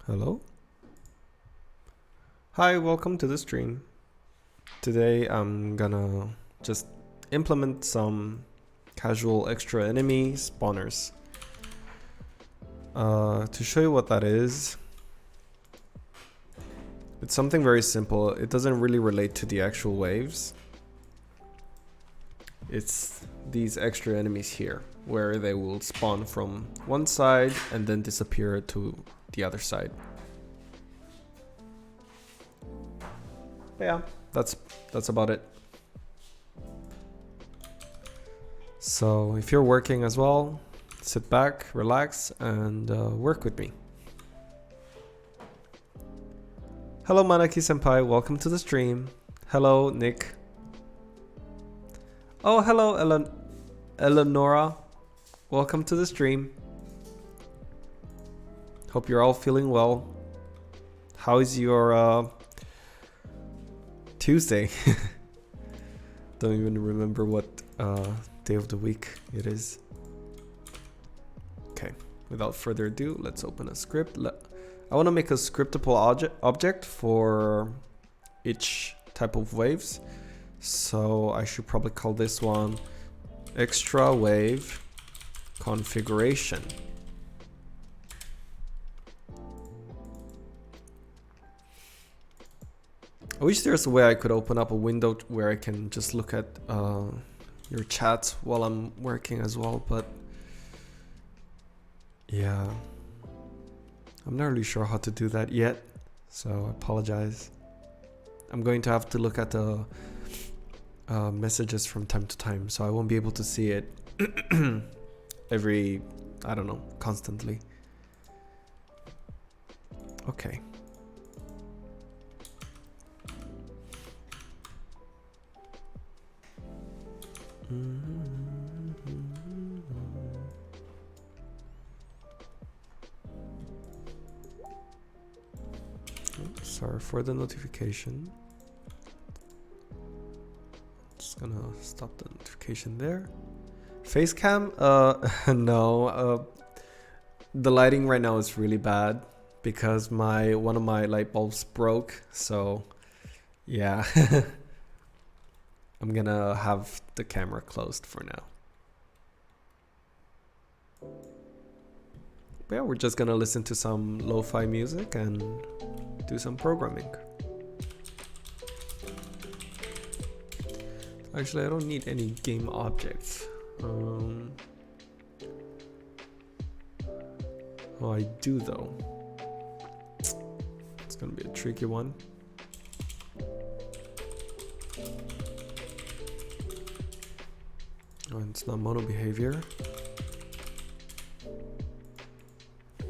Hello. Hi, welcome to the stream. Today I'm gonna just implement some casual extra enemy spawners. To show you what that is, it's something very simple. It doesn't really relate to the actual waves. It's these extra enemies here, where they will spawn from one side and then disappear to the other side. But yeah, that's about it. So if you're working as well, sit back, relax, and work with me. Hello Manaki Senpai, welcome to the stream. Hello Nick. Oh, hello Eleonora. Welcome to the stream. Hope you're all feeling well. How is your Tuesday? Don't even remember what day of the week it is. Okay, without further ado, let's open a script. I want to make a scriptable object for each type of waves. So I should probably call this one extra wave configuration. I wish there's a way I could open up a window where I can just look at your chat while I'm working as well, but yeah, I'm not really sure how to do that yet, so I apologize. I'm going to have to look at the messages from time to time, so I won't be able to see it every, I don't know, constantly. Okay. Sorry for the notification. Just gonna stop the notification there. Face cam? No. The lighting right now is really bad because one of my light bulbs broke. So yeah, I'm gonna have the camera closed for now. But yeah, we're just gonna listen to some lo-fi music and do some programming. Actually, I don't need any game objects. Oh, I do though. It's gonna be a tricky one. Oh, it's not mono behavior.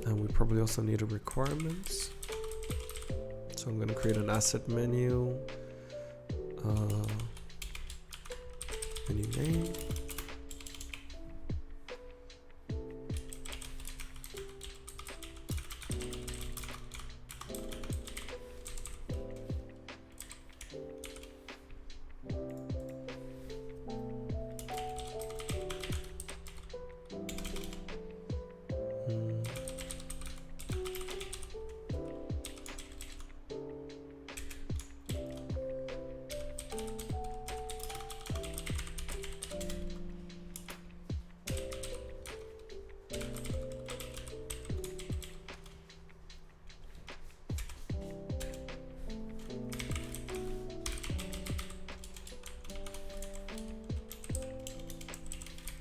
And we probably also need a requirements. So I'm gonna create an asset menu. Menu name.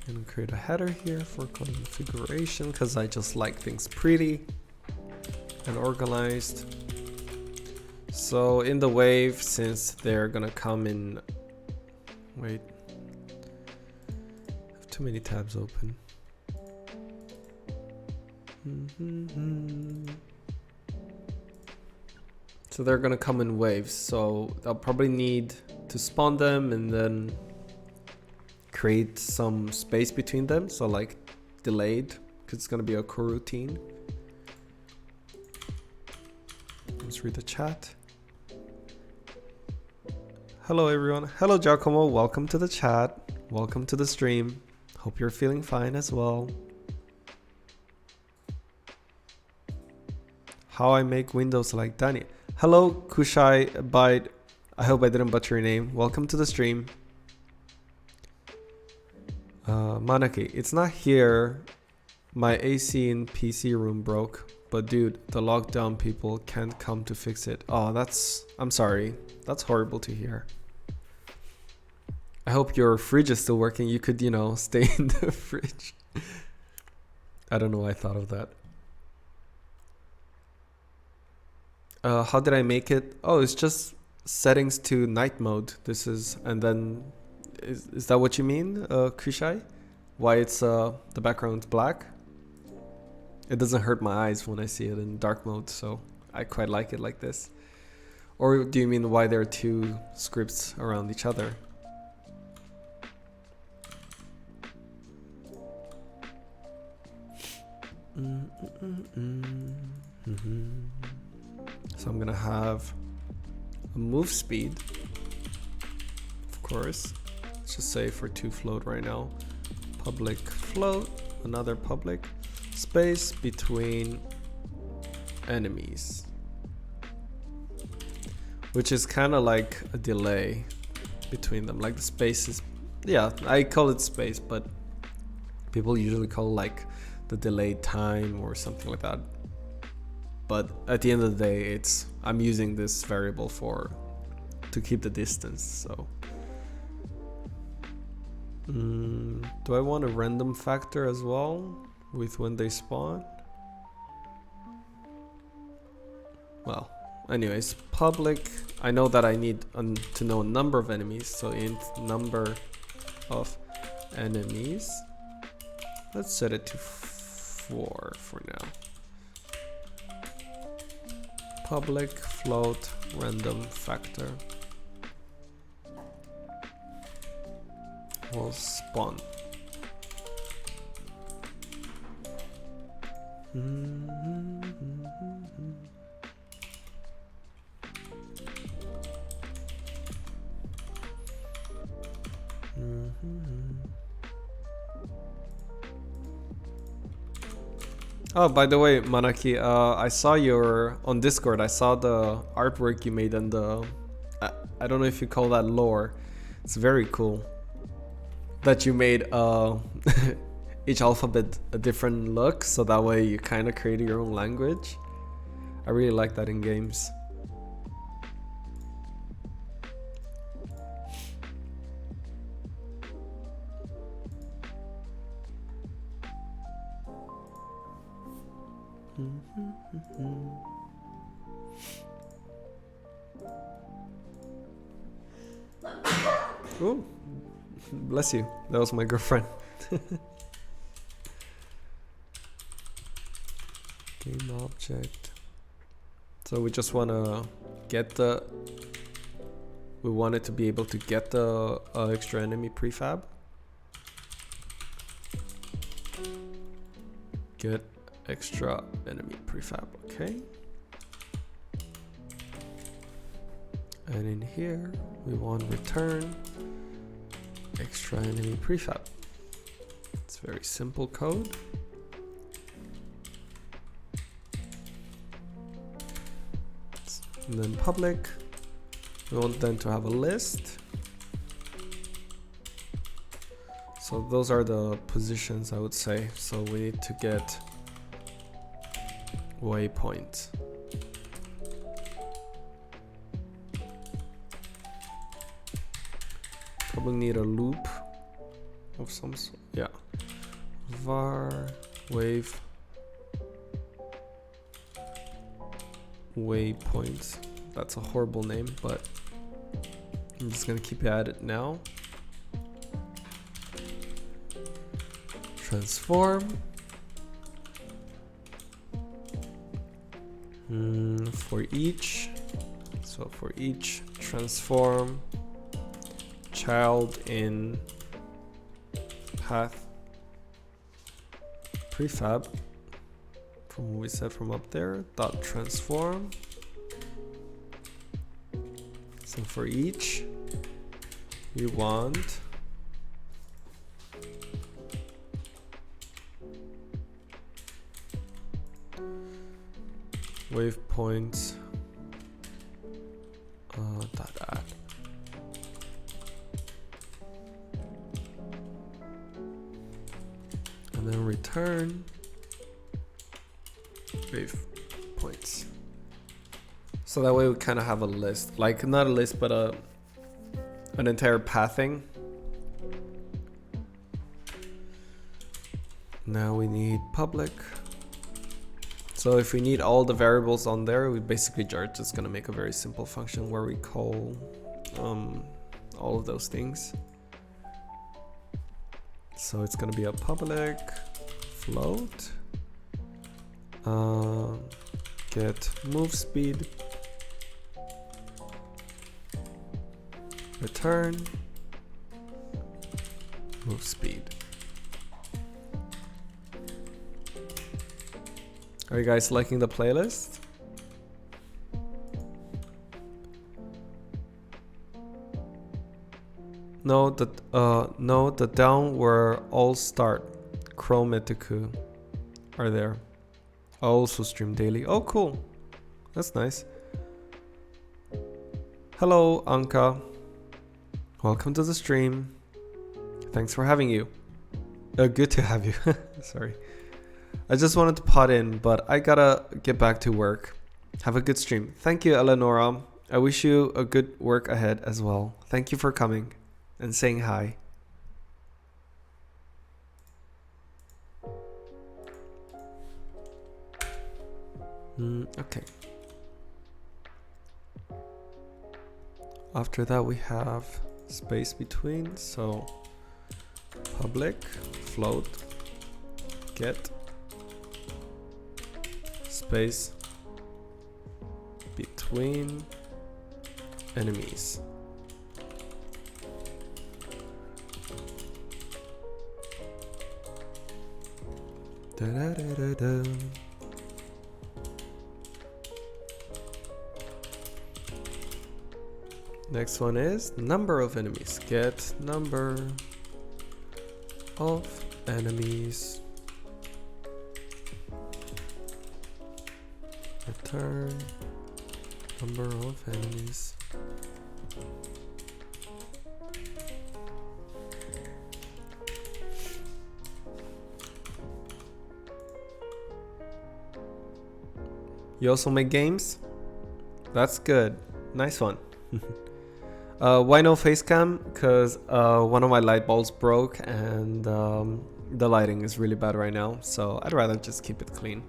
And create a header here for configuration because I just like things pretty and organized. So in the wave, since they're gonna come in, wait, I have too many tabs open. So they're gonna come in waves, so I'll probably need to spawn them and then create some space between them, so like delayed, because it's gonna be a coroutine. Let's read the chat. Hello everyone. Hello Giacomo, welcome to the chat. Welcome to the stream. Hope you're feeling fine as well. How I make windows like Danny. Hello, Kushai Bide. I hope I didn't butcher your name. Welcome to the stream. Manaki, it's not here. My AC in PC room broke. But dude, the lockdown people can't come to fix it. Oh, I'm sorry. That's horrible to hear. I hope your fridge is still working. You could, stay in the fridge. I don't know why I thought of that. How did I make it? Oh, it's just settings to night mode. And then, is that what you mean, Kushai? Why it's, the background's black? It doesn't hurt my eyes when I see it in dark mode, so I quite like it like this. Or do you mean why there are two scripts around each other? So I'm gonna have a move speed, of course. Let's just say for 2 float right now. Public float, another public. Space between enemies, which is kind of like a delay between them. Like the space is, yeah, I call it space, but people usually call it like the delayed time or something like that. But at the end of the day, I'm using this variable to keep the distance. So do I want a random factor as well with when they spawn? Well, anyways, public, I know that I need to know a number of enemies, so int number of enemies. Let's set it to 4 for now. Public float random factor will spawn. Oh, by the way, Manaki, I saw on Discord. I saw the artwork you made and I don't know if you call that lore. It's very cool that you made each alphabet a different look, so that way you kind of create your own language. I really like that in games. Oh, bless you. That was my girlfriend. Game object. So we just want to get we want it to be able to get the extra enemy prefab. Get extra enemy prefab, okay. And in here, we want return extra enemy prefab. It's very simple code. And then public, we want them to have a list. So those are the positions, I would say. So we need to get waypoint. Probably need a loop of some sort. Yeah. Var wave waypoints. That's a horrible name, but I'm just gonna keep it at it now. Transform. For each. So for each transform child in path prefab from what we said from up there, dot transform. So for each you want wave points dot add. And then return wave points. So that way we kind of have a list, like not a list, but an entire pathing. Now we need public. So if we need all the variables on there, we basically are just gonna make a very simple function where we call all of those things. So it's gonna be a public float get move speed return move speed. Are you guys liking the playlist? No, the down where all start Chrome Etiku are there. I also stream daily. Oh, cool. That's nice. Hello, Anka. Welcome to the stream. Thanks for having you. Good to have you. Sorry. I just wanted to pot in, but I gotta get back to work. Have a good stream. Thank you, Eleonora. I wish you a good work ahead as well. Thank you for coming and saying hi. Okay. After that we have space between, so public float get space between enemies. Da -da -da -da -da. Next one is number of enemies. Get number of enemies. Return number of enemies. You also make games? That's good. Nice one. Why no face cam? Because one of my light bulbs broke and the lighting is really bad right now, so I'd rather just keep it clean.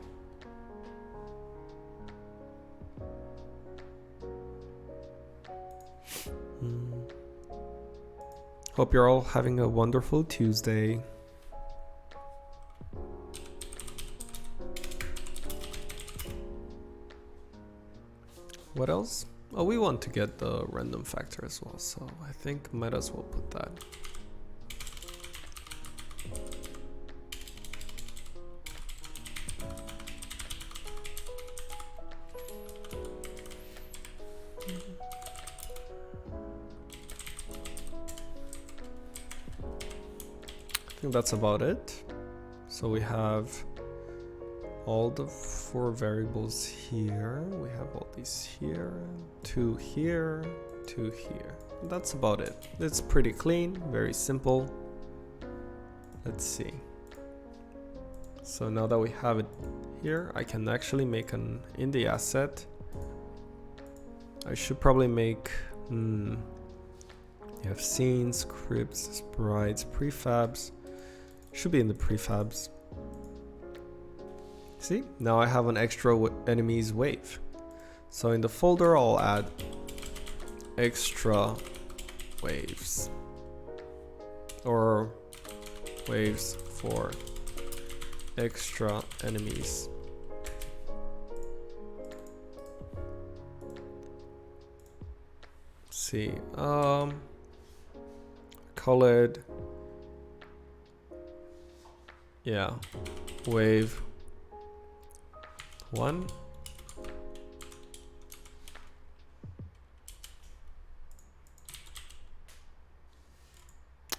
Hope you're all having a wonderful Tuesday. What else? Oh, we want to get the random factor as well, so I think might as well put that. I think that's about it. So we have all the 4 variables here. We have all these here, 2 here, 2 here. That's about it. It's pretty clean, very simple. Let's see. So now that we have it here, I can actually make an indie asset. I should probably make, you have scenes, scripts, sprites, prefabs. Should be in the prefabs. See, now I have an extra enemies wave. So in the folder, I'll add extra waves or waves for extra enemies. Let's see, call it, yeah, wave 1.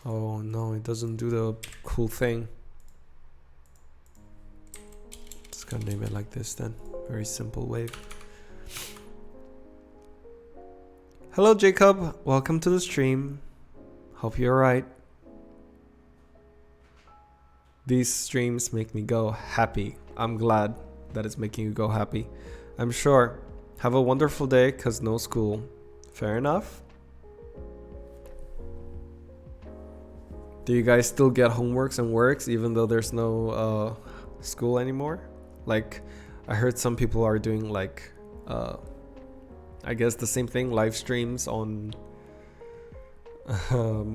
Oh no, it doesn't do the cool thing. Just gonna name it like this then. Very simple wave. Hello Jacob, welcome to the stream. Hope you're alright. These streams make me go happy. I'm glad that it's making you go happy. I'm sure. Have a wonderful day, cause no school. Fair enough. Do you guys still get homeworks and works even though there's no school anymore? Like, I heard some people are doing like, I guess the same thing, live streams on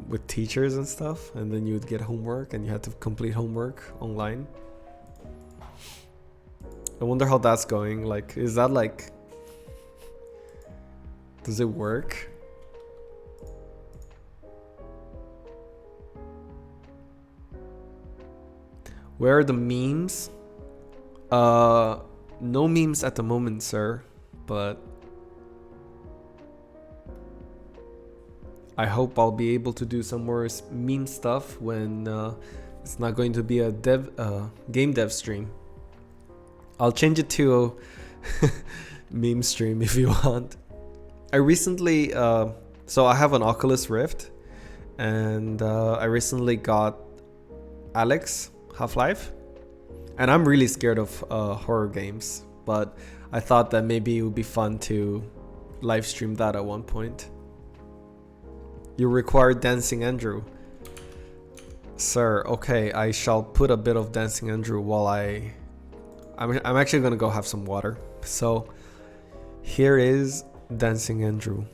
with teachers and stuff, and then you would get homework and you had to complete homework online. I wonder how that's going. Like, is that like, does it work? Where are the memes? No memes at the moment, sir, but I hope I'll be able to do some more meme stuff when it's not going to be a game dev stream. I'll change it to a meme stream if you want. I recently, so I have an Oculus Rift, and I recently got Alex Half-Life, and I'm really scared of horror games, but I thought that maybe it would be fun to live stream that at one point. You require Dancing Andrew. Sir, okay, I shall put a bit of Dancing Andrew while I'm actually gonna go have some water. So here is Dancing Andrew.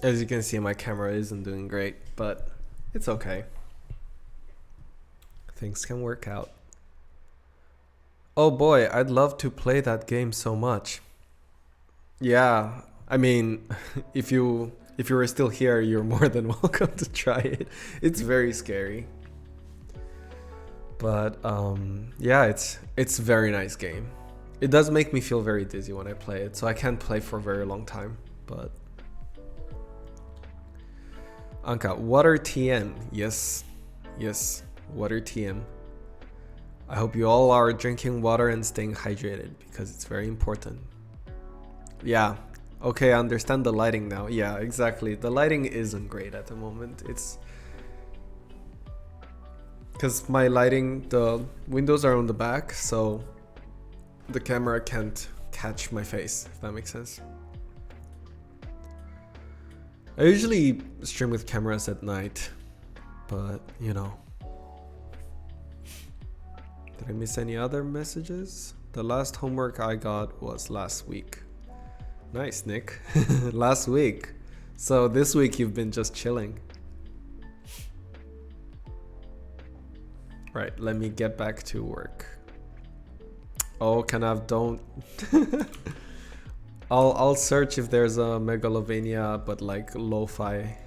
As you can see, my camera isn't doing great, but it's okay. Things can work out. Oh boy, I'd love to play that game so much. Yeah, I mean, if you were still here, you're more than welcome to try it. It's very scary. But yeah, it's a very nice game. It does make me feel very dizzy when I play it, so I can't play for a very long time, but Anka, water TM. Yes, yes, water TM. I hope you all are drinking water and staying hydrated because it's very important. Yeah, okay, I understand the lighting now. Yeah, exactly. The lighting isn't great at the moment. It's because my lighting, the windows are on the back, so the camera can't catch my face, if that makes sense. I usually stream with cameras at night, but you know. Did I miss any other messages? The last homework I got was last week. Nice, Nick. Last week. So this week you've been just chilling. Right, let me get back to work. Oh, don't. I'll search if there's a Megalovania, but like lo-fi.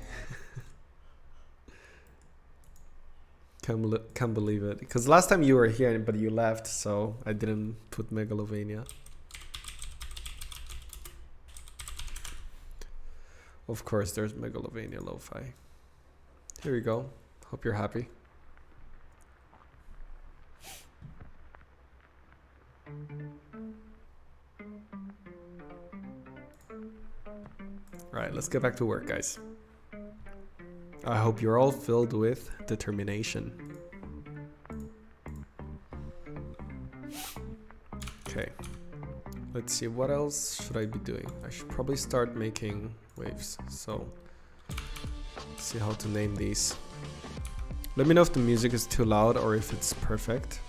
Can't believe it. Because last time you were here, but you left, so I didn't put Megalovania. Of course, there's Megalovania lo-fi. Here we go. Hope you're happy. Right, let's get back to work, guys. I hope you're all filled with determination. Okay. Let's see, what else should I be doing? I should probably start making waves. So, let's see how to name these. Let me know if the music is too loud or if it's perfect.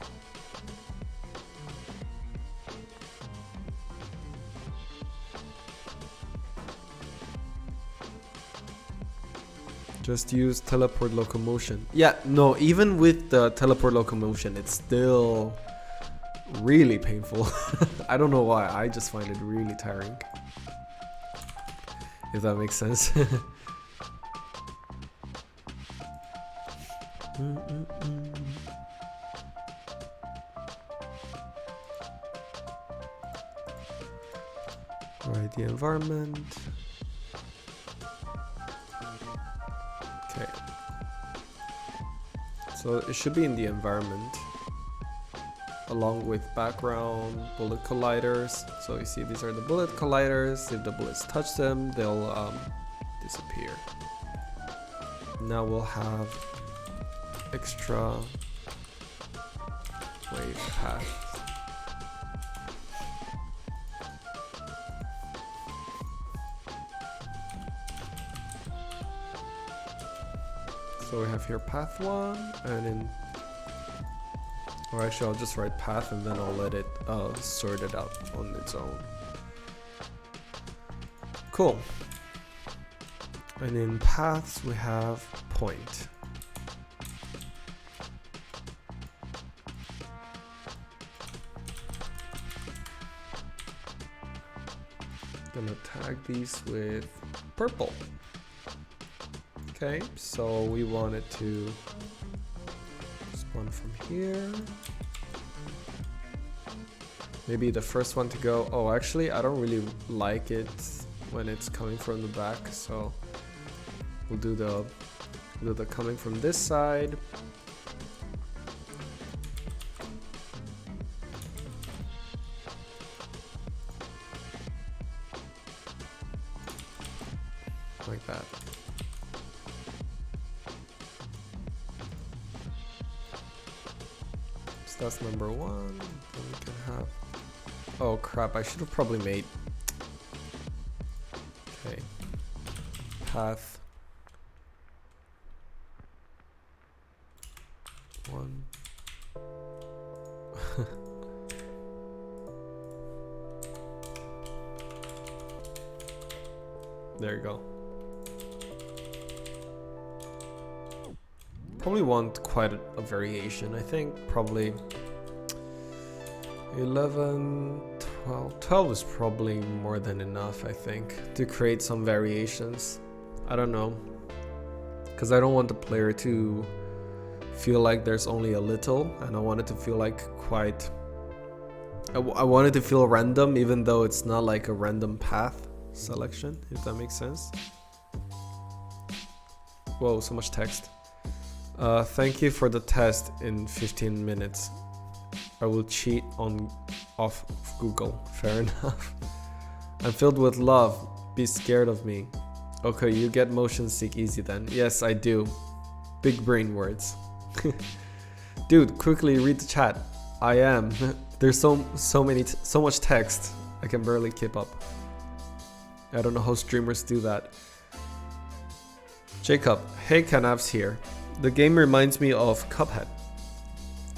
Just use teleport locomotion. Yeah, no, even with the teleport locomotion, it's still really painful. I don't know why, I just find it really tiring. If that makes sense. Alright, the environment. Okay. So it should be in the environment, along with background, bullet colliders. So you see these are the bullet colliders. If the bullets touch them, they'll disappear. Now we'll have extra wave paths. So we have here path 1, and then, or actually I'll just write path and then I'll let it sort it out on its own. Cool. And in paths we have point. Gonna tag these with purple. Okay, so we want it to spawn from here. Maybe the first one to go. Oh, actually, I don't really like it when it's coming from the back, so we'll do the coming from this side. Like that. So that's number 1. Then we can have. Oh crap! I should have probably made. Okay. Path 1. There you go. Probably want quite a variation. I think probably 11, 12. 12 is probably more than enough, I think, to create some variations. I don't know, because I don't want the player to feel like there's only a little, and I want it to feel like quite. I want it to feel random, even though it's not like a random path selection, if that makes sense. Whoa, so much text. Thank you for the test in 15 minutes. I will cheat off of Google. Fair enough. I'm filled with love. Be scared of me. Okay, you get motion sick easy then. Yes, I do. Big brain words. Dude, quickly read the chat. I am. There's so much text. I can barely keep up. I don't know how streamers do that. Jacob, hey, Canavs here. The game reminds me of Cuphead.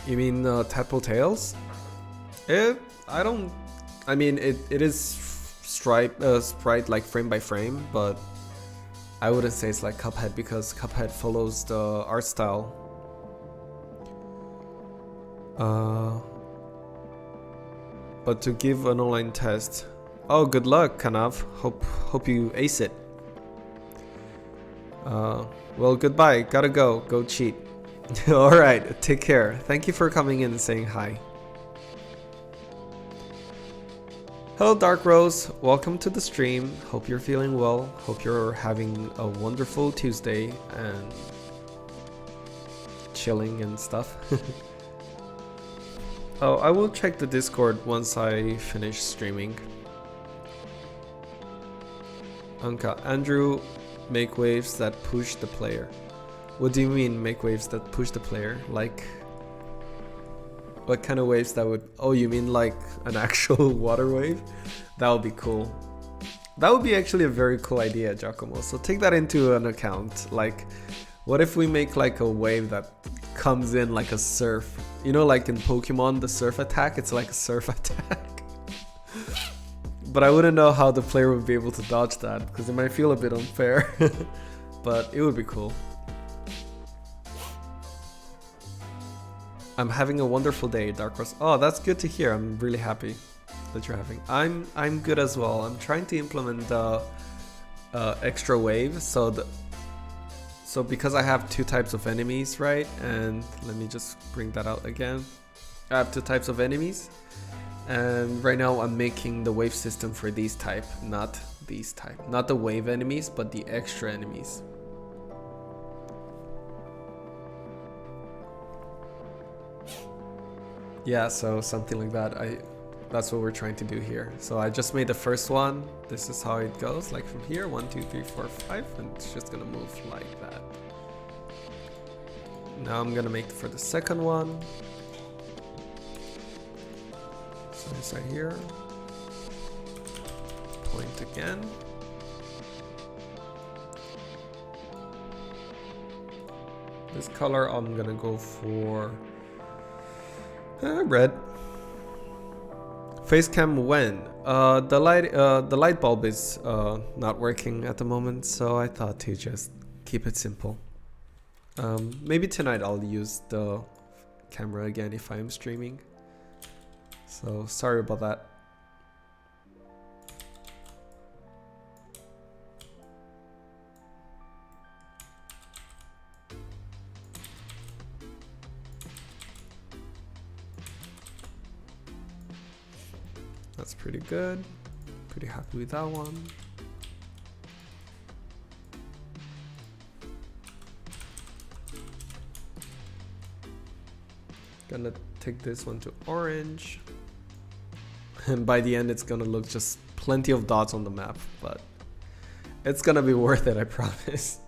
You mean Tadpole Tales? I mean, it is sprite like frame by frame, but I wouldn't say it's like Cuphead because Cuphead follows the art style. But to give an online test. Oh, good luck, Kanav. Hope you ace it. Well, goodbye. Gotta go. Go cheat. Alright, take care. Thank you for coming in and saying hi. Hello, Dark Rose. Welcome to the stream. Hope you're feeling well. Hope you're having a wonderful Tuesday and chilling and stuff. Oh, I will check the Discord once I finish streaming. Anka, Andrew, Make waves that push the player. What do you mean make waves that push the player? Like, what kind of waves that would... Oh, you mean like an actual water wave? That would be cool. That would be actually a very cool idea, Giacomo. So take that into an account. Like, what if we make like a wave that comes in like a surf? You know, like in Pokemon, the surf attack, it's like a surf attack. But I wouldn't know how the player would be able to dodge that, because it might feel a bit unfair. But it would be cool. I'm having a wonderful day, Dark Horse. Oh, that's good to hear. I'm really happy that you're having. I'm good as well. I'm trying to implement extra wave. So because I have two types of enemies, right? And let me just bring that out again. I have two types of enemies, and right now I'm making the wave system for these type, not these type, not the wave enemies, but the extra enemies. Yeah, so something like that. That's what we're trying to do here. So I just made the first one. This is how it goes, like from here, 1 2 3 4 5, and it's just gonna move like that. Now I'm gonna make for the second one. So inside here, point again. This color I'm gonna go for red. Facecam when? The light bulb is not working at the moment, so I thought to just keep it simple. Maybe tonight I'll use the camera again if I'm streaming. So sorry about that. That's pretty good. Pretty happy with that one. Gonna take this one to orange. And by the end it's gonna look just plenty of dots on the map, but it's gonna be worth it, I promise.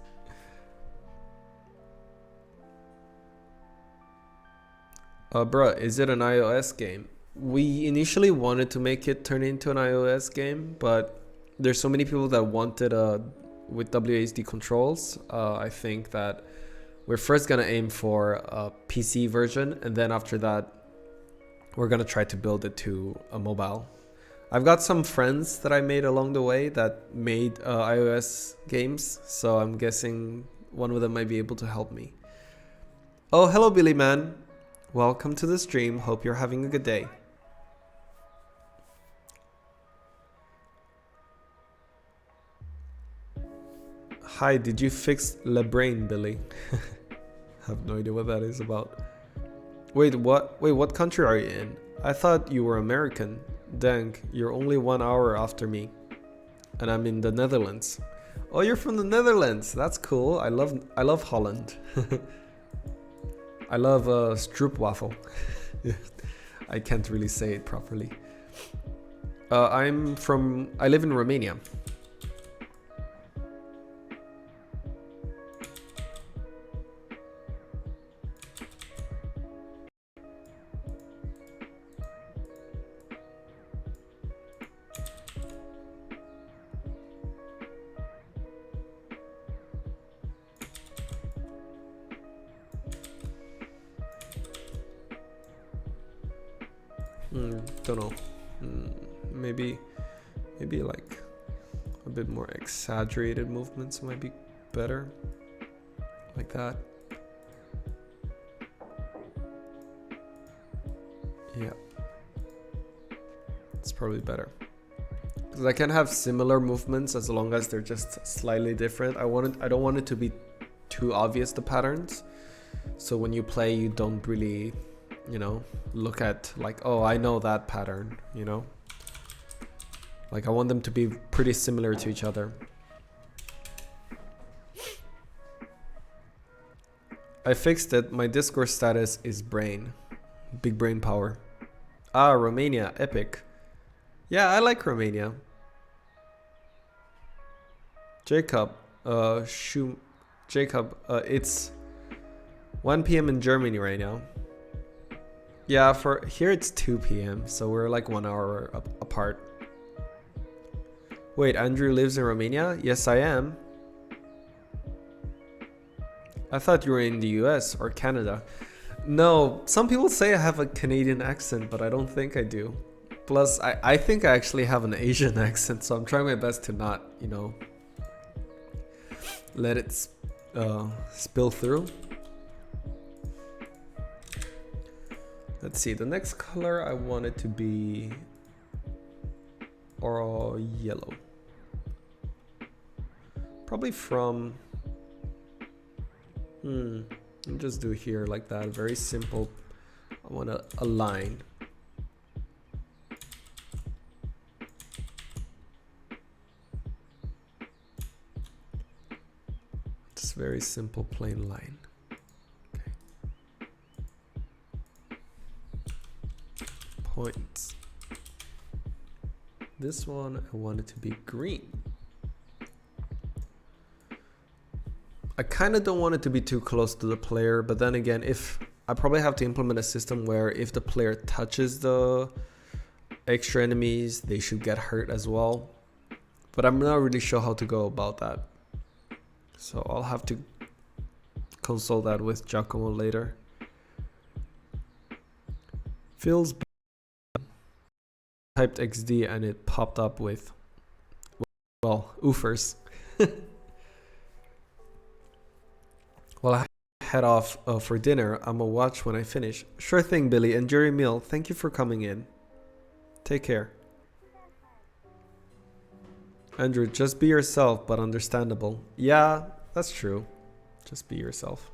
Bruh, is it an iOS game? We initially wanted to make it turn into an iOS game, but there's so many people that wanted with WASD controls. I think that we're first gonna aim for a PC version, and then after that we're gonna try to build it to a mobile. I've got some friends that I made along the way that made iOS games, so I'm guessing one of them might be able to help me. Oh, hello Billy man. Welcome to the stream. Hope you're having a good day. Hi, did you fix Le Brain, Billy? I have no idea what that is about. Wait, what? Wait, what country are you in? I thought you were American. Dang, you're only 1 hour after me. And I'm in the Netherlands. Oh, you're from the Netherlands. That's cool. I love Holland. I love stroopwafel. I can't really say it properly. I live in Romania. Don't know. Maybe like a bit more exaggerated movements might be better. Like that. Yeah. It's probably better. Because I can have similar movements as long as they're just slightly different. I don't want it to be too obvious, the patterns. So when you play, you don't really, you know, look at like, oh, I know that pattern, you know? Like I want them to be pretty similar to each other. I fixed it. My Discord status is brain. Big brain power. Ah, Romania, epic. Yeah, I like Romania. Jacob, Jacob, it's 1 p.m. in Germany right now. Yeah, for here it's 2 p.m. So we're like 1 hour apart. Wait, Andrew lives in Romania? Yes, I am. I thought you were in the US or Canada. No, some people say I have a Canadian accent, but I don't think I do. Plus, I think I actually have an Asian accent, so I'm trying my best to not, you know, let it spill through. Let's see, the next color I want it to be yellow. Probably from, I'll just do here like that, very simple. I want a line. Just very simple plain line. Okay. Points. This one I want it to be green. I kind of don't want it to be too close to the player, but then again, if I probably have to implement a system where if the player touches the extra enemies, they should get hurt as well. But I'm not really sure how to go about that. So I'll have to consult that with Giacomo later. Feels bad. Typed XD and it popped up with, well, oofers. Well, I head off for dinner. I'm gonna watch when I finish. Sure thing, Billy. Enjoy your meal. Thank you for coming in. Take care. Andrew, just be yourself, but understandable. Yeah, that's true. Just be yourself.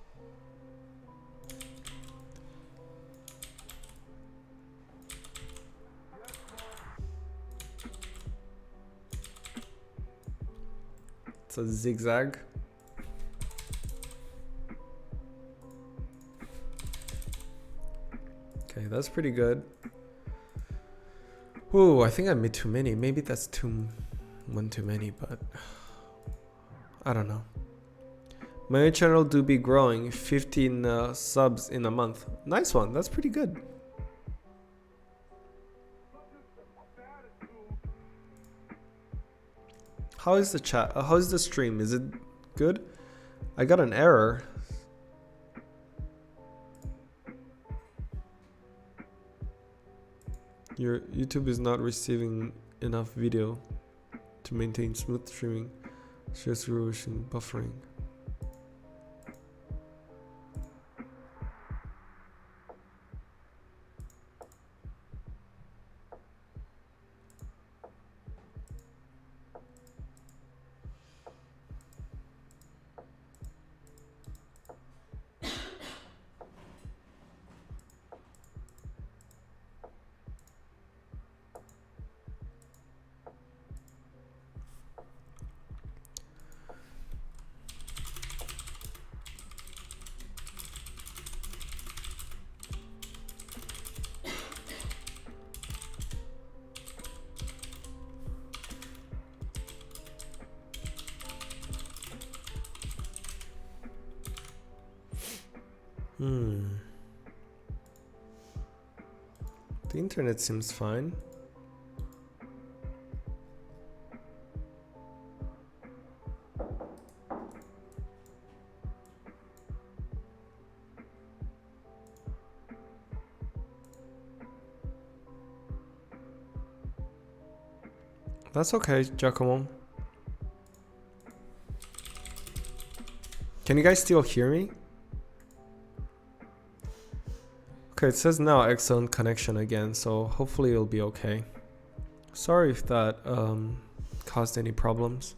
It's a zigzag. Okay, that's pretty good. Ooh, I think I made too many. Maybe that's one too many, but I don't know. My channel do be growing, 15 subs in a month. Nice one, that's pretty good. How is the chat? How is the stream? Is it good? I got an error. Your YouTube is not receiving enough video to maintain smooth streaming. Just resolution buffering. The internet seems fine. That's okay, Giacomo. Can you guys still hear me? Okay, it says now excellent connection again, so hopefully it'll be okay. Sorry if that caused any problems.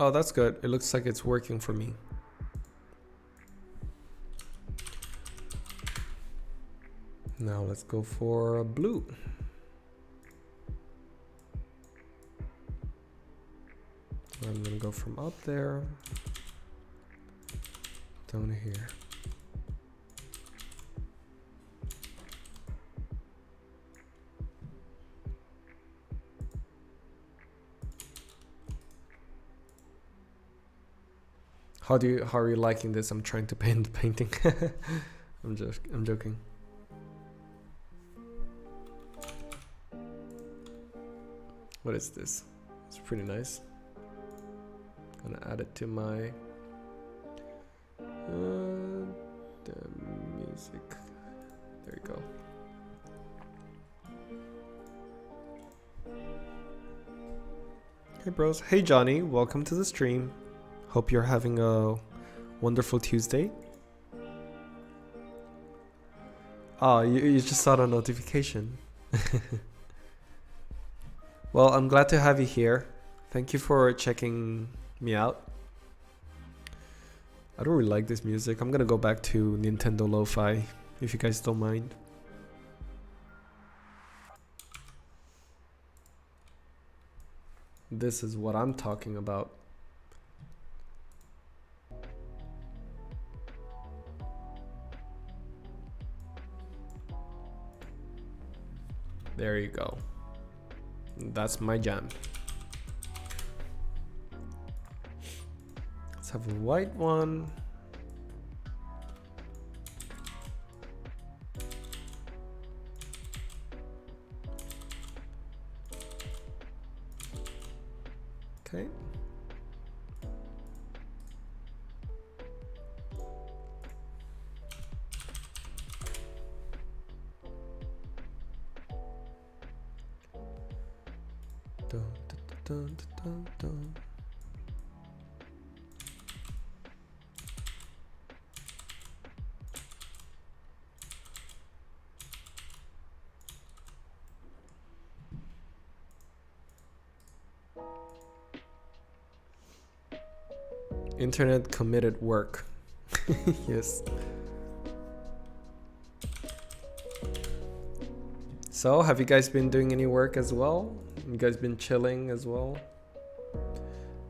Oh, that's good. It looks like it's working for me. Now let's go for blue. I'm gonna go from up there down here. How are you liking this? I'm trying to paint the painting. I'm joking. What is this? It's pretty nice. Gonna add it to my the music. There you go. Hey bros. Hey Johnny, welcome to the stream. Hope you're having a wonderful Tuesday. Oh, you just saw the notification. Well, I'm glad to have you here. Thank you for checking me out. I don't really like this music. I'm gonna go back to Nintendo Lo-Fi, if you guys don't mind. This is what I'm talking about. There you go. That's my jam. Let's have a white one. Okay. Dun, dun, dun, dun, dun. Internet committed work. Yes. So, have you guys been doing any work as well? You guys been chilling as well?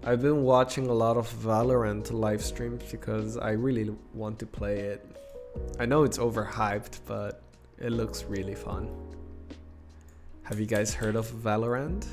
I've been watching a lot of Valorant live streams because I really want to play it. I know it's overhyped, but it looks really fun. Have you guys heard of Valorant?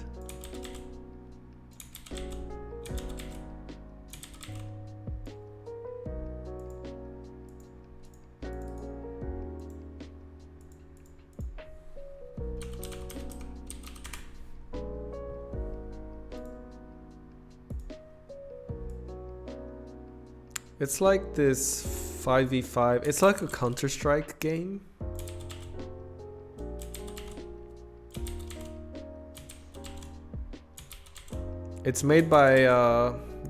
It's like this 5v5. It's like a Counter-Strike game. It's made by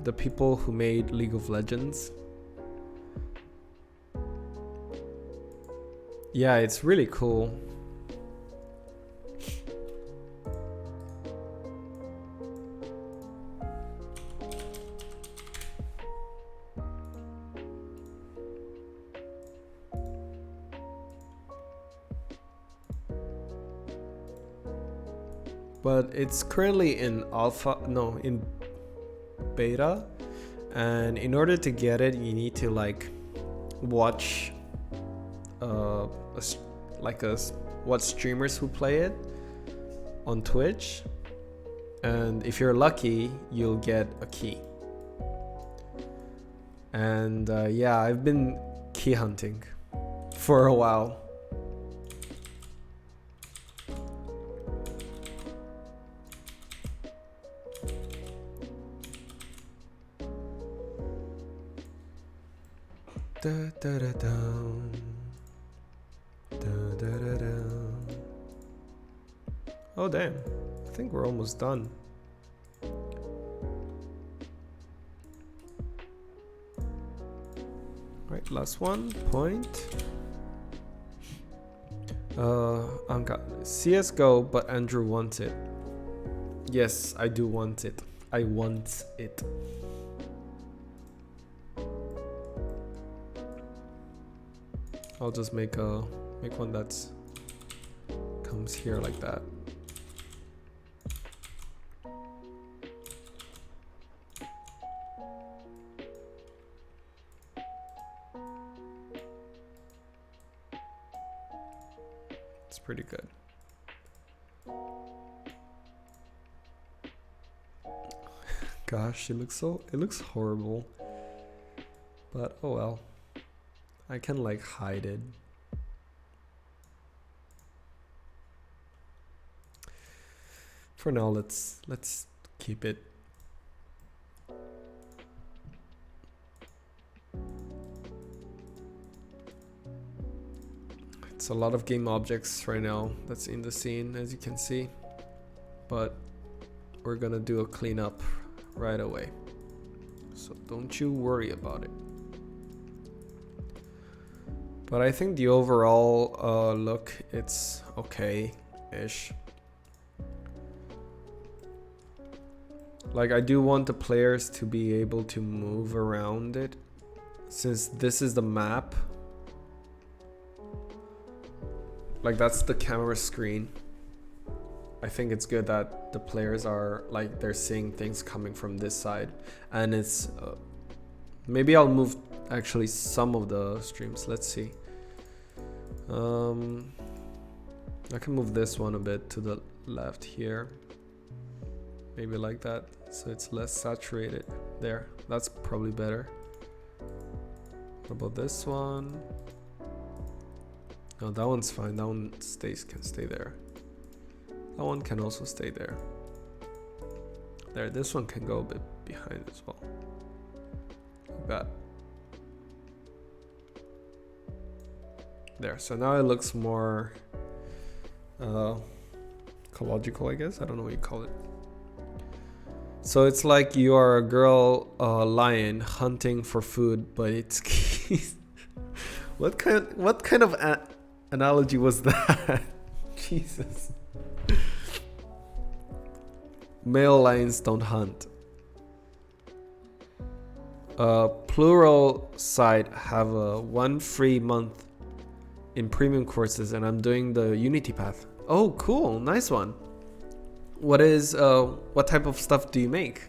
the people who made League of Legends. Yeah, it's really cool. But it's currently in alpha, no, in beta, and in order to get it, you need to like watch what streamers who play it on Twitch, and if you're lucky, you'll get a key. And yeah, I've been key hunting for a while. Da, da, da, da. Da, da, da, da. Oh damn, I think we're almost done. Right, last one, point. I'm got CSGO, but Andrew wants it. Yes, I do want it. I want it. I'll just make one that's comes here like that. It's pretty good. Gosh, it looks horrible. But oh well. I can like hide it. For now, let's keep it. It's a lot of game objects right now that's in the scene, as you can see. But we're gonna do a cleanup right away. So don't you worry about it. But I think the overall look, it's okay-ish. Like, I do want the players to be able to move around it. Since this is the map. Like, that's the camera screen. I think it's good that the players are, like, they're seeing things coming from this side. And it's... maybe I'll move actually some of the streams. Let's see. I can move this one a bit to the left here. Maybe like that, so it's less saturated. There, that's probably better. What about this one? No, that one's fine. That one can stay there. That one can also stay there. There, this one can go a bit behind as well. Like that. There, so now it looks more ecological, I guess. I don't know what you call it. So it's like you are a girl lion hunting for food, but it's what kind of analogy was that? Jesus. Male lions don't hunt. Plural side have a 1 free month in premium courses, and I'm doing the Unity path. Oh, cool, nice one. What type of stuff do you make?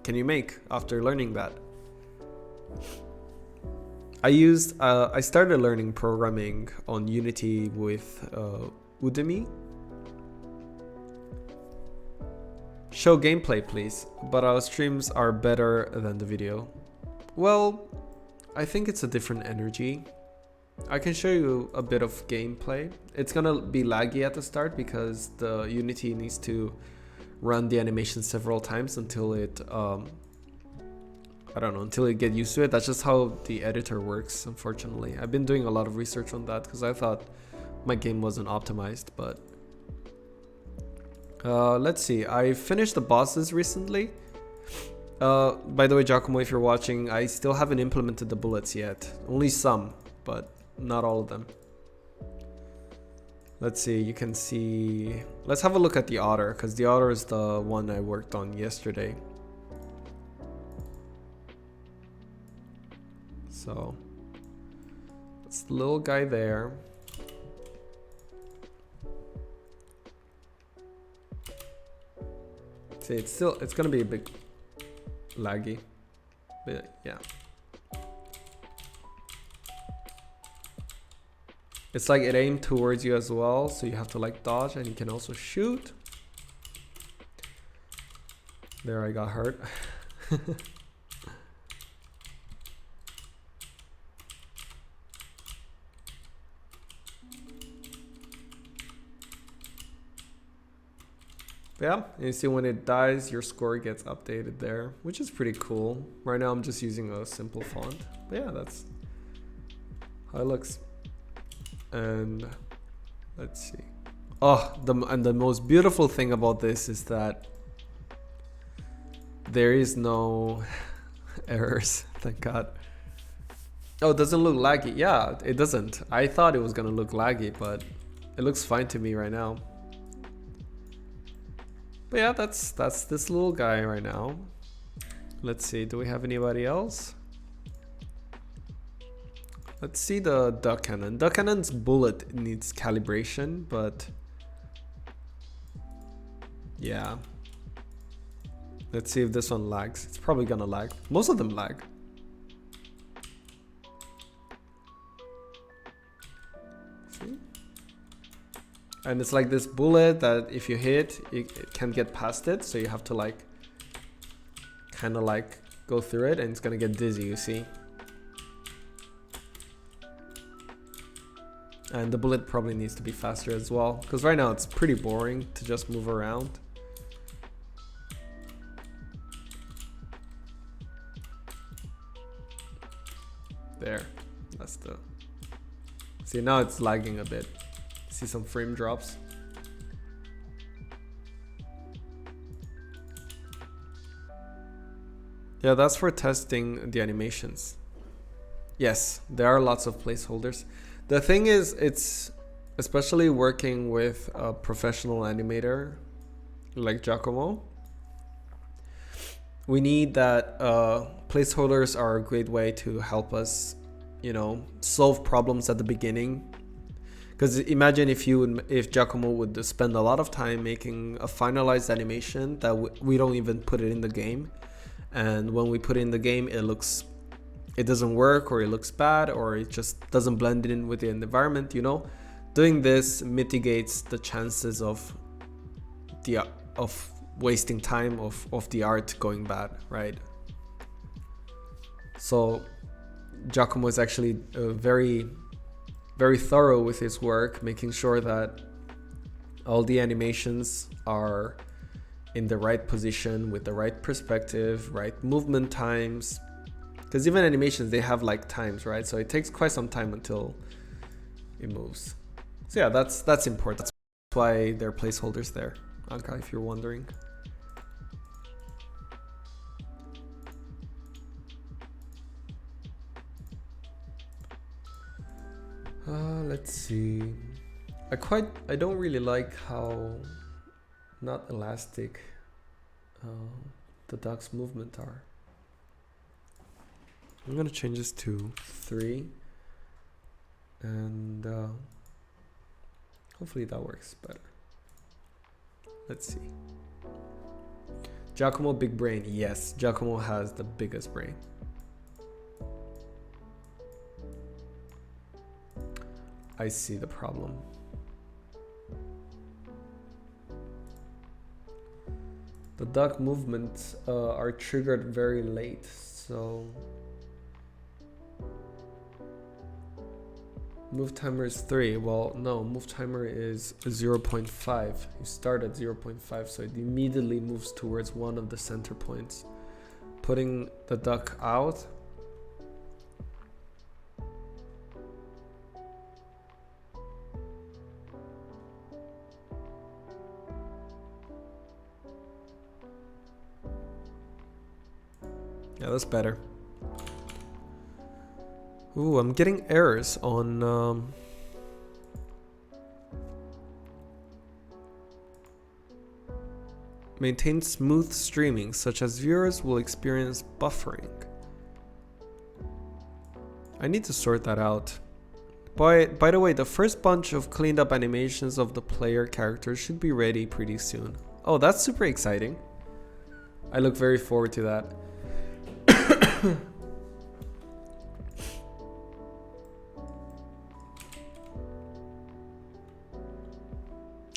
Can you make after learning that? I started learning programming on Unity with Udemy. Show gameplay, please, but our streams are better than the video. Well, I think it's a different energy. I can show you a bit of gameplay. It's gonna be laggy at the start because the Unity needs to run the animation several times until it, I don't know, until it get used to it. That's just how the editor works, unfortunately. I've been doing a lot of research on that because I thought my game wasn't optimized, but let's see. I finished the bosses recently. By the way, Giacomo, if you're watching, I still haven't implemented the bullets yet. Only some, but not all of them. Let's see, you can see... Let's have a look at the otter, because the otter is the one I worked on yesterday. So, that's the little guy there. See, it's gonna be a bit laggy, but yeah. It's like it aimed towards you as well, so you have to like dodge, and you can also shoot. There, I got hurt. Yeah, and you see when it dies, your score gets updated there, which is pretty cool. Right now I'm just using a simple font, but yeah, that's how it looks. And let's see. Oh, the most beautiful thing about this is that there is no errors, thank God. Oh, it doesn't look laggy. Yeah, it doesn't. I thought it was gonna look laggy, but it looks fine to me right now. But yeah, that's this little guy right now. Let's see, do we have anybody else? Let's see the duck cannon. Duck cannon's bullet needs calibration, but yeah. Let's see if this one lags. It's probably gonna lag. Most of them lag. See? And it's like this bullet that if you hit, it can't get past it. So you have to like, kind of like go through it and it's gonna get dizzy, you see? And the bullet probably needs to be faster as well. Because right now it's pretty boring to just move around. There, that's the... See, now it's lagging a bit. See some frame drops. Yeah, that's for testing the animations. Yes, there are lots of placeholders. The thing is, it's especially working with a professional animator like Giacomo. We need that placeholders are a great way to help us, you know, solve problems at the beginning. Because imagine if Giacomo would spend a lot of time making a finalized animation that we don't even put it in the game, and when we put it in the game, it doesn't work, or it looks bad, or it just doesn't blend in with the environment. You know, doing this mitigates the chances of wasting time of the art going bad, right? So Giacomo is actually very, very thorough with his work, making sure that all the animations are in the right position, with the right perspective, right movement times. Because even animations, they have like times, right? So it takes quite some time until it moves. So yeah, that's important. That's why there are placeholders there, okay, if you're wondering. Let's see. I don't really like how not elastic the duck's movement are. I'm gonna change this to 3, and hopefully that works better. Let's see. Giacomo big brain. Yes, Giacomo has the biggest brain. I see the problem. The duck movements are triggered very late, so move timer is 3. Well, no, move timer is 0.5. You start at 0.5, so it immediately moves towards one of the center points. Putting the duck out. Yeah, that's better. Ooh, I'm getting errors on maintain smooth streaming, such as viewers will experience buffering. I need to sort that out. By the way, the first bunch of cleaned up animations of the player characters should be ready pretty soon. Oh, that's super exciting. I look very forward to that.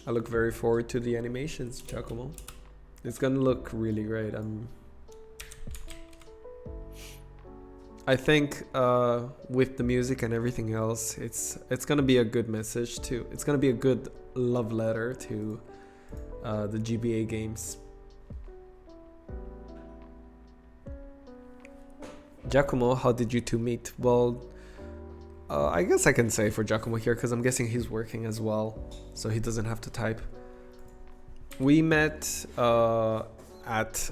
I look very forward to the animations, Giacomo. It's gonna look really great. I think with the music and everything else, it's gonna be a good message too. It's gonna be a good love letter to the GBA games. Giacomo, how did you two meet? Well, I guess I can say for Giacomo here, because I'm guessing he's working as well, so he doesn't have to type. We met at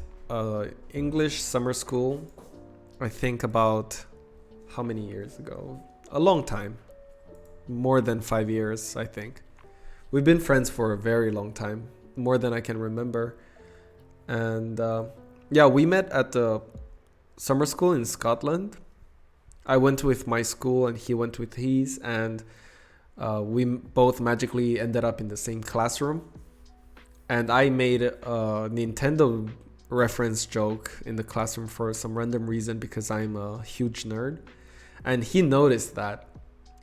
English summer school, I think about how many years ago? A long time. More than 5 years, I think. We've been friends for a very long time, more than I can remember. And yeah, we met at the summer school in Scotland. I went with my school and he went with his, and we both magically ended up in the same classroom. And I made a Nintendo reference joke in the classroom for some random reason because I'm a huge nerd. And he noticed that.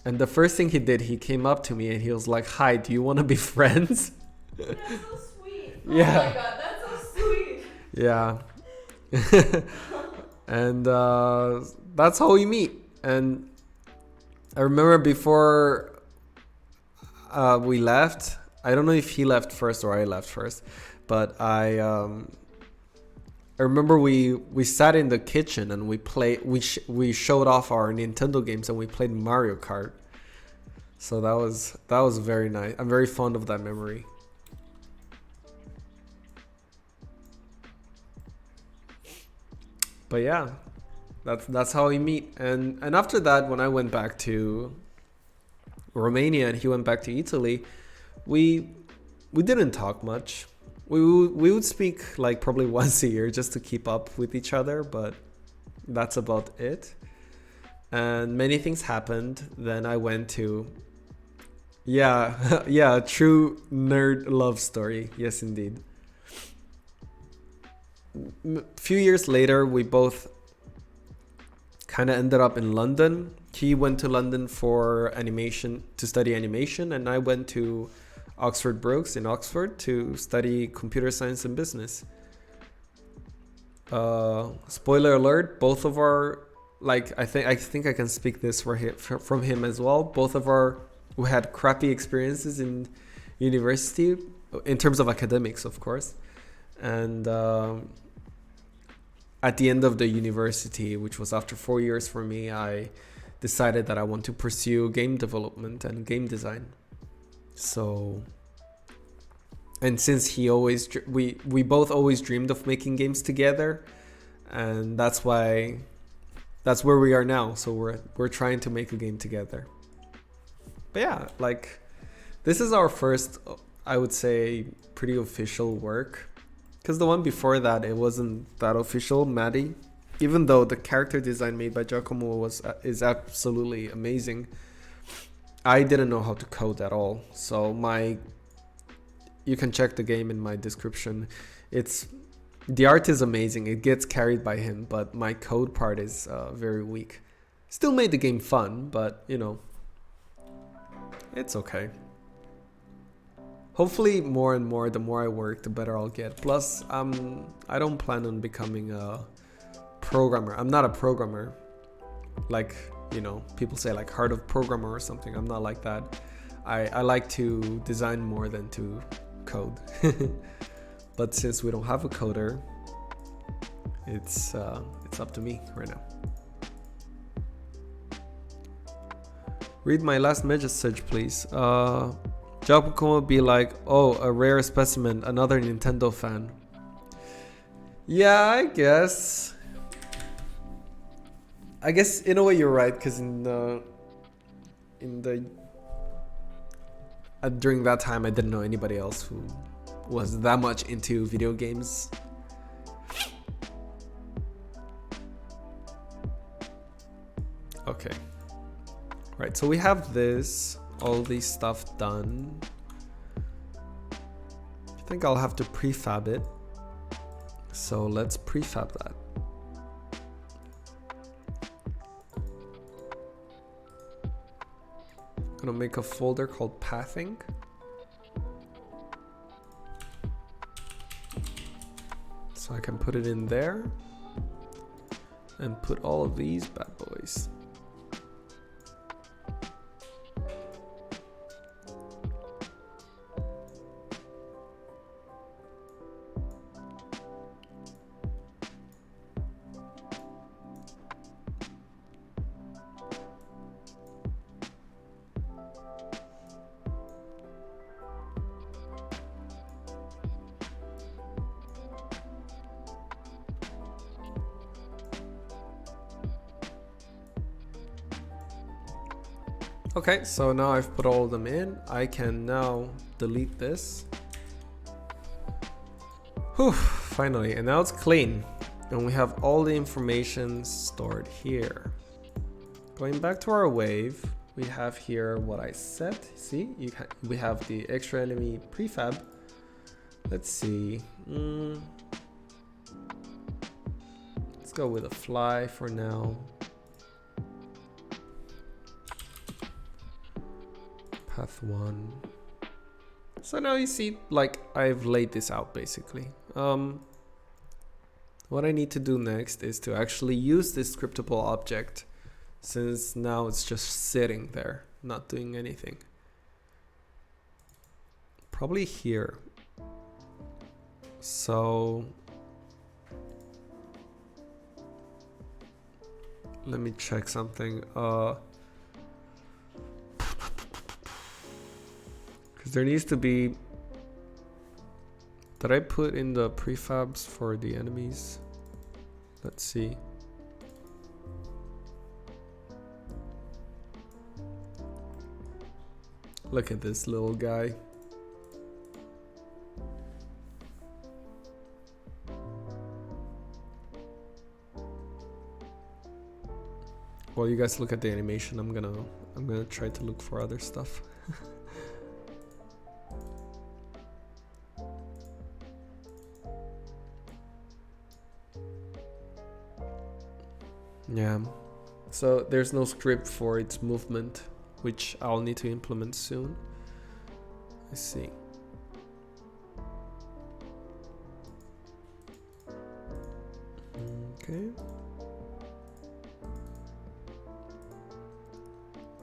And the first thing he did, he came up to me and he was like, "Hi, do you want to be friends?" That's so sweet. Yeah. Oh my god, that's so sweet. Yeah. And that's how we meet. And I remember before we left, I don't know if he left first or I left first, but I remember we sat in the kitchen and we showed off our Nintendo games and we played Mario Kart. So that was very nice. I'm very fond of that memory. But yeah, that's how we meet. And after that, when I went back to Romania and he went back to Italy, we didn't talk much. We would speak like probably once a year just to keep up with each other, but that's about it. And many things happened. Then I went to, yeah, true nerd love story. Yes, indeed. A few years later, we both kind of ended up in London. He went to London for animation, to study animation, and I went to Oxford Brookes in Oxford to study computer science and business. Spoiler alert, both of our, like, I think I can speak this from him as well. Both of our, we had crappy experiences in university, in terms of academics, of course. And at the end of the university, which was after 4 years for me, I decided that I want to pursue game development and game design. So, and since we both always dreamed of making games together, and that's where we are now. So we're trying to make a game together. But yeah, like, this is our first, I would say, pretty official work. Because the one before that, it wasn't that official, Maddie. Even though the character design made by Giacomo is absolutely amazing, I didn't know how to code at all. So you can check the game in my description. The art is amazing. It gets carried by him, but my code part is very weak. Still made the game fun, but you know, it's okay. Hopefully more and more, the more I work, the better I'll get. Plus, I don't plan on becoming a programmer. I'm not a programmer. Like, you know, people say like heart of programmer or something. I'm not like that. I like to design more than to code. But since we don't have a coder, it's up to me right now. Read my last message, please. Giacomo would be like, "Oh, a rare specimen, another Nintendo fan." Yeah, I guess in a way you're right, because during that time I didn't know anybody else who was that much into video games. Okay. Right, so we have all these stuff done. I think I'll have to prefab it. So let's prefab that. I'm gonna make a folder called pathing. So I can put it in there and put all of these bad boys. Okay, so now I've put all of them in. I can now delete this. Whew, finally, and now it's clean. And we have all the information stored here. Going back to our wave, we have here what I set. See, we have the extra enemy prefab. Let's see. Let's go with a fly for now. Path 1. So now you see, like, I've laid this out basically. What I need to do next is to actually use this scriptable object, since now it's just sitting there, not doing anything. Probably here. So let me check something. Because there needs to be. Did I put in the prefabs for the enemies? Let's see. Look at this little guy. While you guys look at the animation, I'm gonna try to look for other stuff. Yeah, so there's no script for its movement, which I'll need to implement soon. I see. Okay.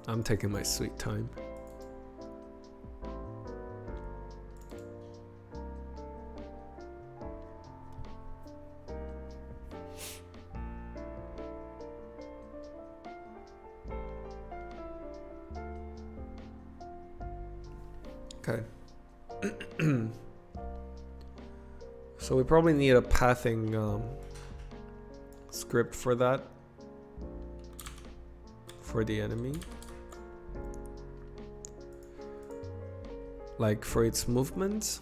I'm taking my sweet time. Okay. So we probably need a pathing script for that, for the enemy, like for its movements,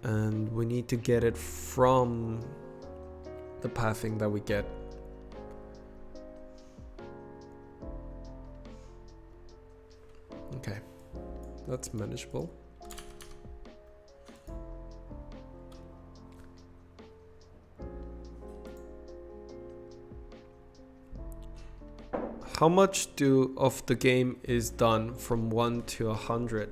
and we need to get it from the pathing that we get. Okay, that's manageable. How much of the game is done from 1 to 100?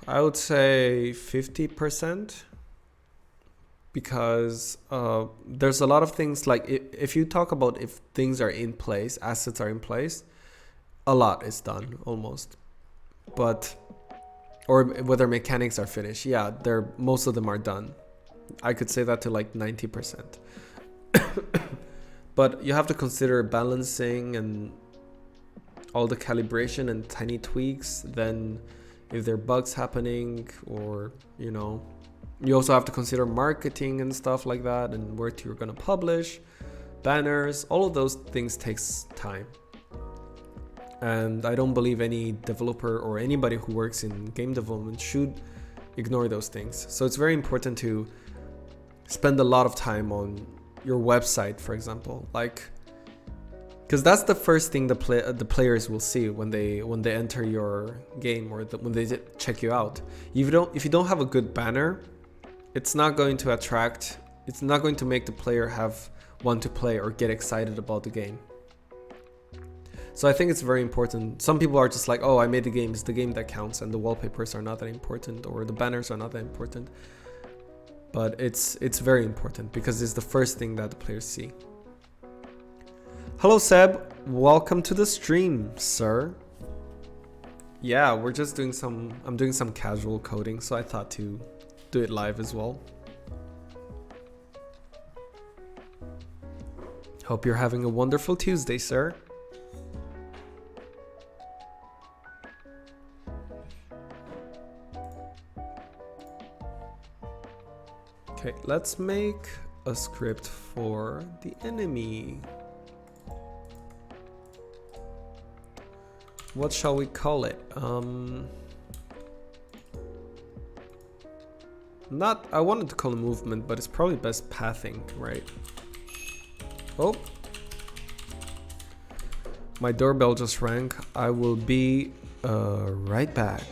I would say 50%, because there's a lot of things, like if you talk about if things are in place, assets are in place, a lot is done almost. But or whether mechanics are finished, yeah, most of them are done. I could say that to like 90%. But you have to consider balancing and all the calibration and tiny tweaks. Then if there are bugs happening, or you know, you also have to consider marketing and stuff like that, and where you're gonna publish, banners, all of those things takes time. And I don't believe any developer or anybody who works in game development should ignore those things. So it's very important to spend a lot of time on your website, for example, like, because that's the first thing the players will see when they enter your game, or when they check you out. If you don't have a good banner, it's not going to attract. It's not going to make the player want to play or get excited about the game. So I think it's very important. Some people are just like, oh, I made the game, it's the game that counts, and the wallpapers are not that important, or the banners are not that important. But it's very important, because it's the first thing that the players see. Hello Seb, welcome to the stream, sir. Yeah, we're just doing I'm doing some casual coding, so I thought to do it live as well. Hope you're having a wonderful Tuesday, sir. Okay, let's make a script for the enemy. What shall we call it? Not, I wanted to call it movement, but it's probably best pathing, right? Oh. My doorbell just rang. I will be right back.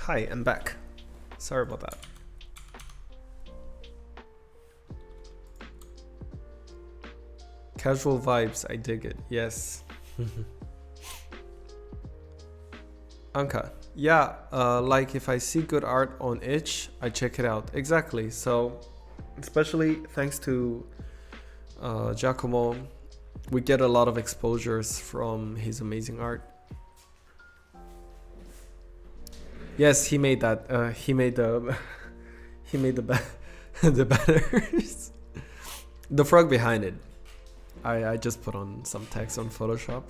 Hi, I'm back. Sorry about that. Casual vibes, I dig it. Yes. Anka, yeah, like if I see good art on itch, I check it out. Exactly. So, especially thanks to Giacomo, we get a lot of exposures from his amazing art. Yes, he made that. He made the he made the banners. The frog behind it. I just put on some text on Photoshop.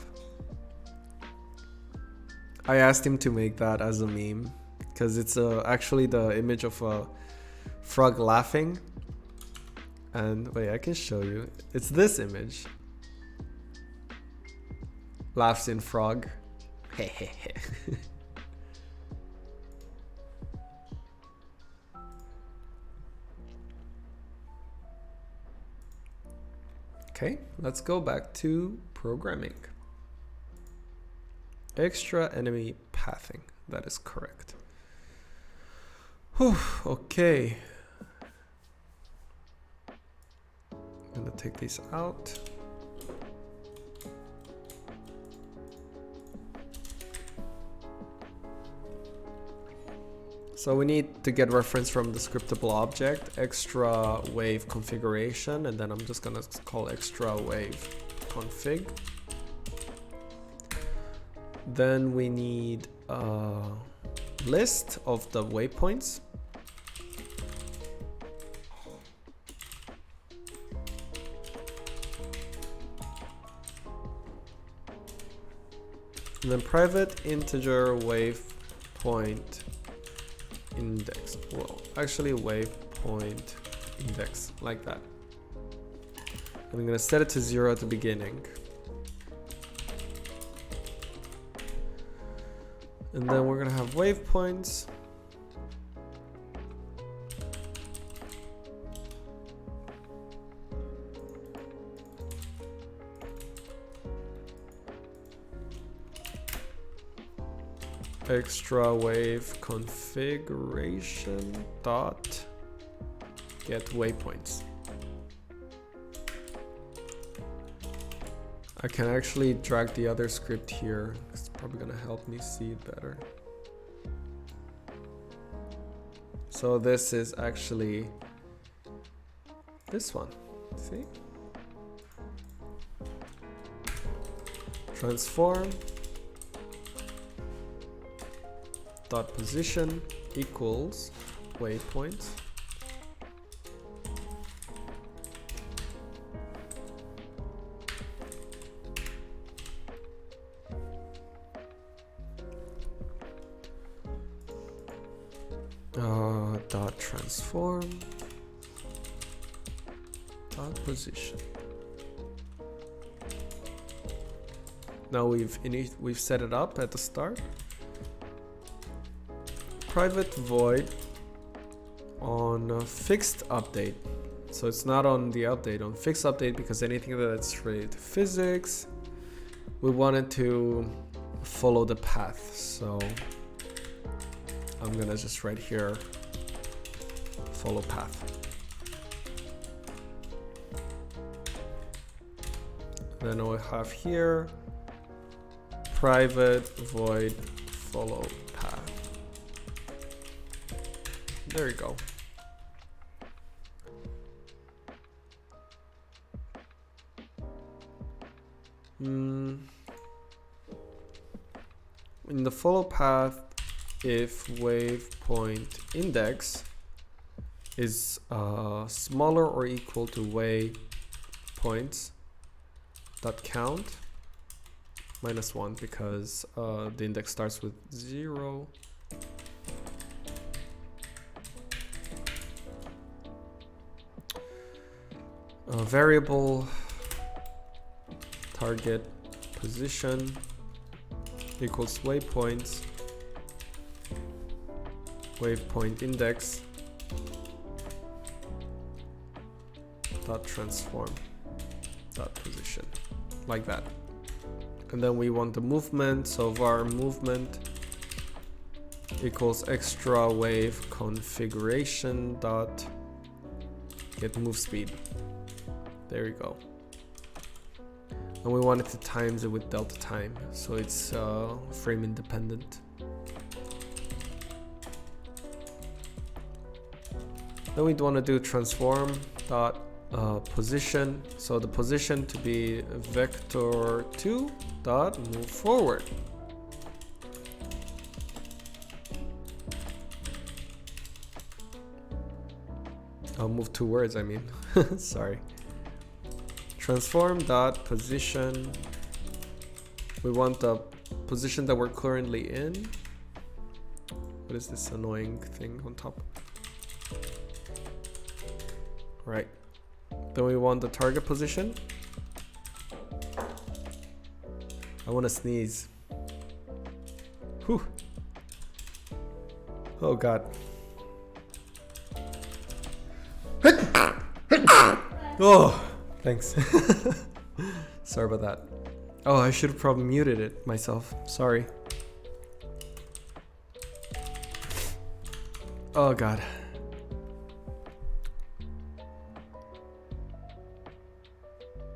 I asked him to make that as a meme because it's actually the image of a frog laughing. And wait, I can show you. It's this image. Laughs in frog. Okay, let's go back to programming. Extra enemy pathing, that is correct. Whew, okay. I'm gonna take these out. So we need to get reference from the scriptable object, extra wave configuration, and then I'm just gonna call extra wave config. Then we need a list of the waypoints. And then private integer waypoint index. Well, actually waypoint index, like that. I'm gonna set it to 0 at the beginning. And then we're gonna have waypoints. Extra wave configuration dot get waypoints. I can actually drag the other script here. It's probably gonna help me see it better. So this is actually this one. See? Transform dot position equals waypoint. dot transform dot position. Now we've set it up at the start. Private void on fixed update. So it's not on the update, on fixed update, because anything that's related to physics, we wanted to follow the path. So I'm gonna just write here, follow path. Then I have here, private void follow path. There you go. In the follow path, if wave point index is smaller or equal to wave points dot count -1, because the index starts with 0. Variable target position equals waypoints, waypoint index dot transform dot position, like that. And then we want the movement, so var movement equals extra wave configuration dot get move speed. There you go. And we wanted to times it with delta time, so it's frame independent. Then we'd want to do transform dot position, so the position to be vector2 dot move forward. I'll move 2 words, I mean. Sorry. Transform dot position. We want the position that we're currently in. What is this annoying thing on top? Right. Then we want the target position. I want to sneeze. Whew. Oh God. Oh, thanks. Sorry about that. Oh, I should have probably muted it myself. Sorry. Oh God.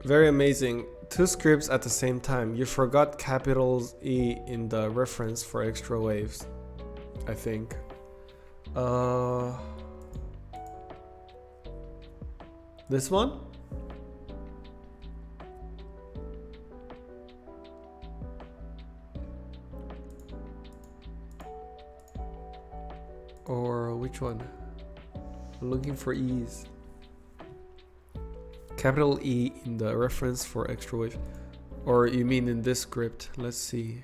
Very amazing. 2 scripts at the same time. You forgot capitals E in the reference for extra waves, I think. This one? Or which one? I'm looking for E's. Capital E in the reference for extra wave. Or you mean in this script? Let's see.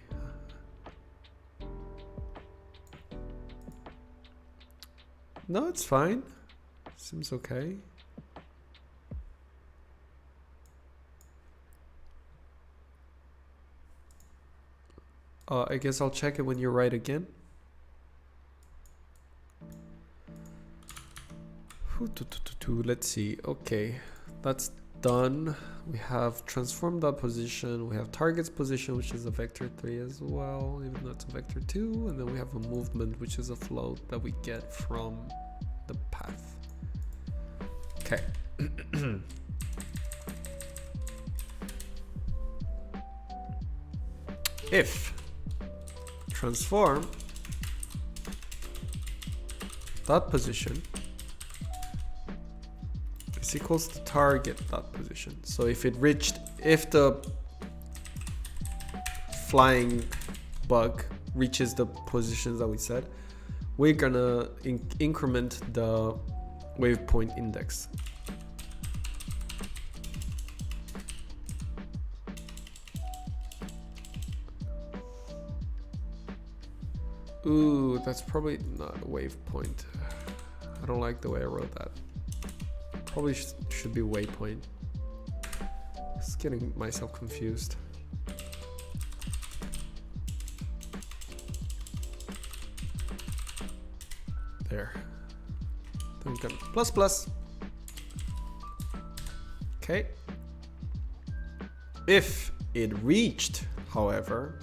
No, it's fine. Seems okay. I guess I'll check it when you write again. Let's see. Okay, that's done. We have transformed that position. We have target's position, which is a vector 3 as well, even though it's a vector 2. And then we have a movement, which is a float that we get from the path. Okay. If transform that position is equals to target that position. So if the flying bug reaches the positions that we set, we're gonna increment the waypoint index. Ooh, that's probably not a waypoint. I don't like the way I wrote that. Probably should be waypoint. Just getting myself confused. There. Then we got plus plus. Okay. If it reached, however,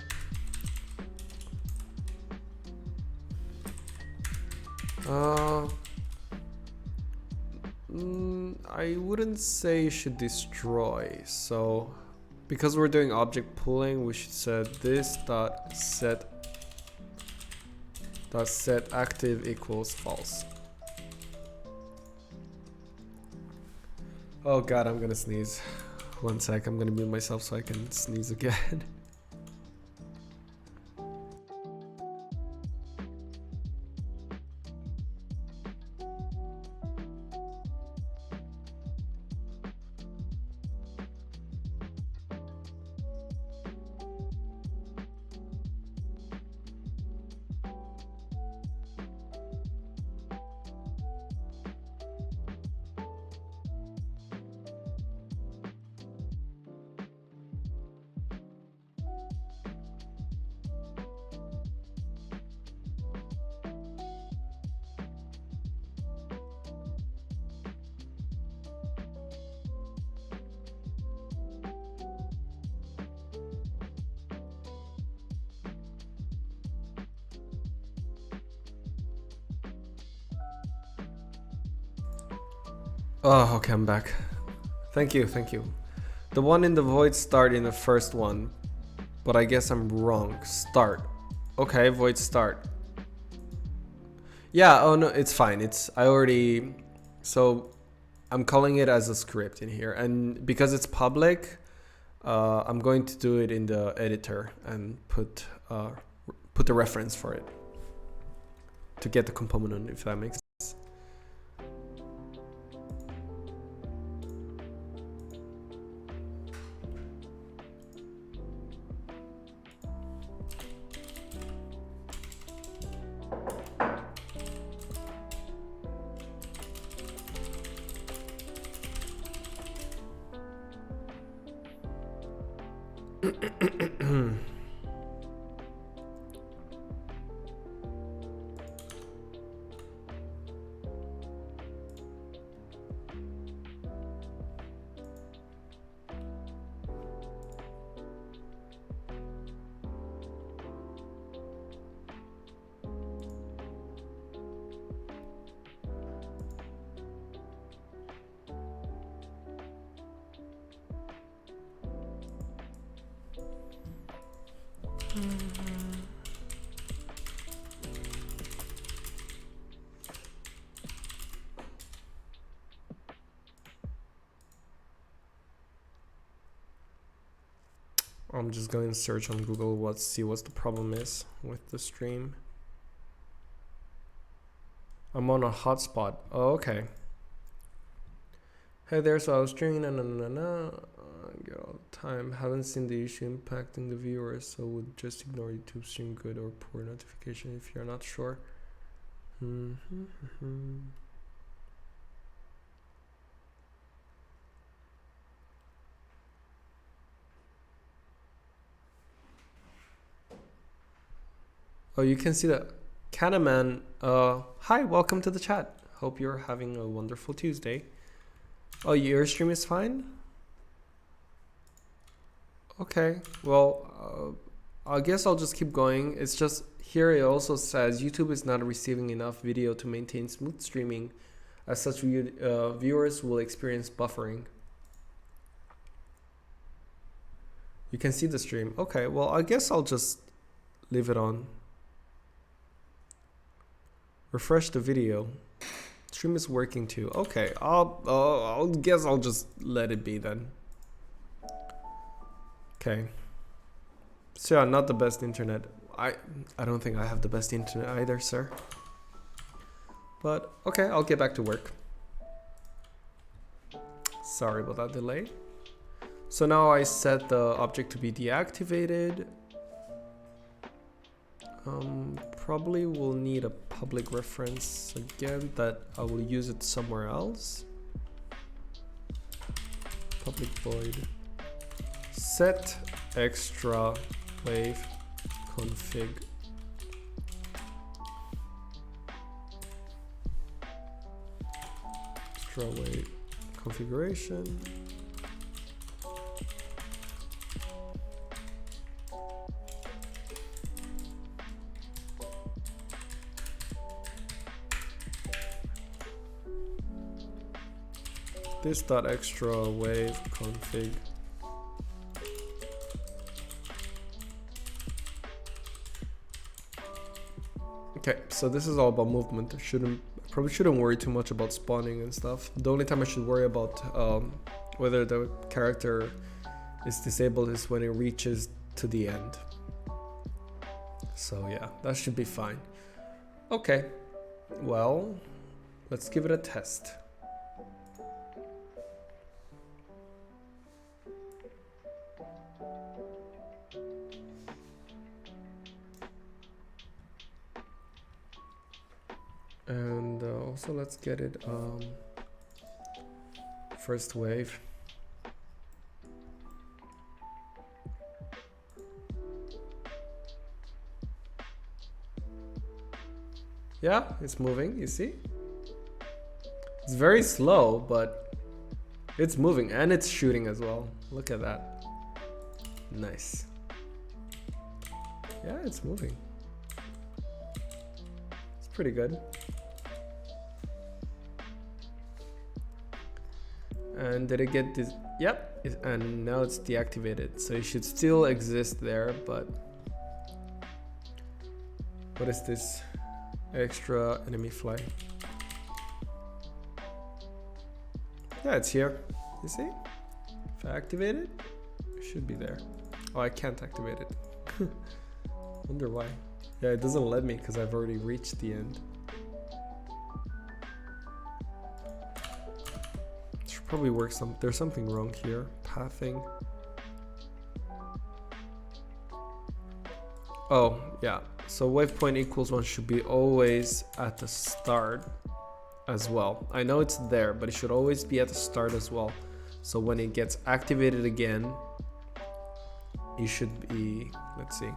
I wouldn't say you should destroy. So, because we're doing object pooling, we should set this dot set active equals false. Oh god, I'm gonna sneeze. One sec, I'm gonna mute myself so I can sneeze again. Oh, okay, I'm back. Thank you, thank you. The one in the void start in the first one, but I guess I'm wrong. Start. Okay, void start. Yeah, oh no, it's fine. So I'm calling it as a script in here. And because it's public, I'm going to do it in the editor and put the reference for it to get the component, if that makes sense. I'm just going to search on Google see what the problem is with the stream. I'm on a hotspot. Oh, okay. Hey there, so I was streaming get all the time. Haven't seen the issue impacting the viewers, so would just ignore YouTube stream good or poor notification if you're not sure. Oh, you can see that. Canaman, hi, welcome to the chat. Hope you're having a wonderful Tuesday. Oh, your stream is fine? Okay, well, I guess I'll just keep going. It's just, here it also says YouTube is not receiving enough video to maintain smooth streaming. As such, viewers will experience buffering. You can see the stream. Okay, well, I guess I'll just leave it on. Refresh the video. Stream is working too. Okay, I'll guess I'll just let it be then. Okay. So yeah, not the best internet. I don't think I have the best internet either, sir. But okay, I'll get back to work. Sorry about that delay. So now I set the object to be deactivated. Probably will need a public reference again that I will use it somewhere else. Public void set extra wave config. Extra wave configuration. This dot extra wave config. Okay, so this is all about movement. I probably shouldn't worry too much about spawning and stuff. The only time I should worry about whether the character is disabled is when it reaches to the end. So yeah, that should be fine. Okay, well, let's give it a test. And also let's get it first wave. Yeah, it's moving, you see? It's very slow, but it's moving and it's shooting as well. Look at that. Nice. Yeah, it's moving. It's pretty good. And did it get this? Yep, and now it's deactivated. So it should still exist there, but what is this? Extra enemy fly. Yeah, it's here. You see? If I activate it, it should be there. Oh, I can't activate it. Wonder why. Yeah, it doesn't let me because I've already reached the end. Should probably work there's something wrong here. Pathing. Oh, yeah. So waypoint equals 1 should be always at the start as well. I know it's there, but it should always be at the start as well. So when it gets activated again, it should be, let's see.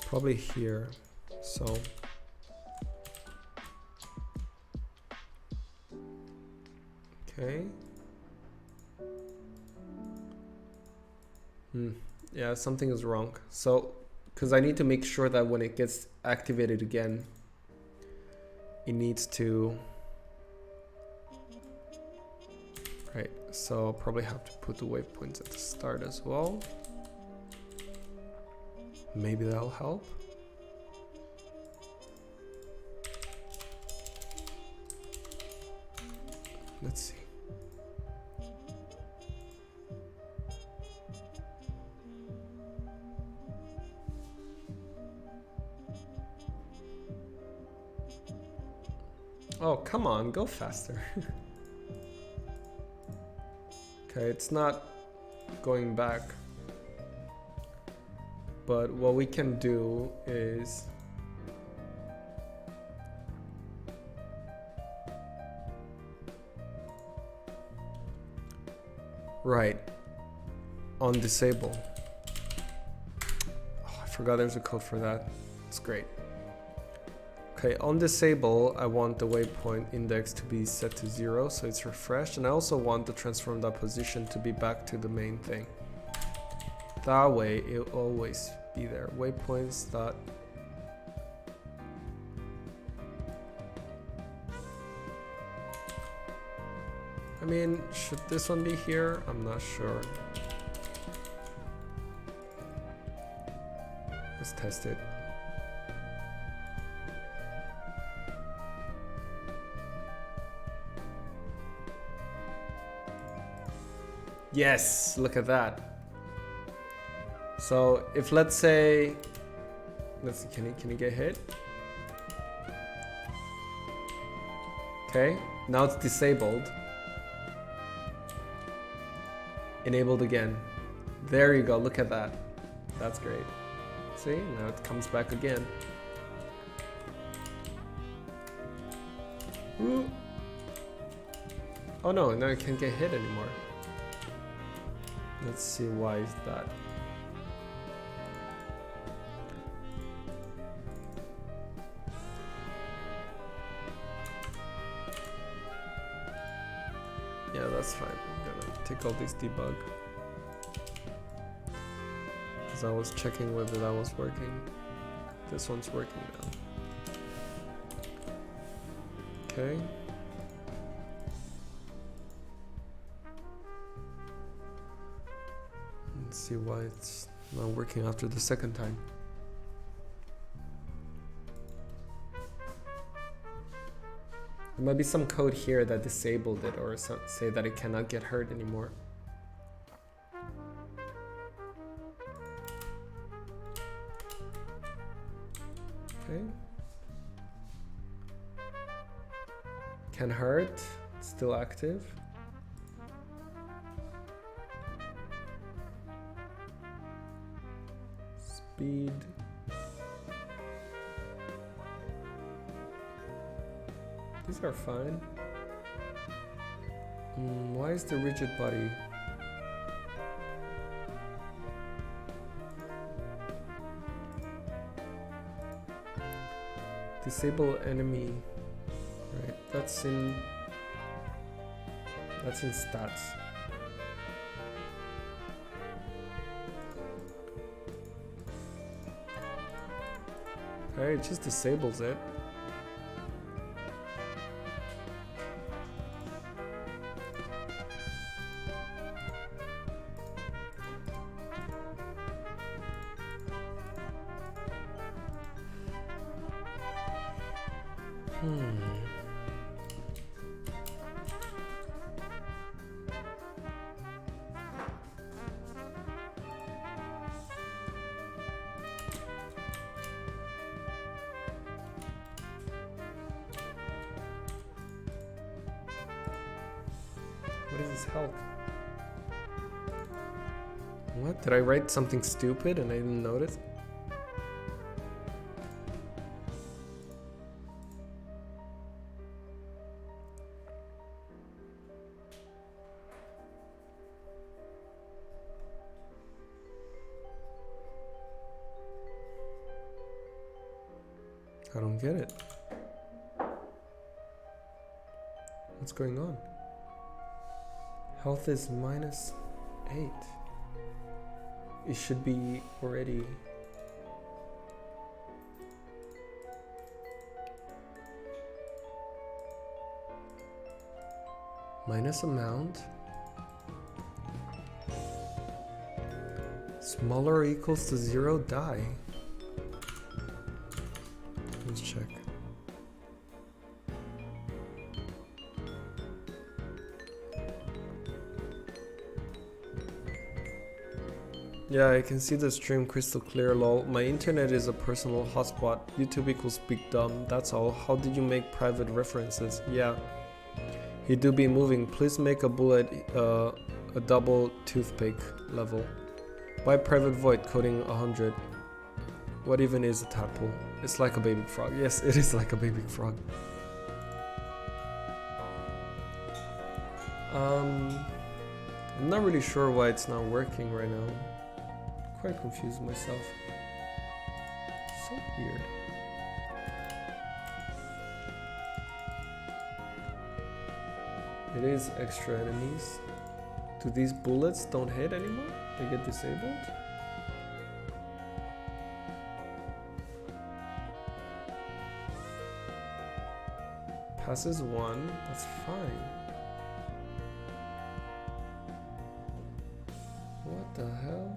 Probably here. So okay. Yeah, something is wrong. So because I need to make sure that when it gets activated again, it needs to, right, so I'll probably have to put the waypoints at the start as well. Maybe that'll help. Let's see. Oh, come on, go faster. Okay, it's not going back. But what we can do is right on disable. Oh, I forgot there's a code for that. It's great. Okay, on disable, I want the waypoint index to be set to 0, so it's refreshed, and I also want the transform.position to be back to the main thing. That way, it'll always be there. Waypoints dot. I mean, should this one be here? I'm not sure. Let's test it. Yes, look at that. So if let's say, let's see, can he get hit? Okay, now it's disabled. Enabled again. There you go, look at that. That's great. See, now it comes back again. Ooh. Oh no, now it can't get hit anymore. Let's see, why is that? Yeah, that's fine. I'm gonna take all these debug. Because I was checking whether that was working. This one's working now. Okay. Let's see why it's not working after the second time. There might be some code here that disabled it or say that it cannot get hurt anymore. Okay. Can hurt, still active. Speed. These are fine. Why is the rigid body? Disable enemy. Right, that's in stats. Alright, it just disables it. What is his health? What? Did I write something stupid and I didn't notice? I don't get it. What's going on? Health is -8. It should be already. Minus amount. Smaller or equals to 0, die. Let's check. Yeah, I can see the stream crystal clear, lol. My internet is a personal hotspot. YouTube equals big dumb. That's all. How did you make private references? Yeah. He do be moving. Please make a bullet a double toothpick level. Why private void coding 100? What even is a tadpole? It's like a baby frog. Yes, it is like a baby frog. I'm not really sure why it's not working right now. Quite confused myself. So weird. It is extra enemies. Do these bullets don't hit anymore? They get disabled? Passes 1, that's fine. What the hell?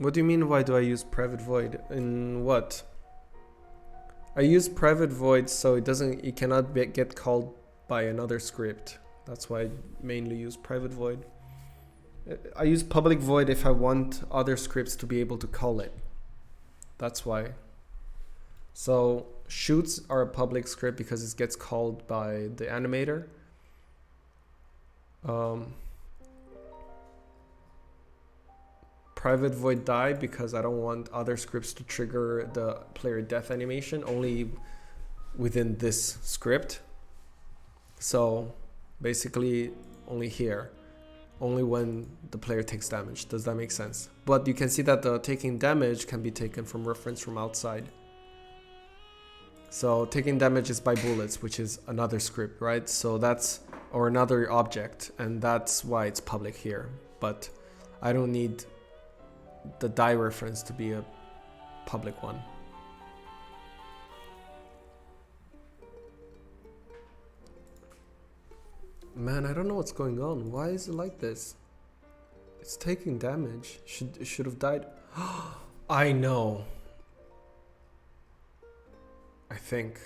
What do you mean, why do I use private void? In what? I use private void so it cannot get called by another script. That's why I mainly use private void. I use public void if I want other scripts to be able to call it. That's why. So shoots are a public script because it gets called by the animator. Private void die because I don't want other scripts to trigger the player death animation, only within this script. So basically only here, only when the player takes damage. Does that make sense? But you can see that the taking damage can be taken from reference from outside. So taking damage is by bullets, which is another script, right? So that's, or another object, and that's why it's public here. But I don't need the die reference to be a public one. Man, I don't know what's going on. Why is it like this? It's taking damage. It should have died. I know. I think.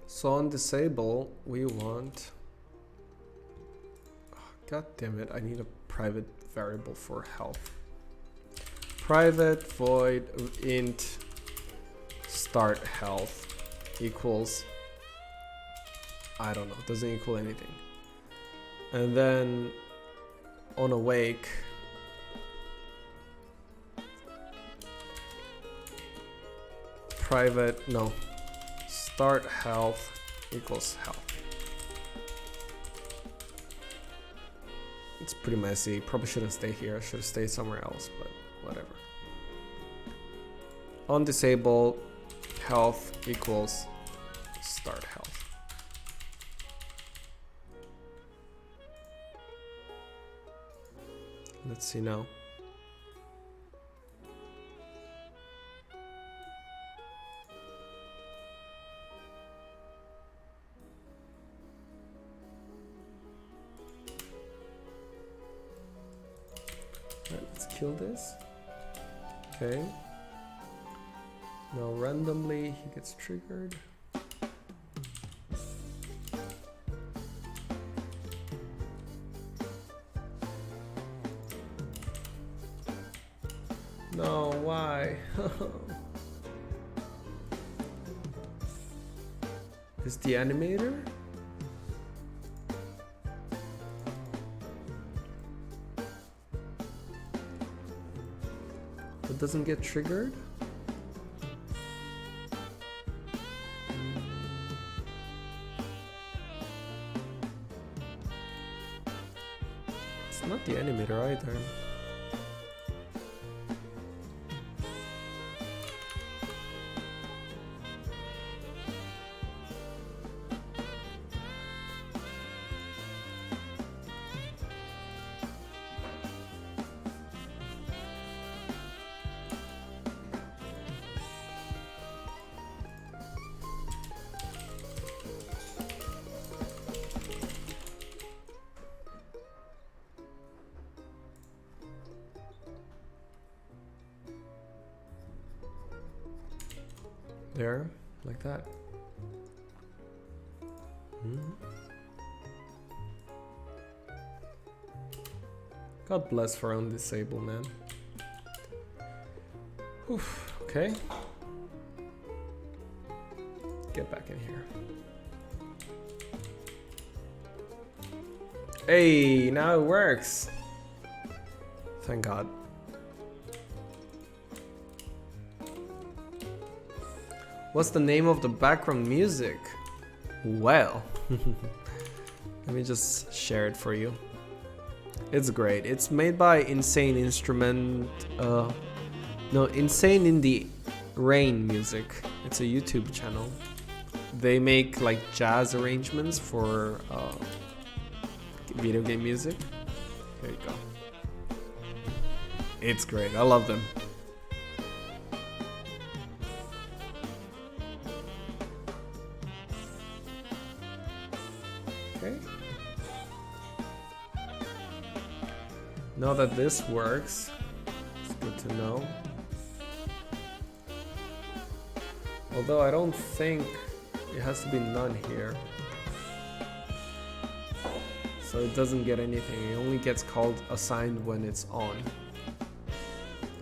So on disable, we want... God damn it, I need a private variable for health. Private void int start health equals, I don't know, doesn't equal anything. And then on awake, private, no, start health equals health. It's pretty messy. Probably shouldn't stay here. I should have stayed somewhere else, but whatever. On disable, health equals start health. Let's see now. Let's kill this. Okay. Now randomly he gets triggered. No, why? Is the animator? It doesn't get triggered? It's not the animator either. There, like that. God bless for undisable, man. Oof, okay. Get back in here. Hey, now it works. Thank God. What's the name of the background music? Well, let me just share it for you. It's great. It's made by Insane Instrument. No, Insane in the Rain Music. It's a YouTube channel. They make like jazz arrangements for video game music. There you go. It's great. I love them. Okay. Now that this works, it's good to know. Although I don't think it has to be none here. So it doesn't get anything. It only gets called assigned when it's on.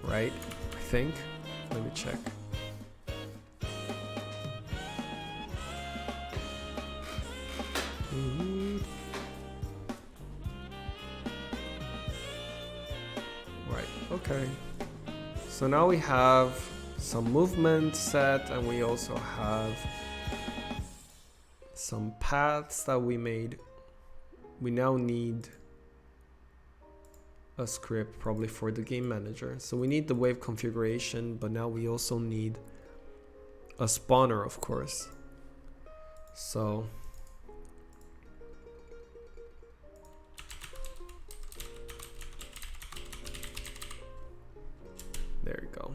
Right? I think. Let me check. Right, okay. So now we have some movement set, and we also have some paths that we made. We now need a script probably for the game manager. So we need the wave configuration, but now we also need a spawner, of course. So there you go.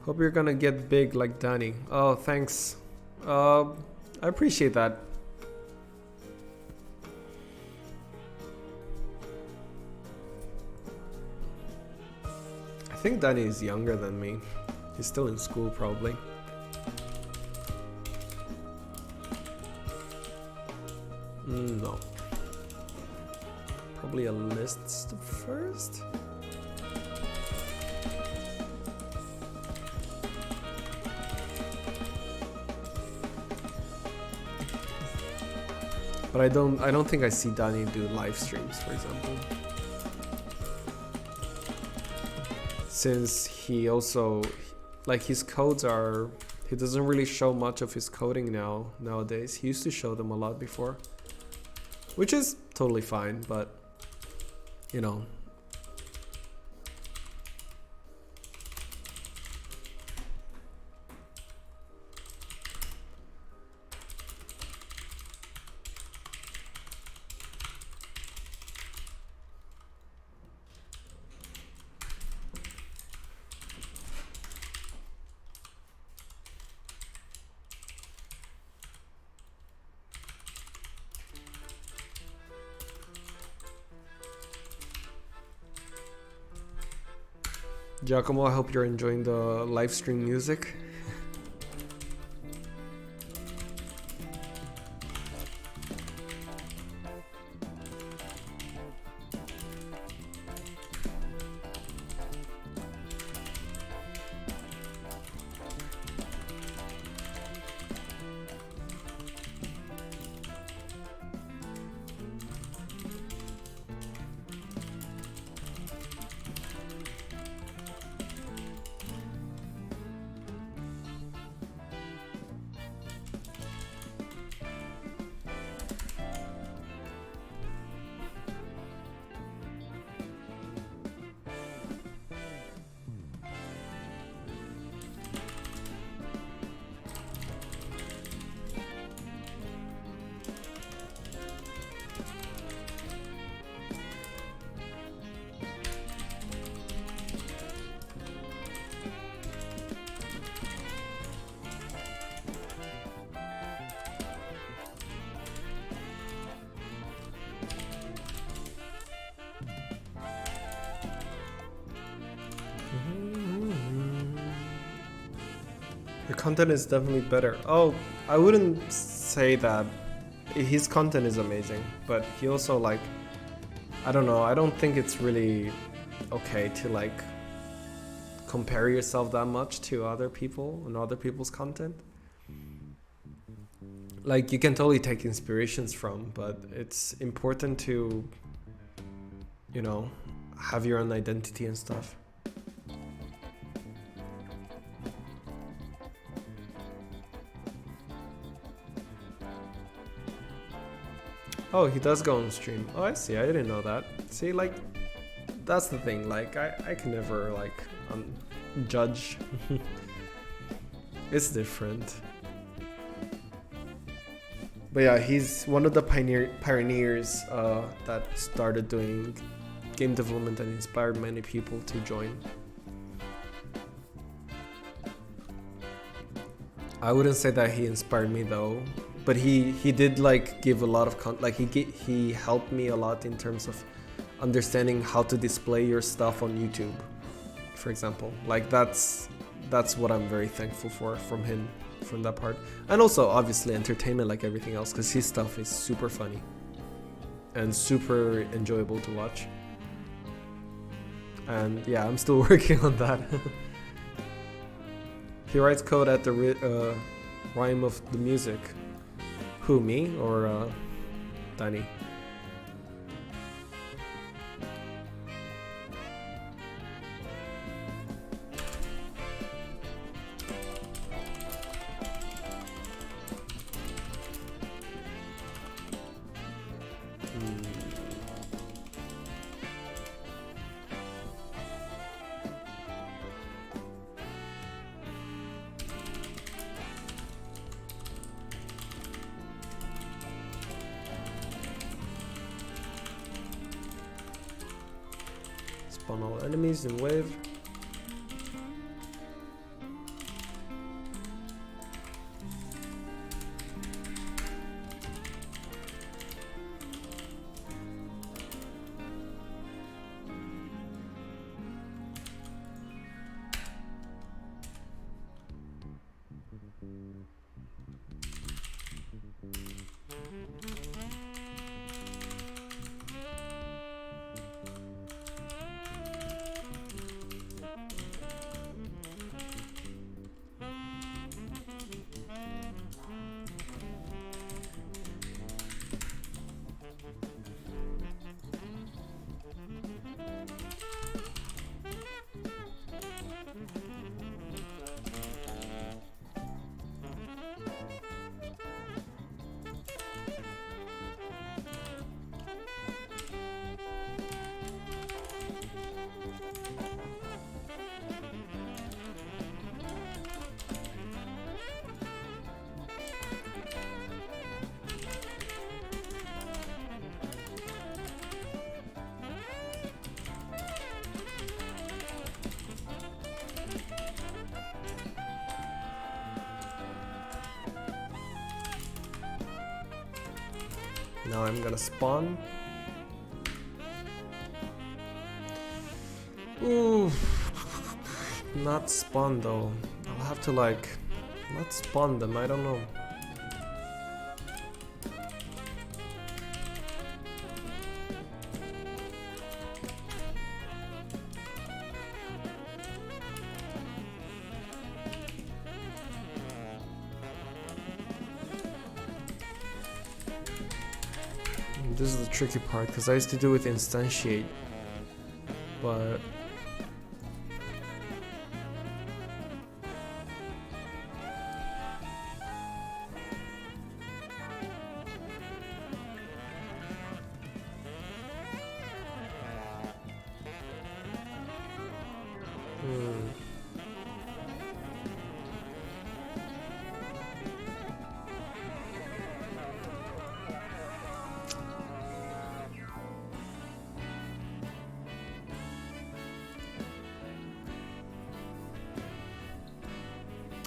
Hope you're gonna get big like Danny. Oh, thanks. I appreciate that. I think Danny is younger than me. He's still in school probably. No. Probably a list first. But I don't think I see Danny do live streams, for example. Since he also, like, his codes are, he doesn't really show much of his coding nowadays. He used to show them a lot before, which is totally fine, but you know. Giacomo, I hope you're enjoying the live stream music. Your content is definitely better. Oh, I wouldn't say that. His content is amazing, but he also, like, I don't know, I don't think it's really okay to like compare yourself that much to other people and other people's content. Like, you can totally take inspirations from, but it's important to, you know, have your own identity and stuff. Oh, he does go on stream. Oh, I see. I didn't know that. See, like, that's the thing. Like, I can never, like, judge. It's different. But yeah, he's one of the pioneers that started doing game development and inspired many people to join. I wouldn't say that he inspired me though, but he did like give a lot of he helped me a lot in terms of understanding how to display your stuff on YouTube, for example. Like that's what I'm very thankful for from him, from that part. And also obviously entertainment like everything else, because his stuff is super funny and super enjoyable to watch. And yeah, I'm still working on that. He writes code at the rhyme of the music. Who, me or Danny? Spawn all enemies in wave. Now I'm gonna spawn. Ooh, not spawn though. I'll have to like, not spawn them, I don't know. This is the tricky part, because I used to do with instantiate, but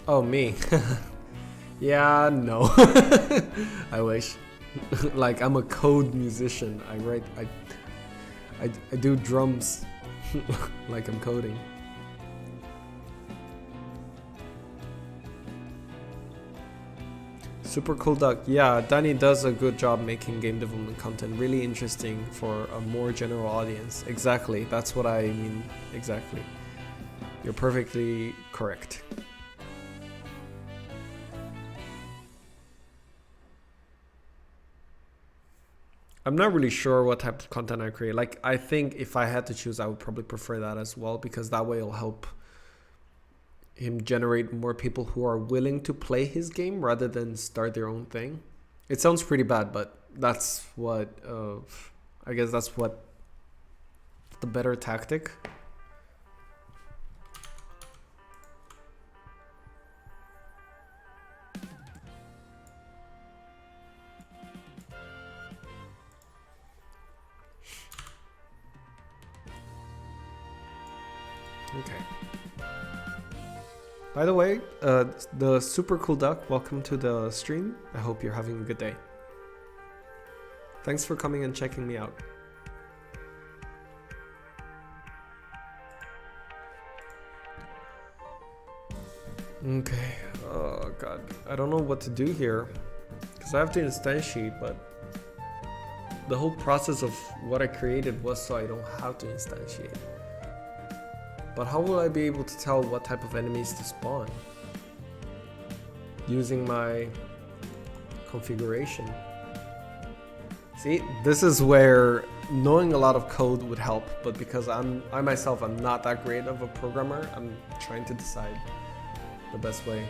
oh, me. Yeah, no. I wish. Like, I'm a code musician. I write, I do drums like I'm coding. Super cool duck. Yeah, Danny does a good job making game development content really interesting for a more general audience. Exactly, that's what I mean. Exactly. You're perfectly correct. I'm not really sure what type of content I create. Like, I think if I had to choose, I would probably prefer that as well, because that way it'll help him generate more people who are willing to play his game rather than start their own thing. It sounds pretty bad, but that's what, I guess that's what the better tactic. Okay. By the way, the super cool duck, welcome to the stream. I hope you're having a good day. Thanks for coming and checking me out. Okay. Oh god, I don't know what to do here because I have to instantiate, but the whole process of what I created was so I don't have to instantiate. But how will I be able to tell what type of enemies to spawn using my configuration? See, this is where knowing a lot of code would help, but because I myself am not that great of a programmer, I'm trying to decide the best way.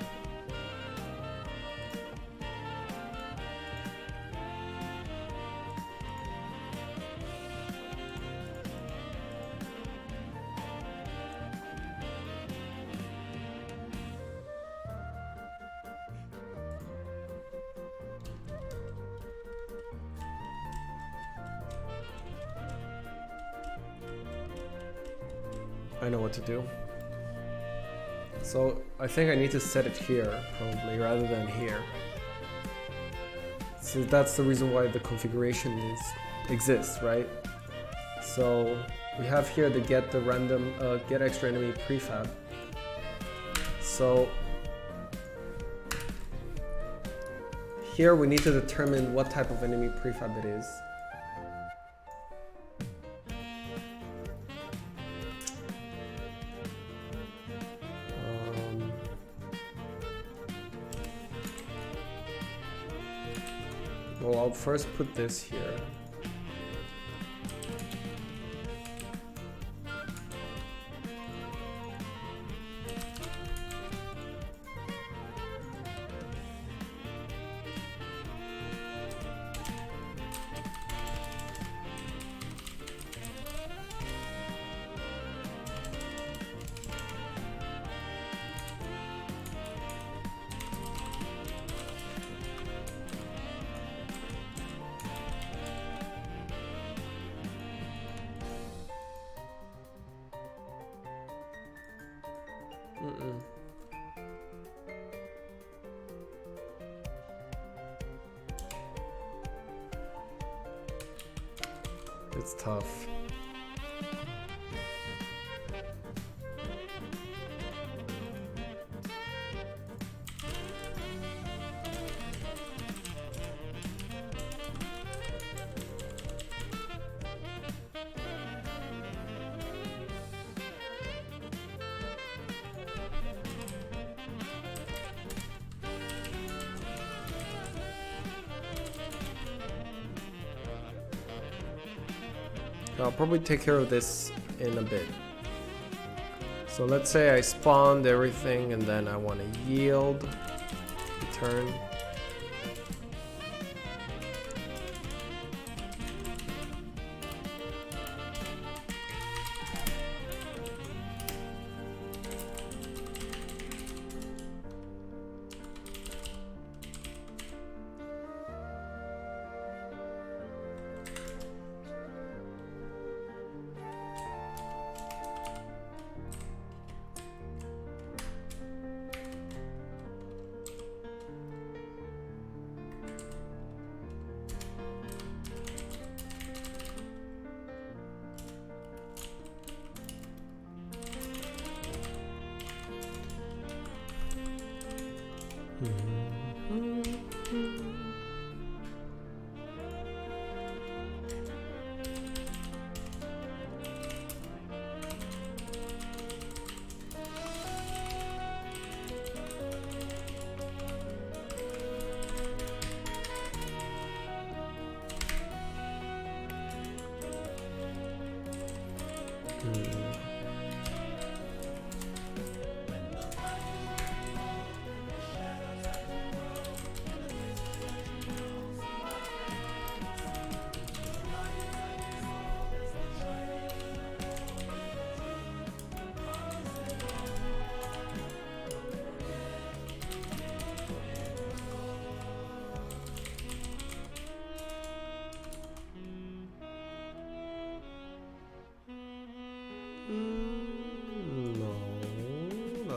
I know what to do. So I think I need to set it here probably rather than here. So that's the reason why the configuration exists, right? So we have here the get the random get extra enemy prefab. So here we need to determine what type of enemy prefab it is. Well, I'll first put this here. It's tough. I'll probably take care of this in a bit. So let's say I spawned everything and then I want to yield, return.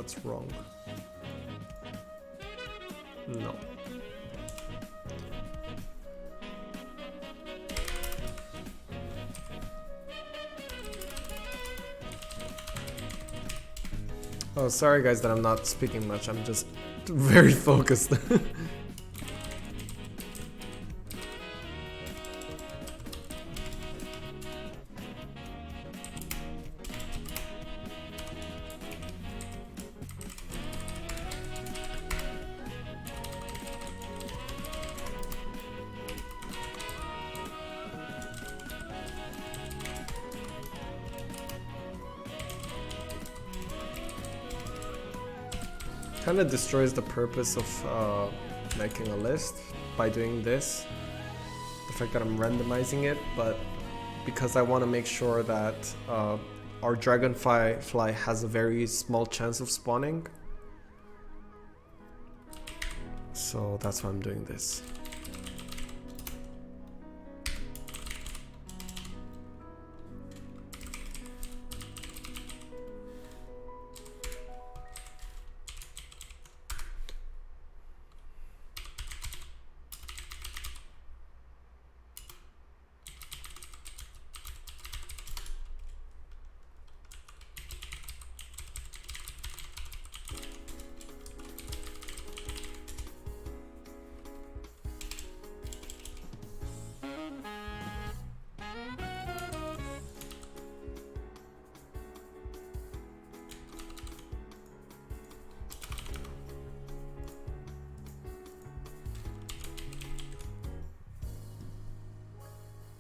that's wrong. No. Oh, sorry guys that I'm not speaking much. I'm just very focused. Kind of destroys the purpose of making a list by doing this. The fact that I'm randomizing it, but because I want to make sure that our dragonfly has a very small chance of spawning. So that's why I'm doing this.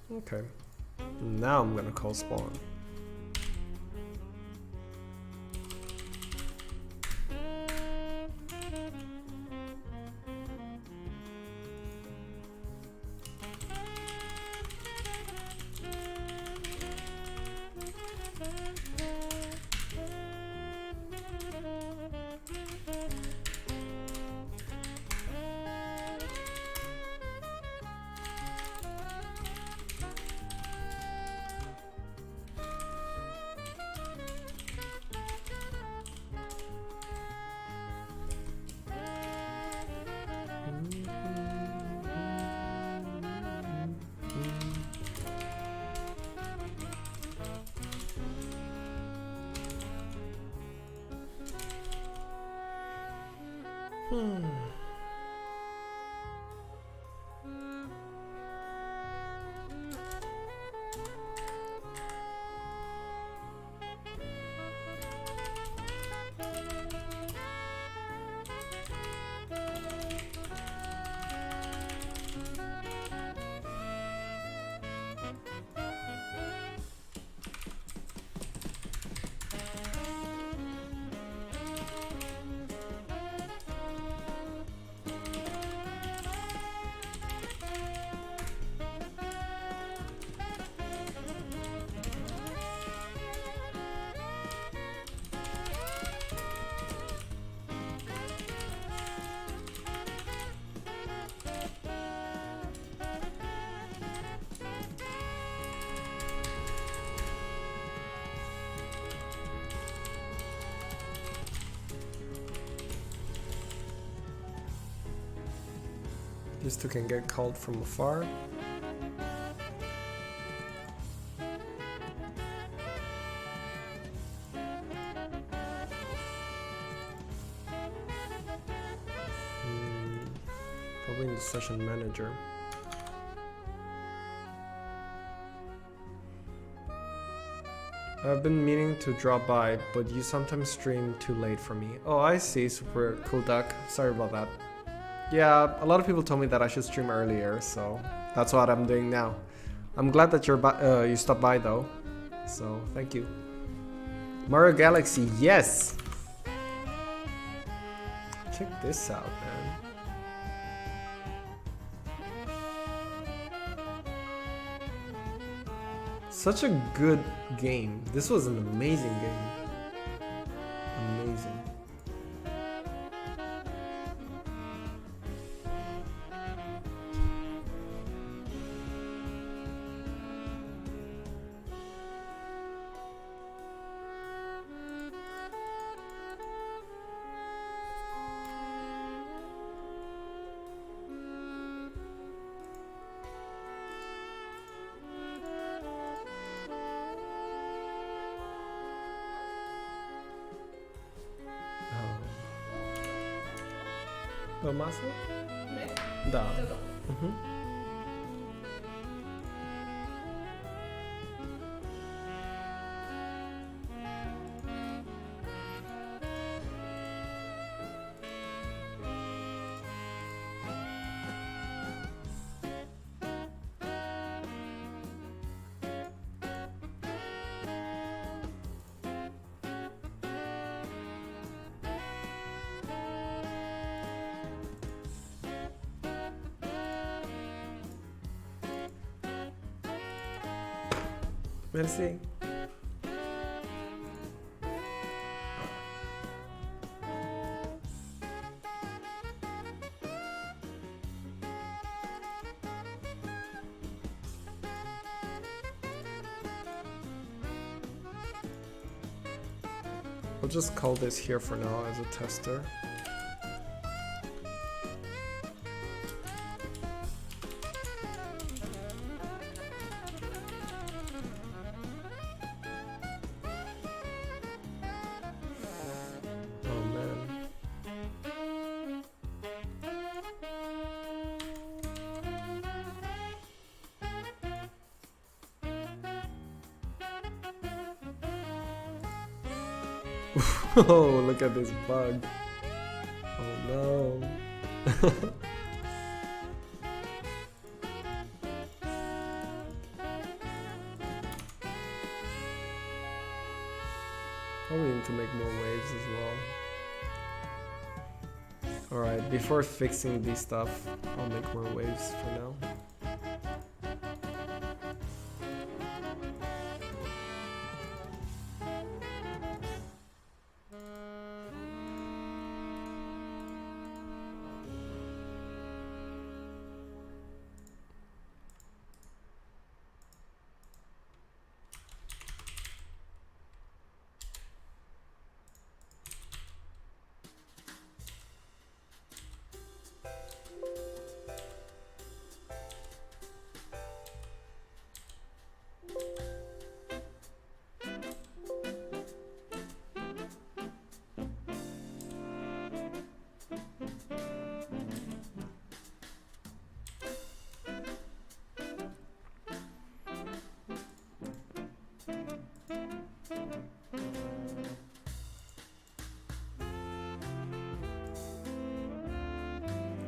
Okay, now I'm gonna call spawn. These two can get called from afar. Probably in the session manager. I've been meaning to drop by, but you sometimes stream too late for me. Oh, I see. Super cool duck. Sorry about that. Yeah, a lot of people told me that I should stream earlier, so that's what I'm doing now. I'm glad that you stopped by though, so thank you. Mario Galaxy, yes! Check this out, man. Such a good game. This was an amazing game. Amazing. massa? Nej, Da. det då. Mhm. Merci. I'll just call this here for now as a tester. Oh man. Oh, look at this bug. Oh no. Probably need to make more waves as well. Alright, before fixing this stuff, I'll make more waves for now.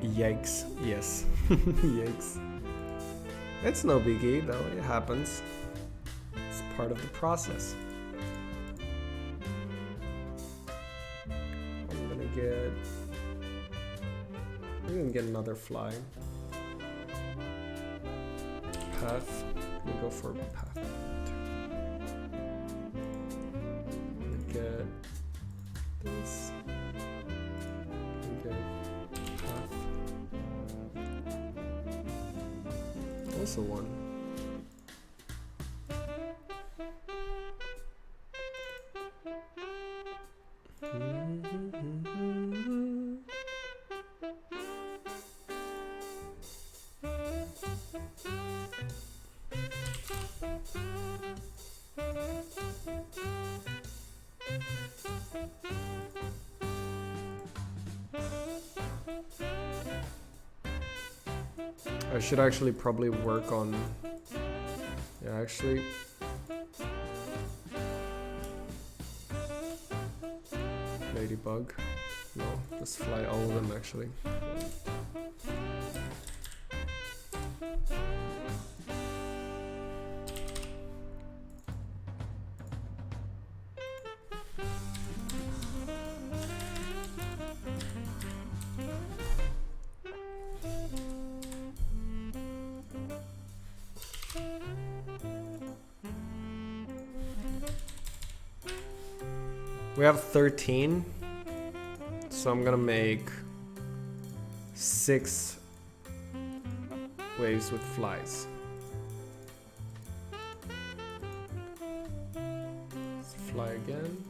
Yikes, yes. Yikes. It's no biggie though, it happens. It's part of the process. I'm gonna get another fly. Path. I'm gonna go for path. I'm gonna get this. I'm gonna get path. Also one. I should actually probably work on, yeah, actually, ladybug, no, just fly all of them actually. We have 13, so I'm gonna make 6 waves with flies. Let's fly again.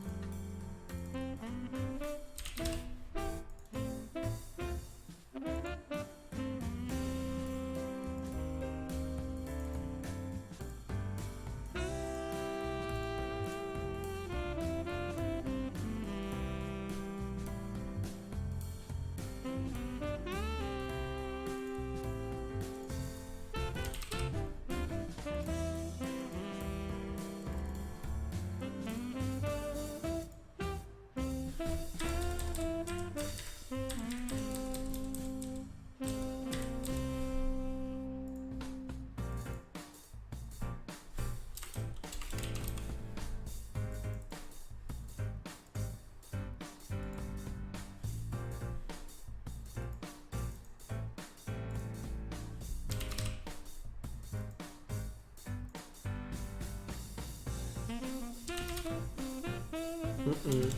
Mm-mm.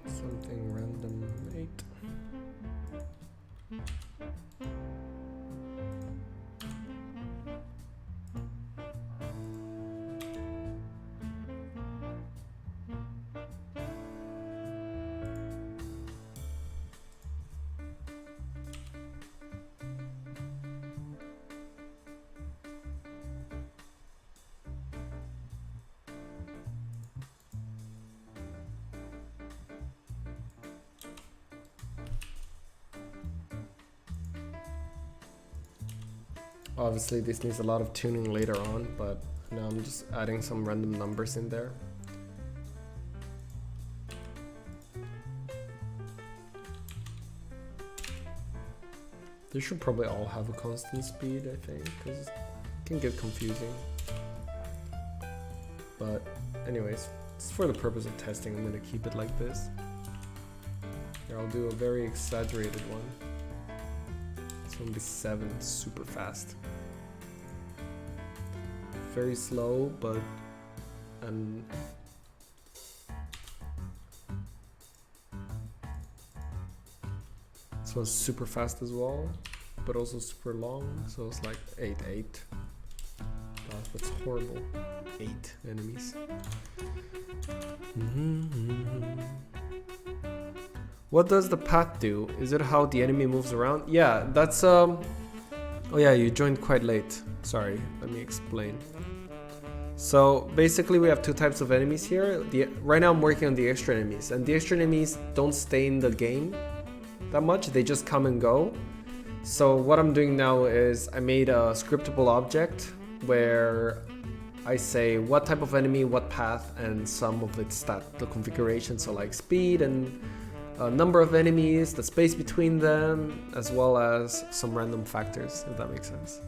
Something random 8. Obviously this needs a lot of tuning later on, but now I'm just adding some random numbers in there. They should probably all have a constant speed, I think, because it can get confusing. But anyways, just for the purpose of testing, I'm going to keep it like this. Here, I'll do a very exaggerated one. It's going to be 7, super fast. Very slow, but... and this one's super fast as well, but also super long, so it's like 8-8. God, that's horrible. 8 enemies. What does the path do? Is it how the enemy moves around? Yeah, that's oh yeah, you joined quite late. Sorry, let me explain. So basically we have 2 types of enemies here. Right now I'm working on the extra enemies, and the extra enemies don't stay in the game that much, they just come and go. So what I'm doing now is I made a scriptable object where I say what type of enemy, what path, and some of its the configuration, so like speed and number of enemies, the space between them, as well as some random factors, if that makes sense.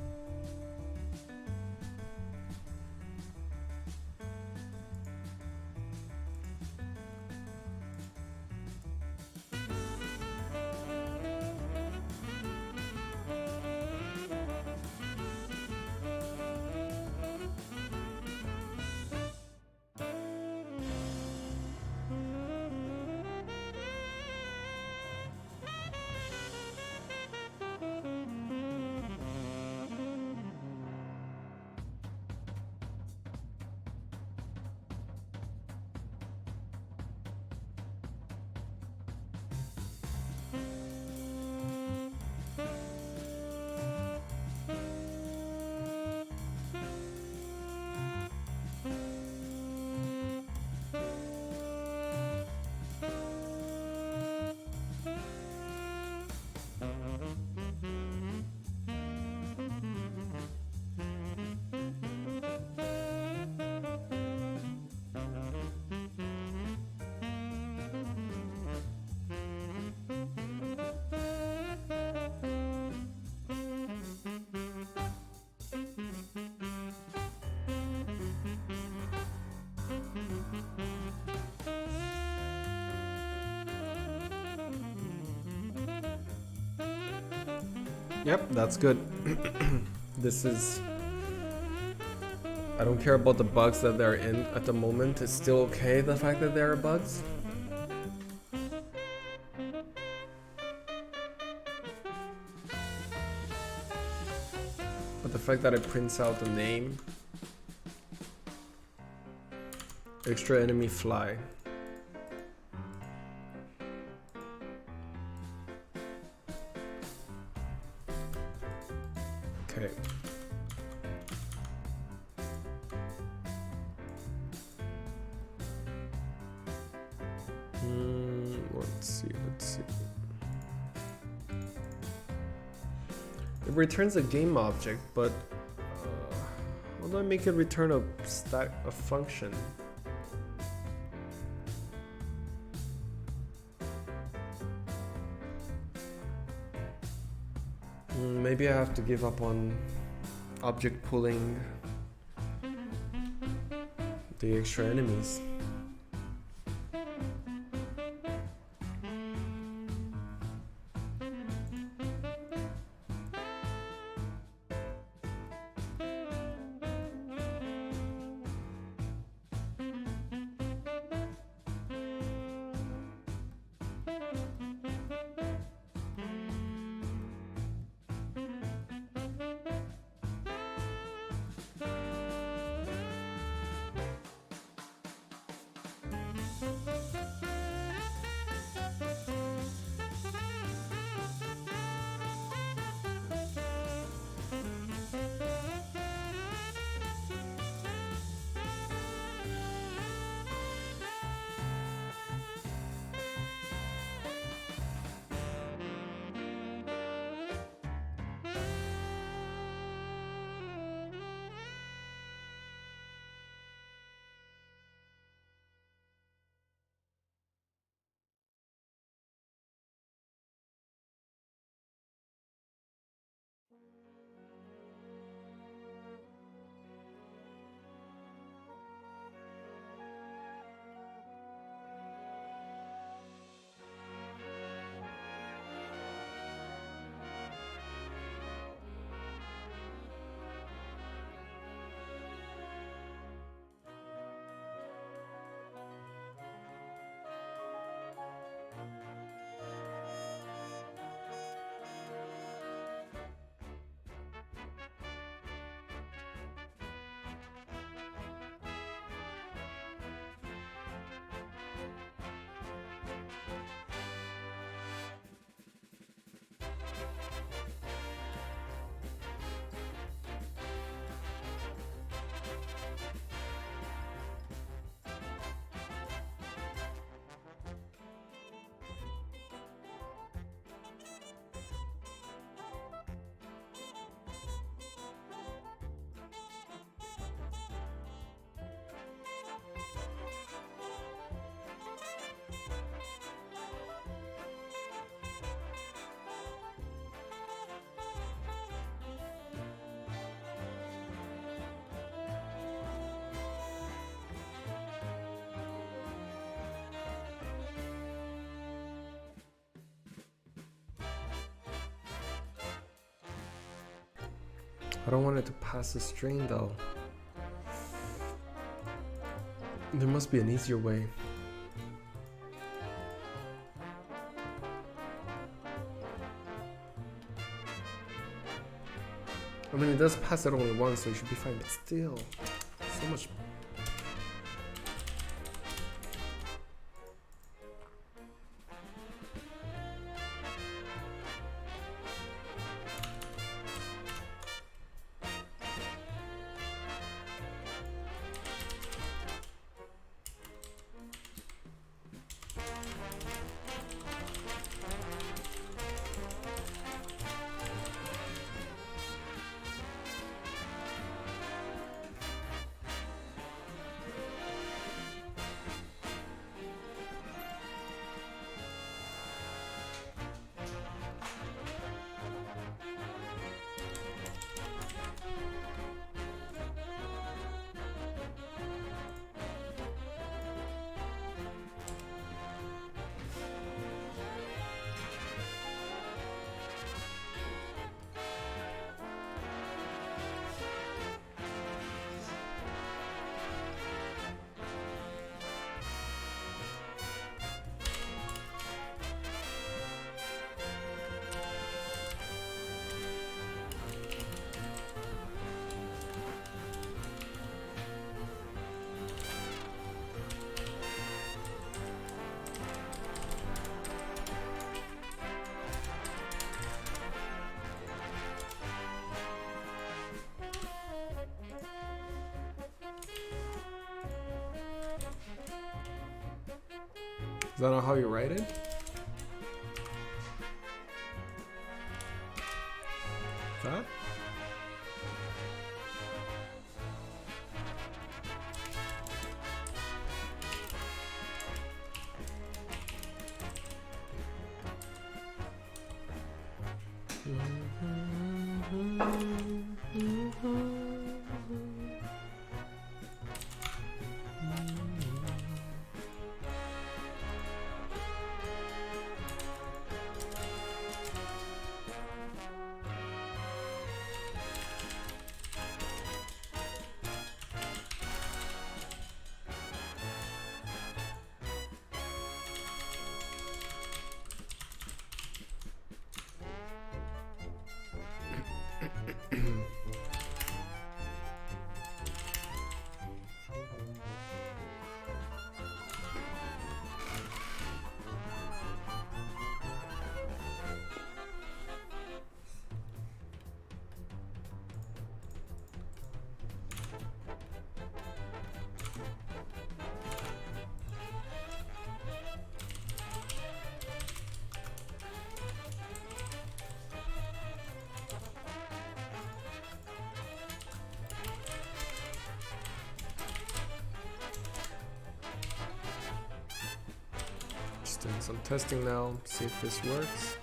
Yep, that's good. This is... I don't care about the bugs that they're in at the moment. It's still okay, the fact that there are bugs. But the fact that it prints out the name. Extra enemy fly. let's see. It returns a game object, but how do I make it return a function? Maybe I have to give up on object pulling the extra enemies. I don't want it to pass the string though. There must be an easier way. I mean, it does pass it only once, so it should be fine, but still, so much. Is that not how you write it? just doing some testing now, see if this works.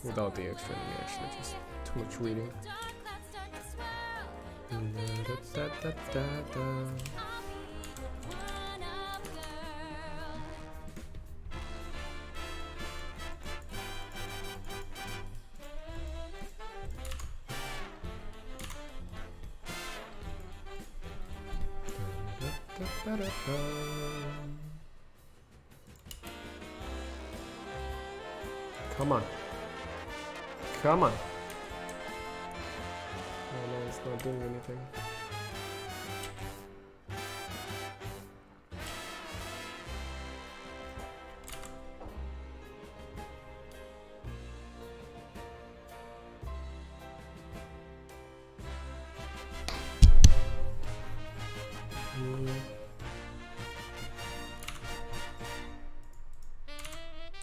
Without the extra animation, just too much reading. Come on. Come on. Oh no, it's not doing anything.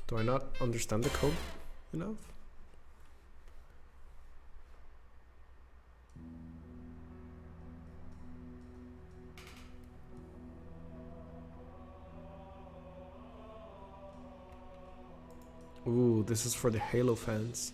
Do I not understand the code enough? Ooh, this is for the Halo fans.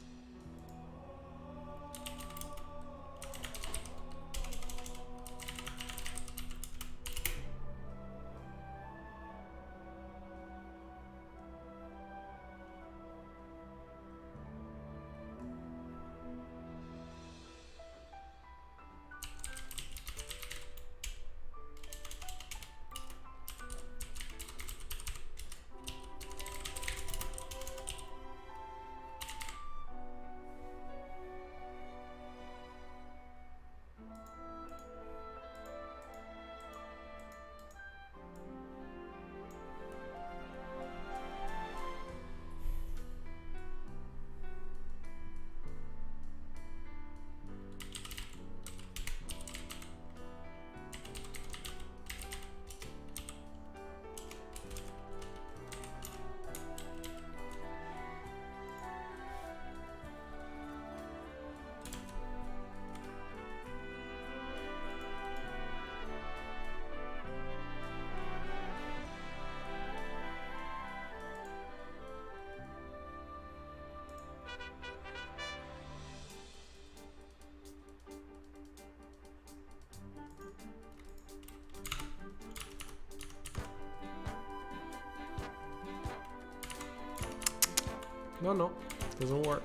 No, doesn't work.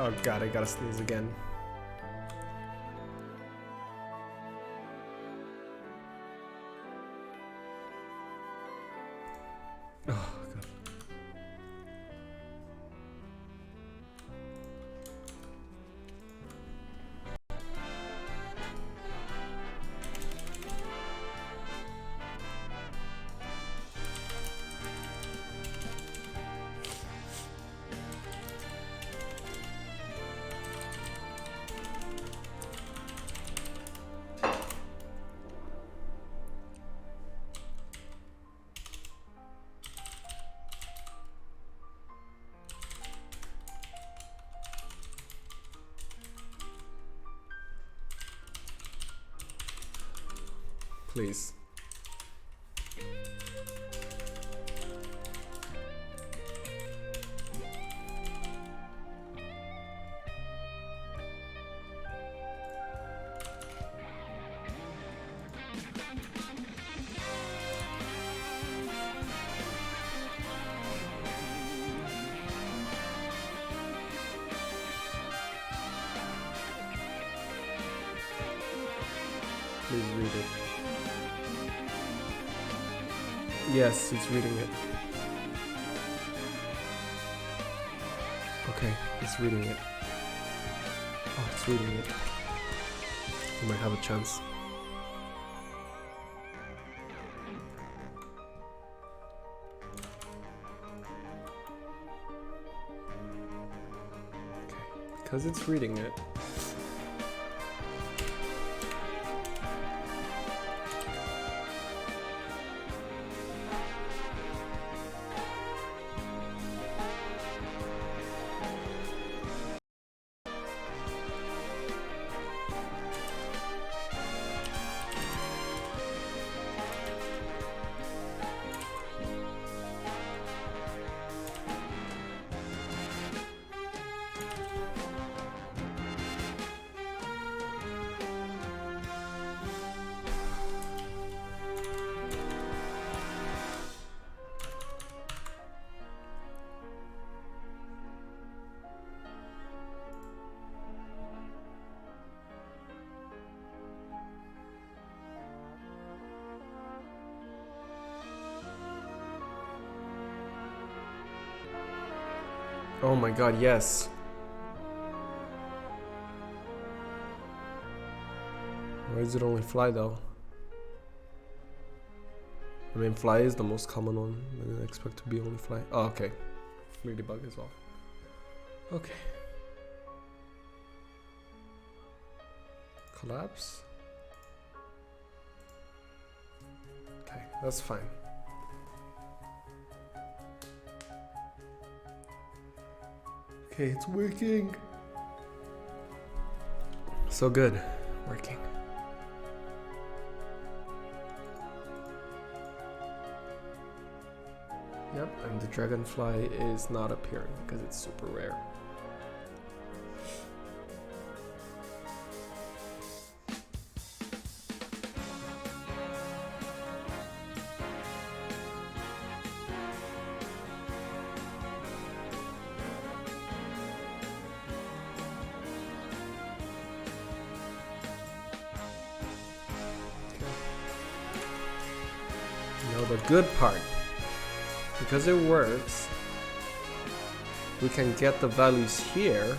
Oh god, I gotta sneeze again. Oh god. Please. Please read it. Yes, it's reading it. Okay, it's reading it. Oh, it's reading it. We might have a chance. because it's reading it. Oh my god, yes. Why is it only fly though? I mean, fly is the most common one. I didn't expect to be only fly. Oh, okay. Ladybug as well. Okay. Collapse. Okay, that's fine. Okay, it's working. So good. Working. Yep, and the dragonfly is not appearing because it's super rare. Now the good part. Because it works, we can get the values here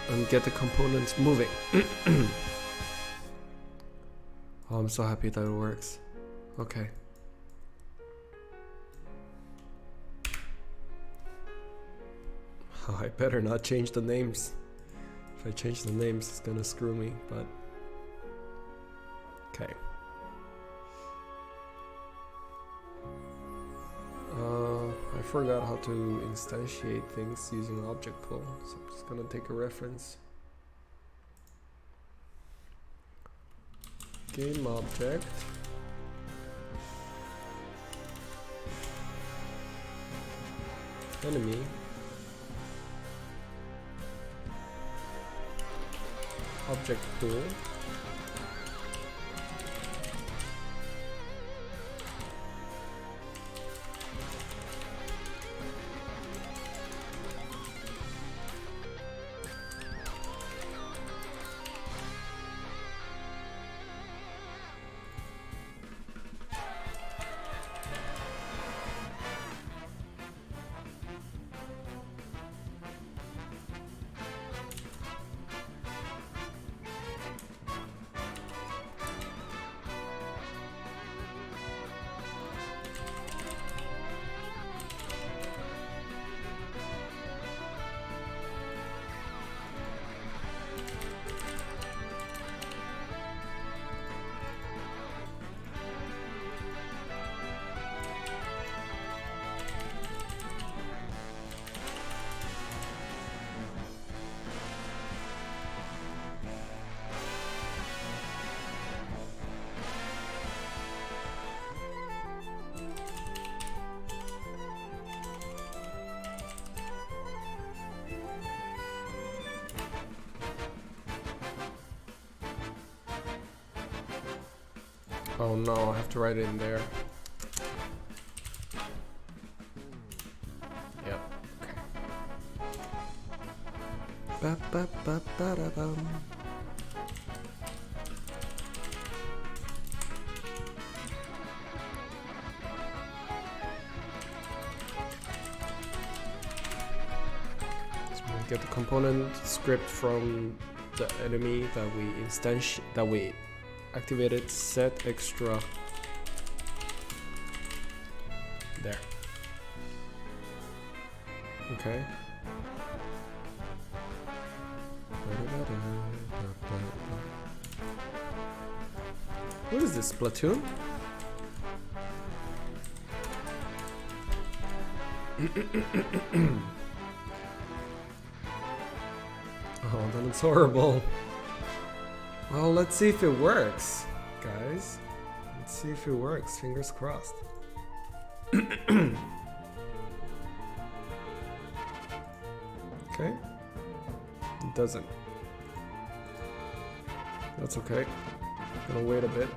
and get the components moving. Oh, I'm so happy that it works. Okay. Oh, I better not change the names. If I change the names, it's gonna screw me, but okay. I forgot how to instantiate things using object pool, so I'm just gonna take a reference. Game object. Enemy. Object pool. Oh no, I have to write it in there. Yep. Okay. Ba ba ba ba da bum. So we get the component script from the enemy that we activated. Set extra there. Okay. What is this, Splatoon? Oh, that looks horrible. Well, let's see if it works, guys. Let's see if it works. Fingers crossed. Okay. It doesn't. That's okay. Gonna wait a bit.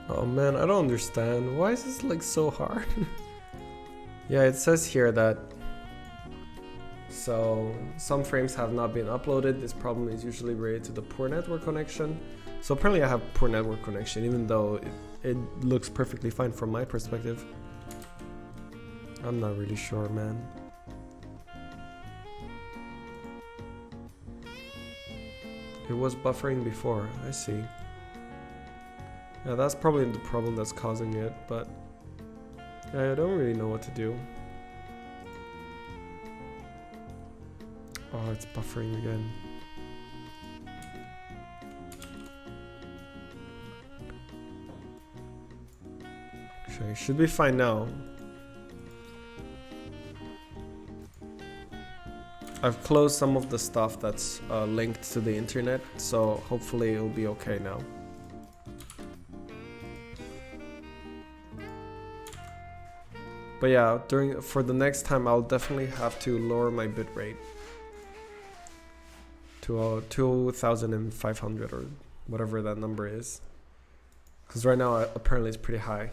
Oh man, I don't understand. Why is this like so hard? Yeah, it says here that so some frames have not been uploaded. This problem is usually related to the poor network connection. So apparently I have poor network connection, even though it looks perfectly fine from my perspective. I'm not really sure, man. It was buffering before, I see. Yeah, that's probably the problem that's causing it, but yeah, I don't really know what to do. Oh, it's buffering again. Okay, should be fine now. I've closed some of the stuff that's linked to the internet, so hopefully it'll be okay now. But yeah, for the next time, I'll definitely have to lower my bitrate to 2500 or whatever that number is, because right now apparently it's pretty high.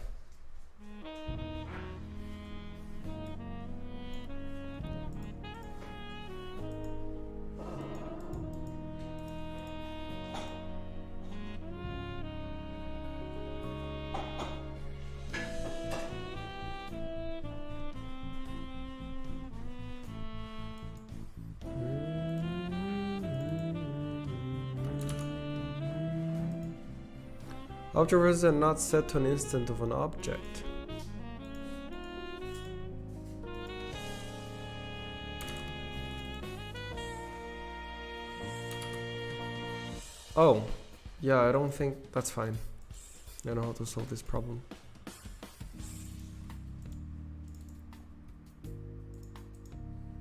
Object is not set to an instant of an object. Oh, yeah, I don't think that's fine. I know how to solve this problem.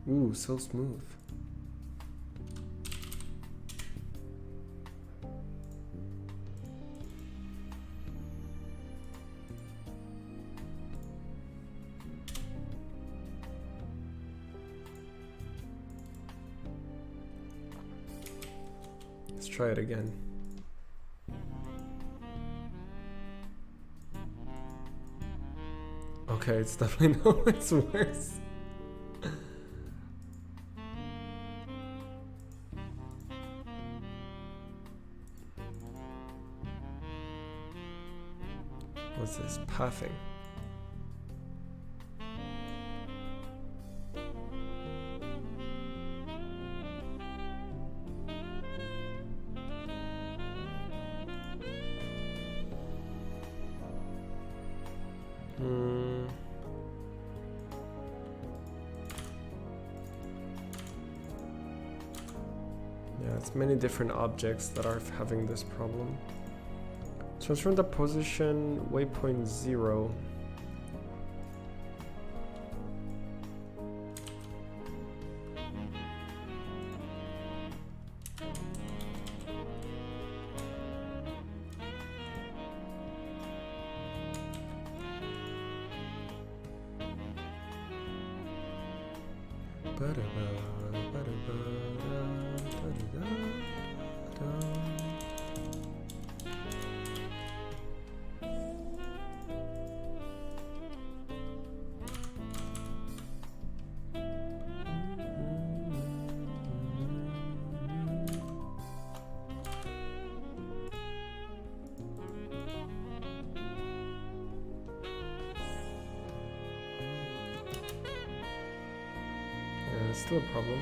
Ooh, so smooth. Let's try it again. Okay, it's definitely no, it's worse. What's this? Pathing. Hmm. Yeah, it's many different objects that are having this problem. Transform the position waypoint 0. Yeah, it's still a problem.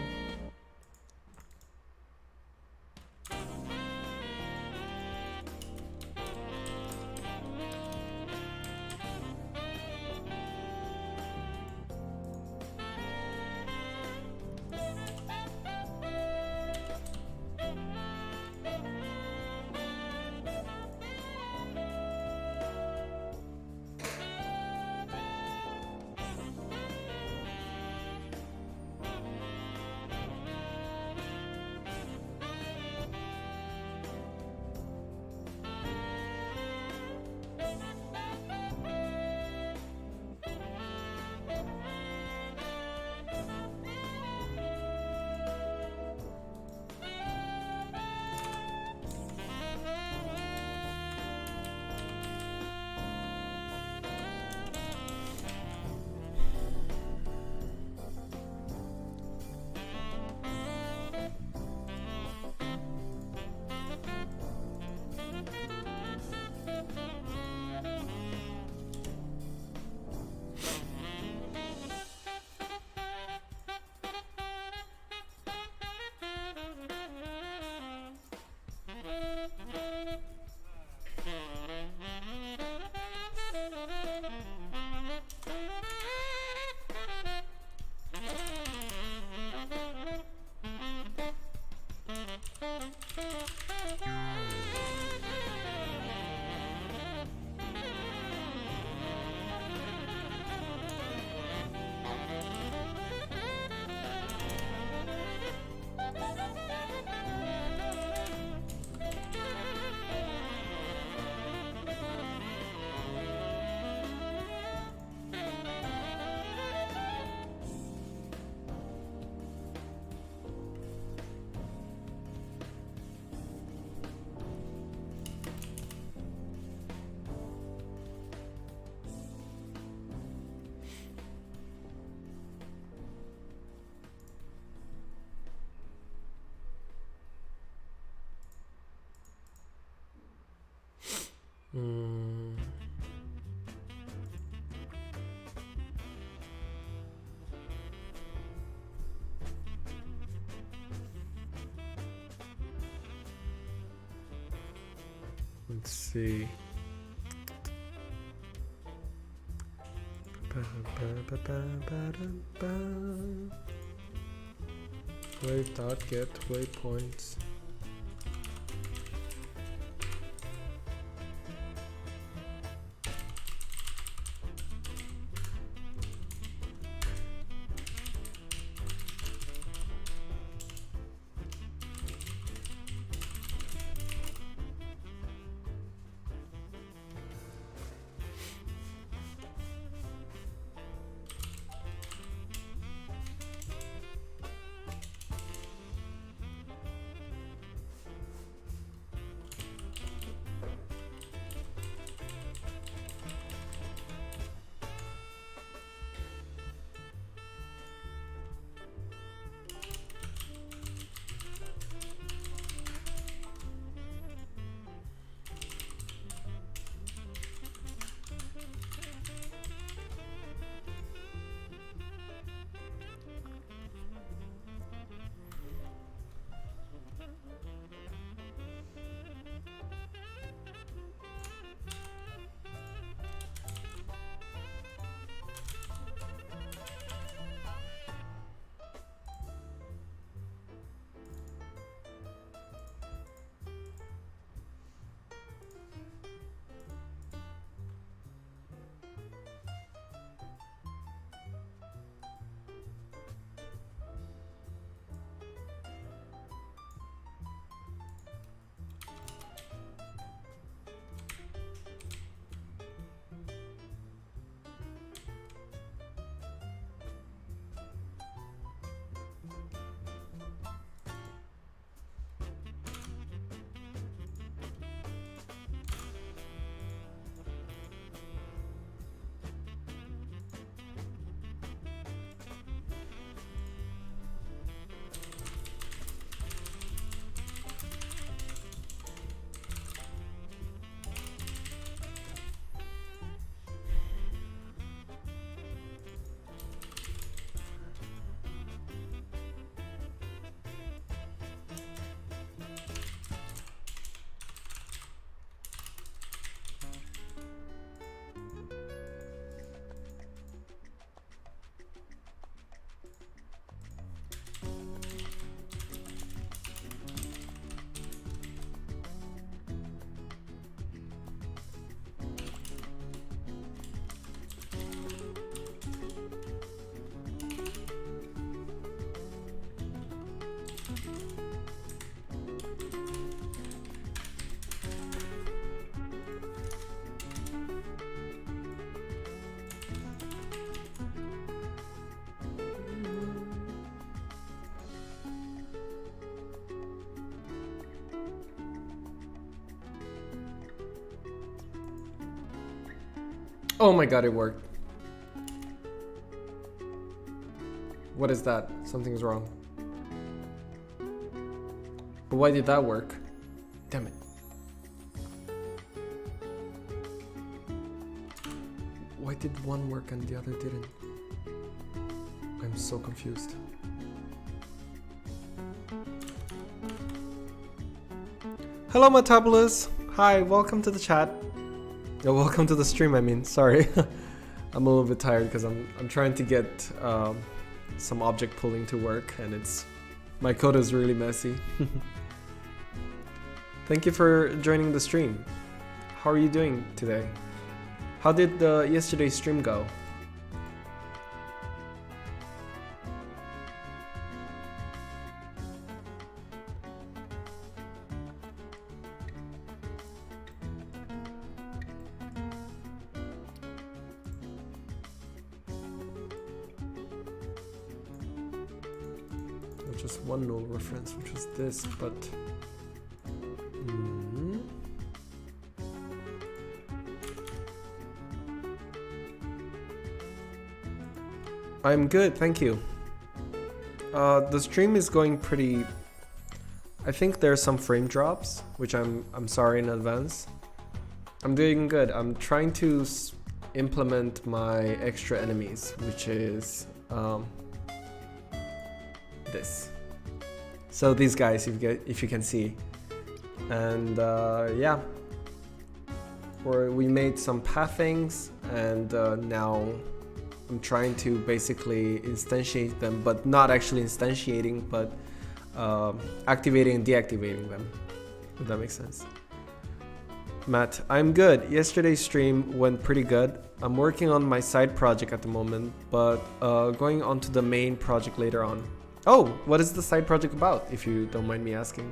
Let's see. Wave dot get waypoints. Oh my god, it worked. What is that? Something's wrong. But why did that work? Damn it. Why did one work and the other didn't? I'm so confused. Hello, Metabolus. Hi, welcome to the chat. Oh, welcome to the stream, I mean. Sorry. I'm a little bit tired because I'm trying to get some object pulling to work, and my code is really messy. Thank you for joining the stream. How are you doing today? How did yesterday's stream go? Just one null reference, which was this, but I'm good, thank you. The stream is going pretty. I think there's some frame drops, which I'm sorry in advance. I'm doing good. I'm trying to implement my extra enemies, which is this. So these guys, if you can see, and yeah, we made some pathings, and now I'm trying to basically instantiate them, but not actually instantiating, but activating and deactivating them, if that makes sense. Matt, I'm good. Yesterday's stream went pretty good. I'm working on my side project at the moment, but going on to the main project later on. Oh, what is the side project about, if you don't mind me asking?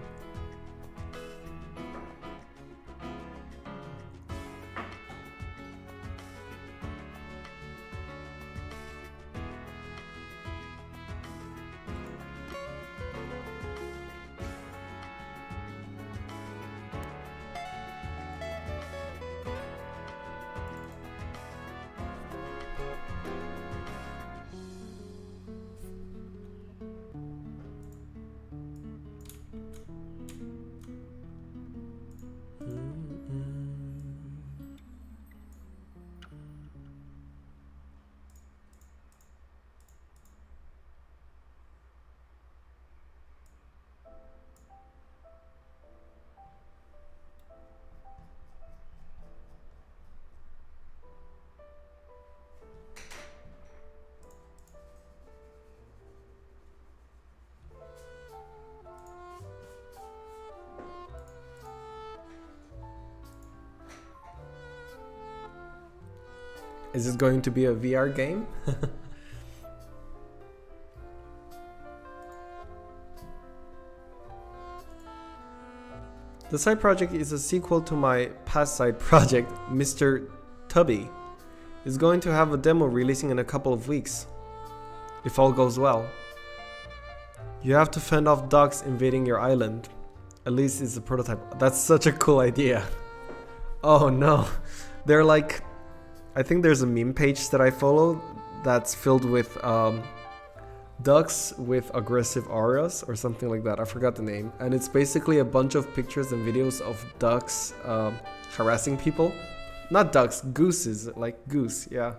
Is this going to be a VR game? The side project is a sequel to my past side project, Mr. Tubby. It's going to have a demo releasing in a couple of weeks, if all goes well. You have to fend off dogs invading your island. At least it's a prototype. That's such a cool idea. Oh no. They're like, I think there's a meme page that I follow that's filled with ducks with aggressive auras or something like that. I forgot the name. And it's basically a bunch of pictures and videos of ducks harassing people. Not ducks, gooses, like goose, yeah.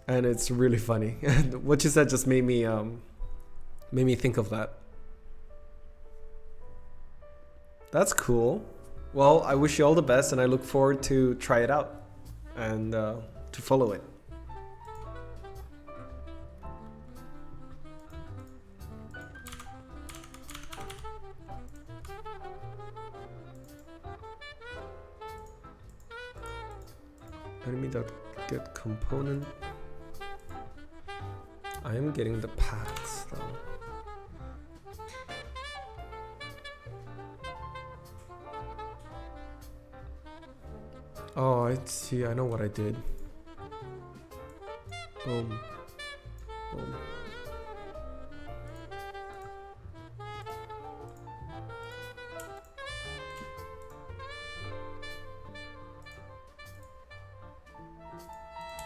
And it's really funny. What you said just made me think of that. That's cool. Well, I wish you all the best, and I look forward to try it out and to follow it. Enemy.get component. I am getting the paths though. Oh, I see. I know what I did. Boom. Boom.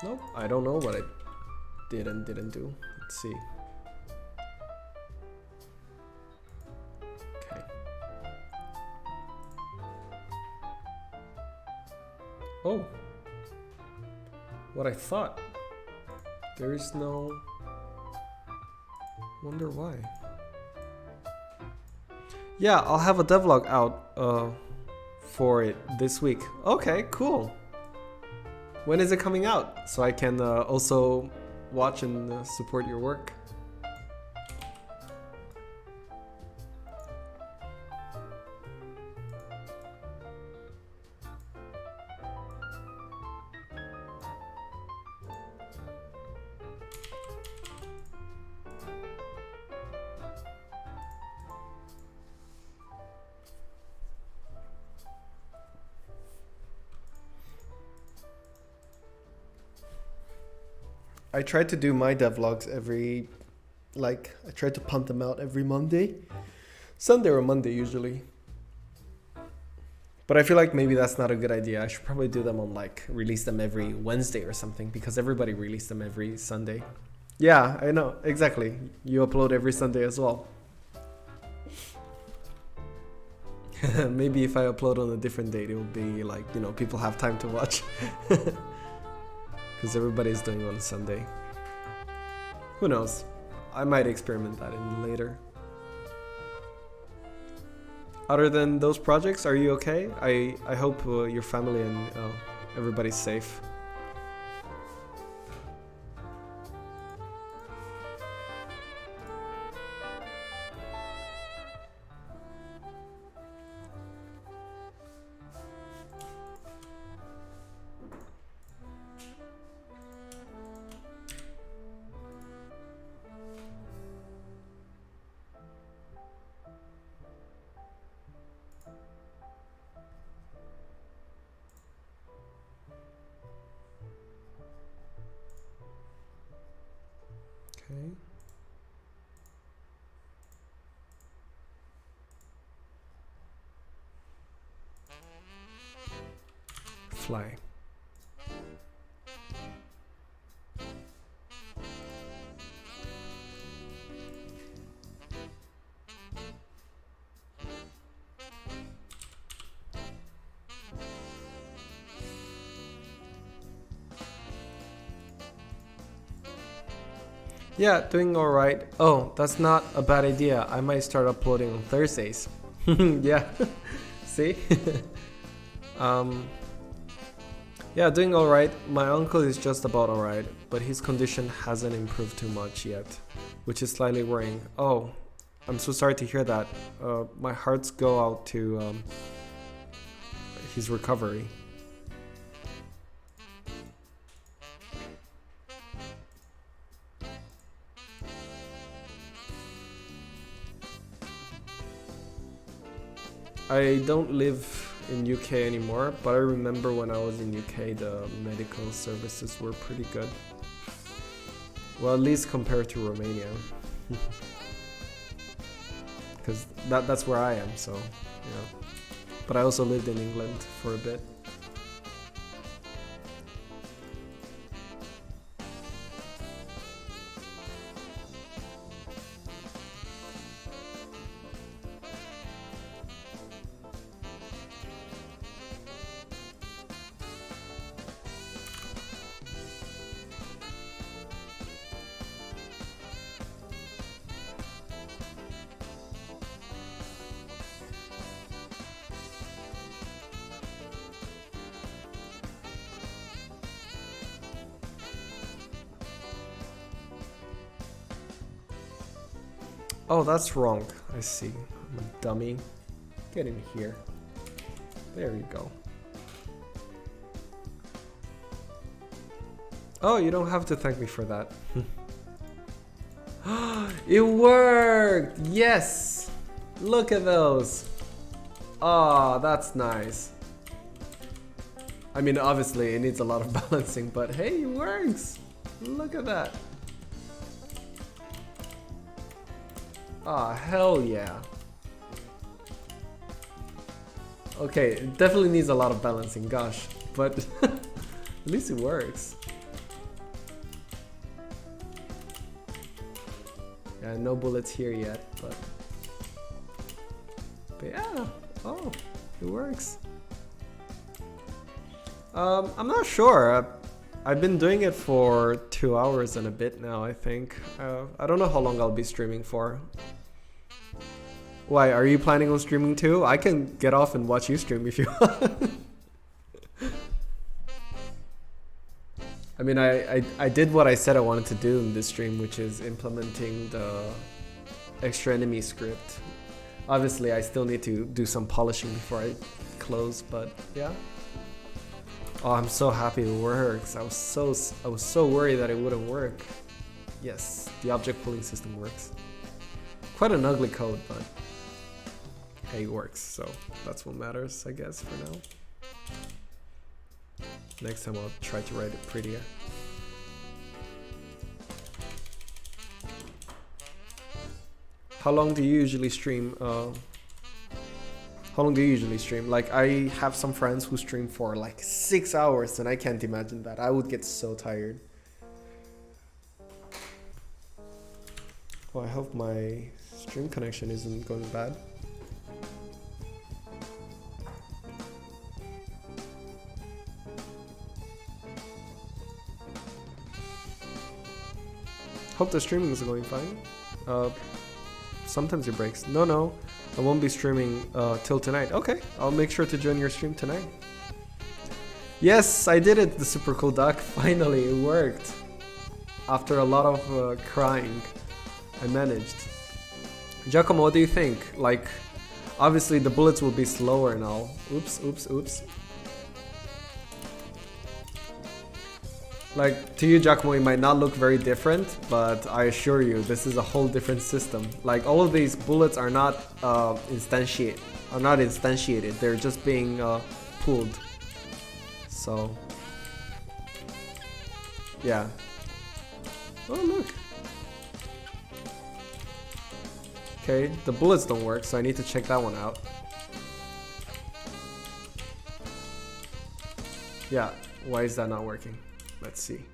Nope, I don't know what I did and didn't do. Let's see. Okay. Oh. What I thought. There is no... Wonder why. Yeah, I'll have a devlog out for it this week. Okay, cool. When is it coming out? So I can also watch and support your work. I try to do my devlogs every, I try to punt them out every Monday. Sunday or Monday usually. But I feel like maybe that's not a good idea. I should probably do them on release them every Wednesday or something, because everybody releases them every Sunday. Yeah, I know, exactly. You upload every Sunday as well. Maybe if I upload on a different date, it will be people have time to watch. Because everybody's doing it on Sunday. Who knows? I might experiment that in later. Other than those projects, are you okay? I hope your family and everybody's safe. Okay. Fly. Yeah, doing alright. Oh, that's not a bad idea. I might start uploading on Thursdays. Yeah, see? Yeah, doing alright. My uncle is just about alright, but his condition hasn't improved too much yet, which is slightly worrying. Oh, I'm so sorry to hear that. My hearts go out to his recovery. I don't live in UK anymore, but I remember when I was in UK the medical services were pretty good. Well, at least compared to Romania. Because that's where I am, so yeah. But I also lived in England for a bit. Oh, that's wrong. I see. I'm a dummy. Get in here. There you go. Oh, you don't have to thank me for that. It worked! Yes! Look at those! Ah, that's nice. I mean, obviously it needs a lot of balancing, but hey, it works! Look at that. Ah, hell yeah. Okay, it definitely needs a lot of balancing, gosh, but at least it works. Yeah, no bullets here yet, but yeah. Oh, it works. I'm not sure. I've been doing it for 2 hours and a bit now, I think. I don't know how long I'll be streaming for. Why, are you planning on streaming too? I can get off and watch you stream if you want. I mean, I did what I said I wanted to do in this stream, which is implementing the extra enemy script. Obviously, I still need to do some polishing before I close, but yeah. Oh, I'm so happy it works. I was so worried that it wouldn't work. Yes, the object pooling system works. Quite an ugly code, but hey, it works. So that's what matters, I guess, for now. Next time I'll try to write it prettier. How long do you usually stream? How long do you usually stream? Like, I have some friends who stream for like 6 hours, and I can't imagine that. I would get so tired. Well, I hope my stream connection isn't going bad. Hope the streaming is going fine. Sometimes it breaks. No, I won't be streaming till tonight. Okay, I'll make sure to join your stream tonight. Yes, I did it, the super cool duck. Finally, it worked. After a lot of crying, I managed. Giacomo, what do you think? Like, obviously the bullets will be slower now. Oops. Like, to you, Giacomo, it might not look very different, but I assure you, this is a whole different system. Like, all of these bullets are not instantiated. They're just being pooled. So, yeah. Oh, look. Okay, the bullets don't work, so I need to check that one out. Yeah, why is that not working? Let's see.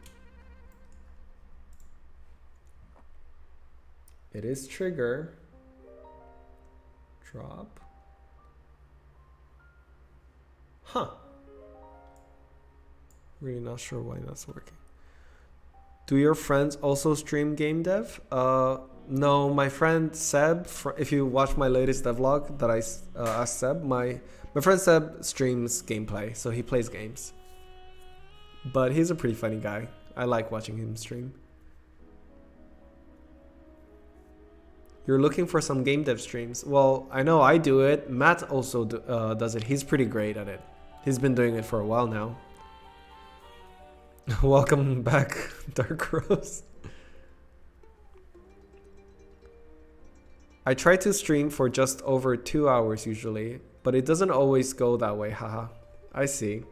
It is trigger. Drop. Huh. Really not sure why that's working. Do your friends also stream game dev? No, my friend Seb, if you watch my latest devlog that I asked Seb, my friend Seb streams gameplay, so he plays games. But he's a pretty funny guy. I like watching him stream. You're looking for some game dev streams. Well, I know I do it. Matt also does it. He's pretty great at it. He's been doing it for a while now. Welcome back, Dark Rose. I try to stream for just over 2 hours usually, but it doesn't always go that way, haha. I see.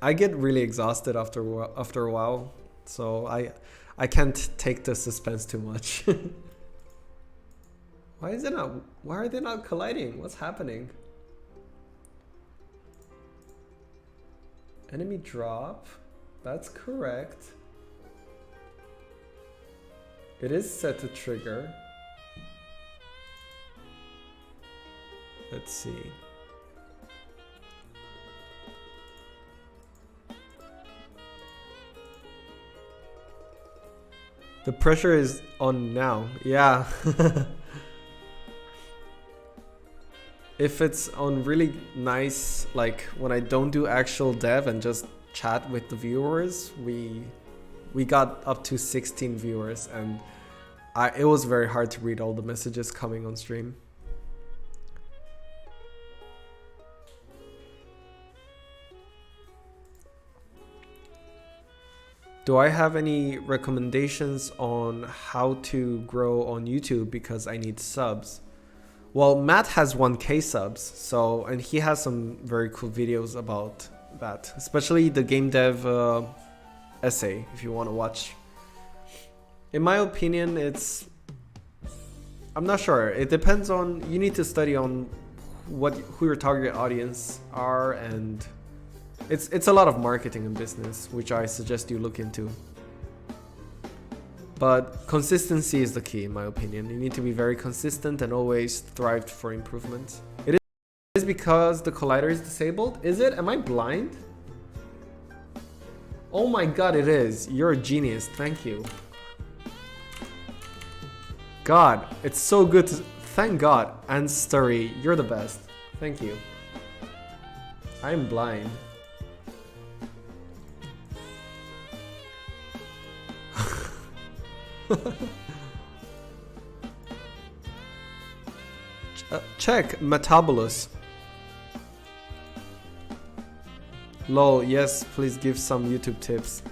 I get really exhausted after a while, so I can't take the suspense too much. Why are they not colliding? What's happening? Enemy drop. That's correct. It is set to trigger. Let's see. The pressure is on now. Yeah. If it's on really nice, like when I don't do actual dev and just chat with the viewers, we got up to 16 viewers, and it was very hard to read all the messages coming on stream. Do I have any recommendations on how to grow on YouTube because I need subs? Well, Matt has 1K subs, so, and he has some very cool videos about that, especially the game dev essay, if you want to watch. In my opinion, I'm not sure. It depends on, you need to study on who your target audience are, and it's a lot of marketing and business, which I suggest you look into. But consistency is the key, in my opinion. You need to be very consistent and always strive for improvement. It is because the collider is disabled? Is it? Am I blind? Oh my god, it is. You're a genius. Thank you. God, it's so good to... Thank God. And Sturry, you're the best. Thank you. I'm blind. Check Metabolus. Lol, yes, please give some YouTube tips.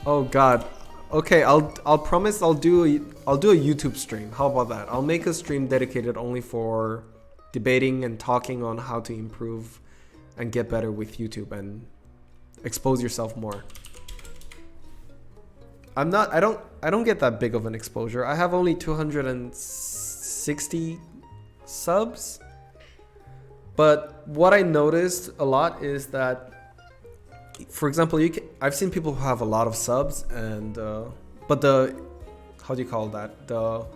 Oh god. Okay, I'll promise I'll do a YouTube stream. How about that? I'll make a stream dedicated only for debating and talking on how to improve and get better with YouTube and expose yourself more. I don't get that big of an exposure. I have only 260 subs. But what I noticed a lot is that, for example, I've seen people who have a lot of subs and but the, how do you call that? The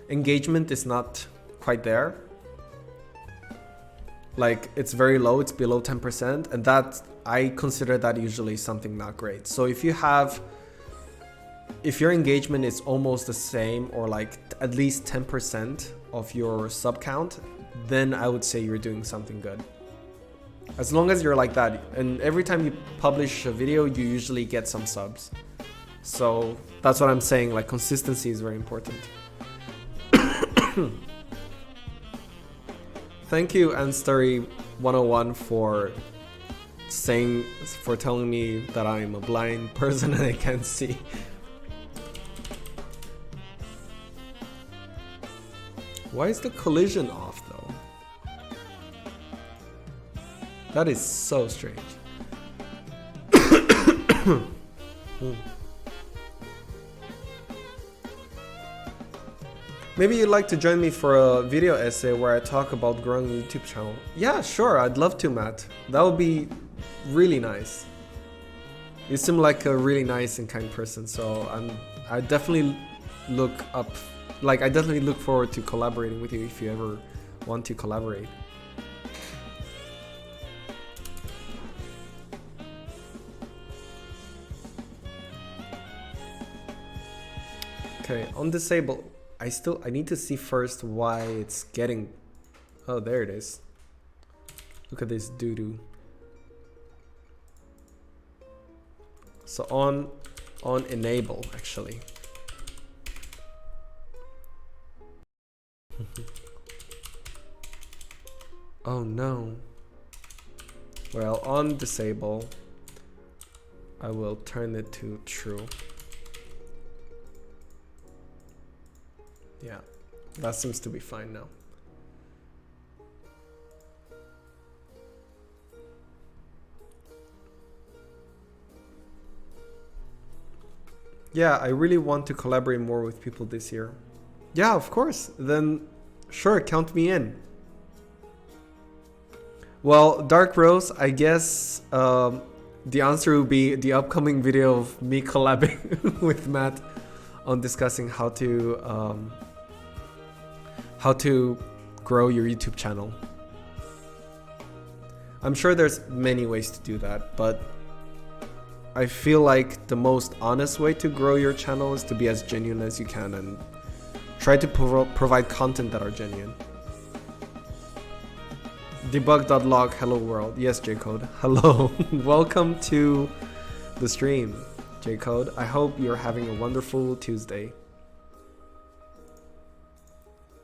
engagement is not quite there. Like it's very low, it's below 10%, and that I consider that usually something not great. So if your engagement is almost the same or like at least 10% of your sub count, then I would say you're doing something good. As long as you're like that, and every time you publish a video, you usually get some subs. So that's what I'm saying, like consistency is very important. Thank you, Anstory101 for telling me that I'm a blind person and I can't see. Why is the collision off though? That is so strange. Maybe you'd like to join me for a video essay where I talk about growing a YouTube channel. Yeah, sure, I'd love to, Matt. That would be really nice. You seem like a really nice and kind person, so I definitely look forward to collaborating with you if you ever want to collaborate. Okay, on disable, I need to see first why it's getting... Oh, there it is. Look at this doo-doo. So on enable, actually. Oh no. Well, on disable, I will turn it to true. Yeah, that seems to be fine now. Yeah, I really want to collaborate more with people this year. Yeah, of course. Then sure, count me in. Well, Dark Rose, I guess the answer will be the upcoming video of me collabing with Matt on discussing how to grow your YouTube channel. I'm sure there's many ways to do that, but I feel like the most honest way to grow your channel is to be as genuine as you can and try to provide content that are genuine. Debug.log, hello world. Yes, J-Code. Hello. Welcome to the stream, J-Code. I hope you're having a wonderful Tuesday.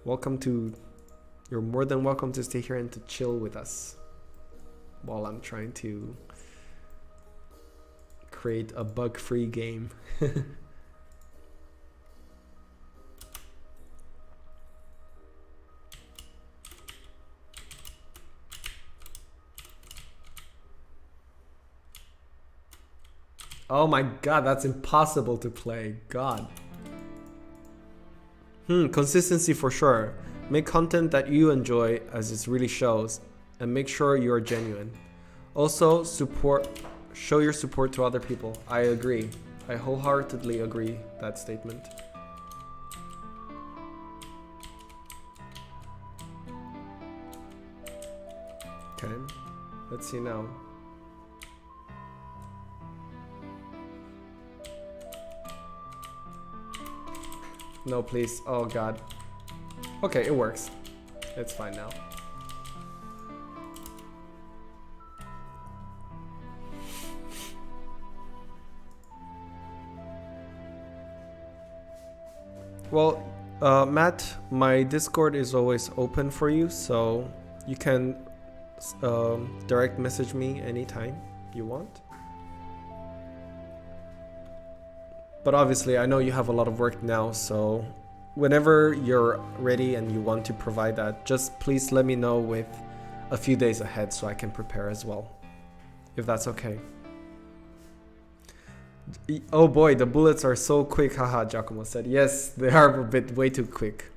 You're more than welcome to stay here and to chill with us while I'm trying to create a bug-free game. Oh my god, that's impossible to play. God. Consistency for sure. Make content that you enjoy as it really shows, and make sure you're genuine. Also, show your support to other people. I agree. I wholeheartedly agree that statement. Okay, let's see now. No, please. Oh god. Okay, it works. It's fine now. Well, Matt, my Discord is always open for you, so you can direct message me anytime you want. But obviously, I know you have a lot of work now, so whenever you're ready and you want to provide that, just please let me know with a few days ahead so I can prepare as well, if that's okay. Oh boy, the bullets are so quick, haha, Giacomo said. Yes, they are a bit way too quick.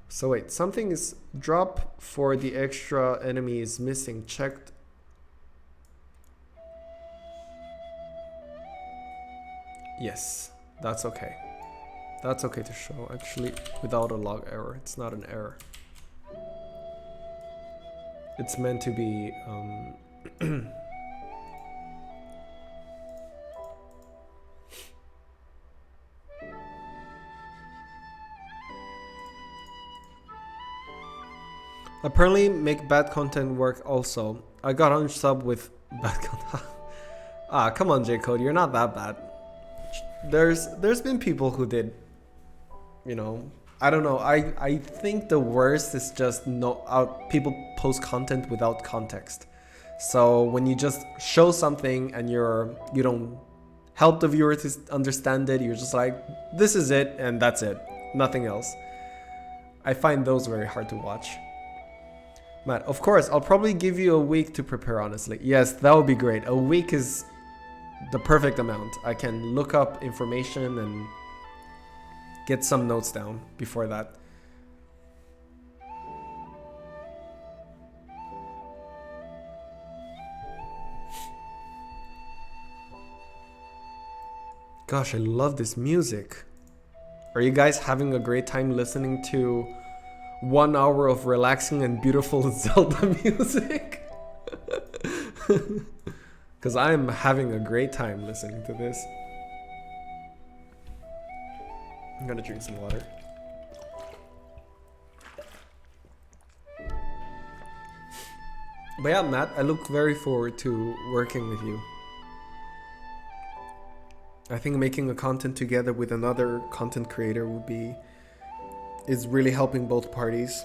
So wait, something is drop for the extra enemy is missing. Checked. Yes, that's okay. That's okay to show, actually, without a log error. It's not an error. It's meant to be... Apparently make bad content work also. I got on sub with bad content. Ah, come on, J-Code, you're not that bad. There's been people who did, you know, I don't know. I think the worst is just people post content without context. So when you just show something and you don't help the viewer to understand it, you're just like, this is it and that's it, nothing else. I find those very hard to watch. Matt, of course, I'll probably give you a week to prepare, honestly. Yes, that would be great. A week is the perfect amount. I can look up information and get some notes down before that. Gosh, I love this music. Are you guys having a great time listening to 1 hour of relaxing and beautiful Zelda music? Because I'm having a great time listening to this. I'm gonna drink some water. But yeah, Matt, I look very forward to working with you. I think making a content together with another content creator is really helping both parties.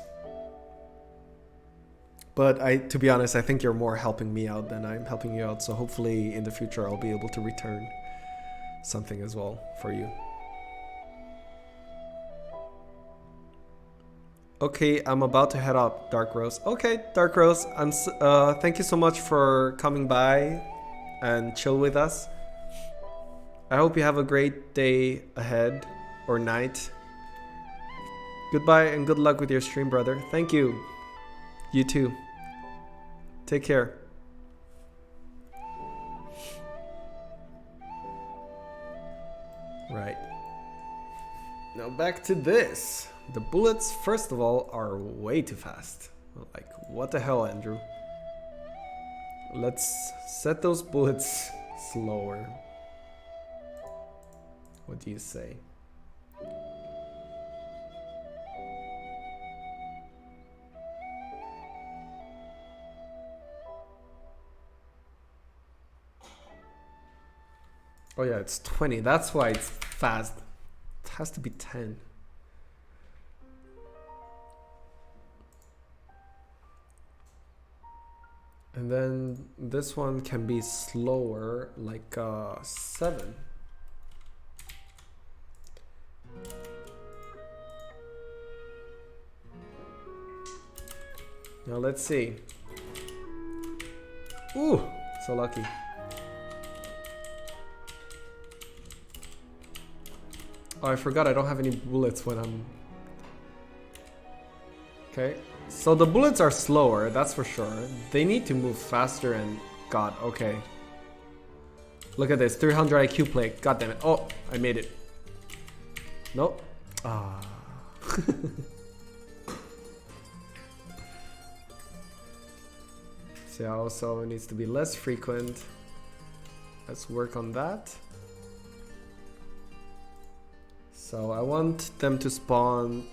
But to be honest, I think you're more helping me out than I'm helping you out. So hopefully in the future, I'll be able to return something as well for you. Okay, I'm about to head up, Dark Rose. Okay, Dark Rose, thank you so much for coming by and chill with us. I hope you have a great day ahead or night. Goodbye and good luck with your stream, brother. Thank you. You too. Take care. Right. Now back to this. The bullets, first of all, are way too fast. Like, what the hell, Andrew? Let's set those bullets slower. What do you say? Oh yeah, it's 20. That's why it's fast. It has to be 10. And then this one can be slower, like 7. Now let's see. Ooh, so lucky. Oh, I forgot I don't have any bullets when I'm... Okay, so the bullets are slower, that's for sure. They need to move faster and... God, okay. Look at this, 300 IQ play. God damn it. Oh, I made it. Nope. Ah. So yeah, also it needs to be less frequent. Let's work on that. So I want them to spawn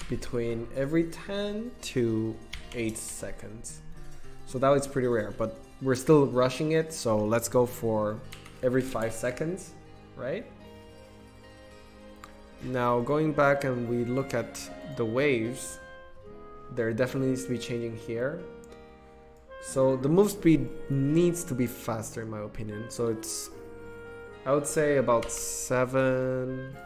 between every 10 to 8 seconds. So that was pretty rare, but we're still rushing it. So let's go for every 5 seconds, right? Now going back and we look at the waves, there definitely needs to be changing here. So the move speed needs to be faster in my opinion. So it's, I would say about 7,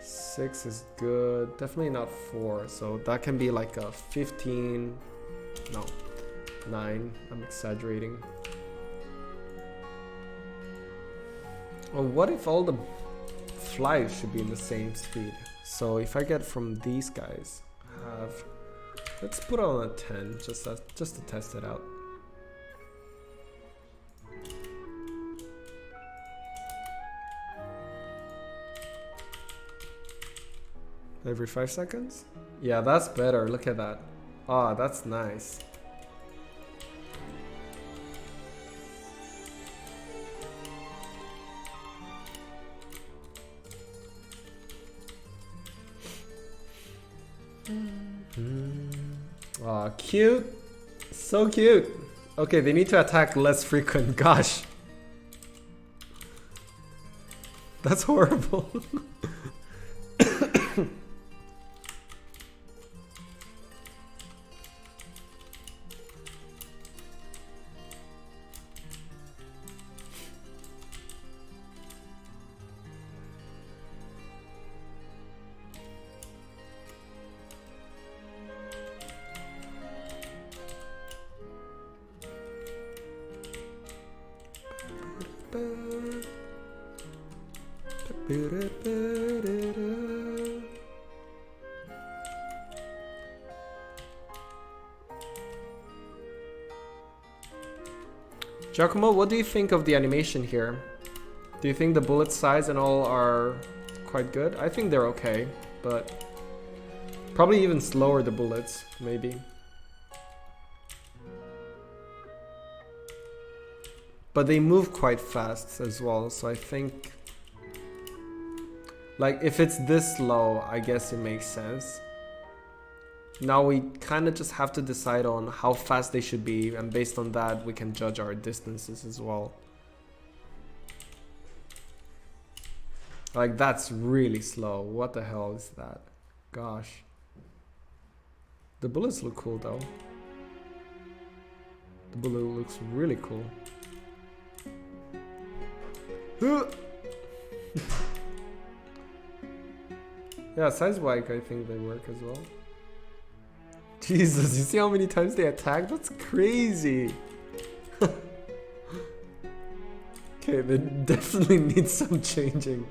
6 is good. Definitely not 4. So that can be like a 15, no, 9. I'm exaggerating. Well, what if all the flies should be in the same speed? So if I get from these guys, have, let's put on a 10 just to test it out. Every 5 seconds? Yeah, that's better. Look at that. Ah, that's nice. Aw, cute. So cute. Okay, they need to attack less frequent. Gosh. That's horrible. Giacomo, what do you think of the animation here? Do you think the bullet size and all are quite good? I think they're okay, but probably even slower the bullets, maybe. But they move quite fast as well, so I think, like, if it's this slow, I guess it makes sense. Now we kind of just have to decide on how fast they should be, and based on that we can judge our distances as well. Like, that's really slow. What the hell is that? Gosh. The bullets look cool though. The bullet looks really cool. Yeah, size-wise I think they work as well. Jesus, you see how many times they attack? That's crazy. Okay, they definitely need some changing.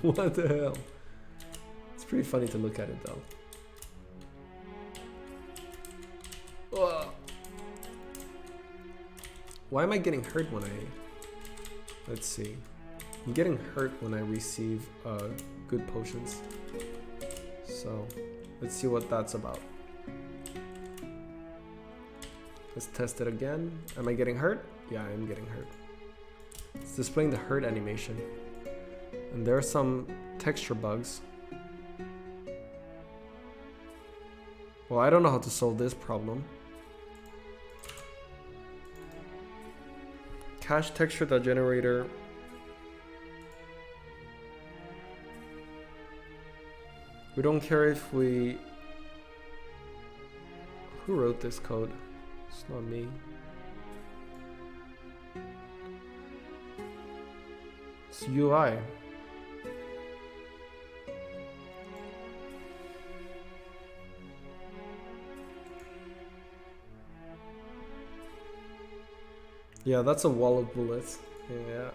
What the hell? It's pretty funny to look at it though. Whoa. Why am I getting hurt when I... Let's see. I'm getting hurt when I receive good potions. So, let's see what that's about. Let's test it again. Am I getting hurt? Yeah, I am getting hurt. It's displaying the hurt animation. And there are some texture bugs. Well, I don't know how to solve this problem. Cache texture.generator. We don't care if we... Who wrote this code? It's not me. It's UI. Yeah, that's a wall of bullets. Yeah.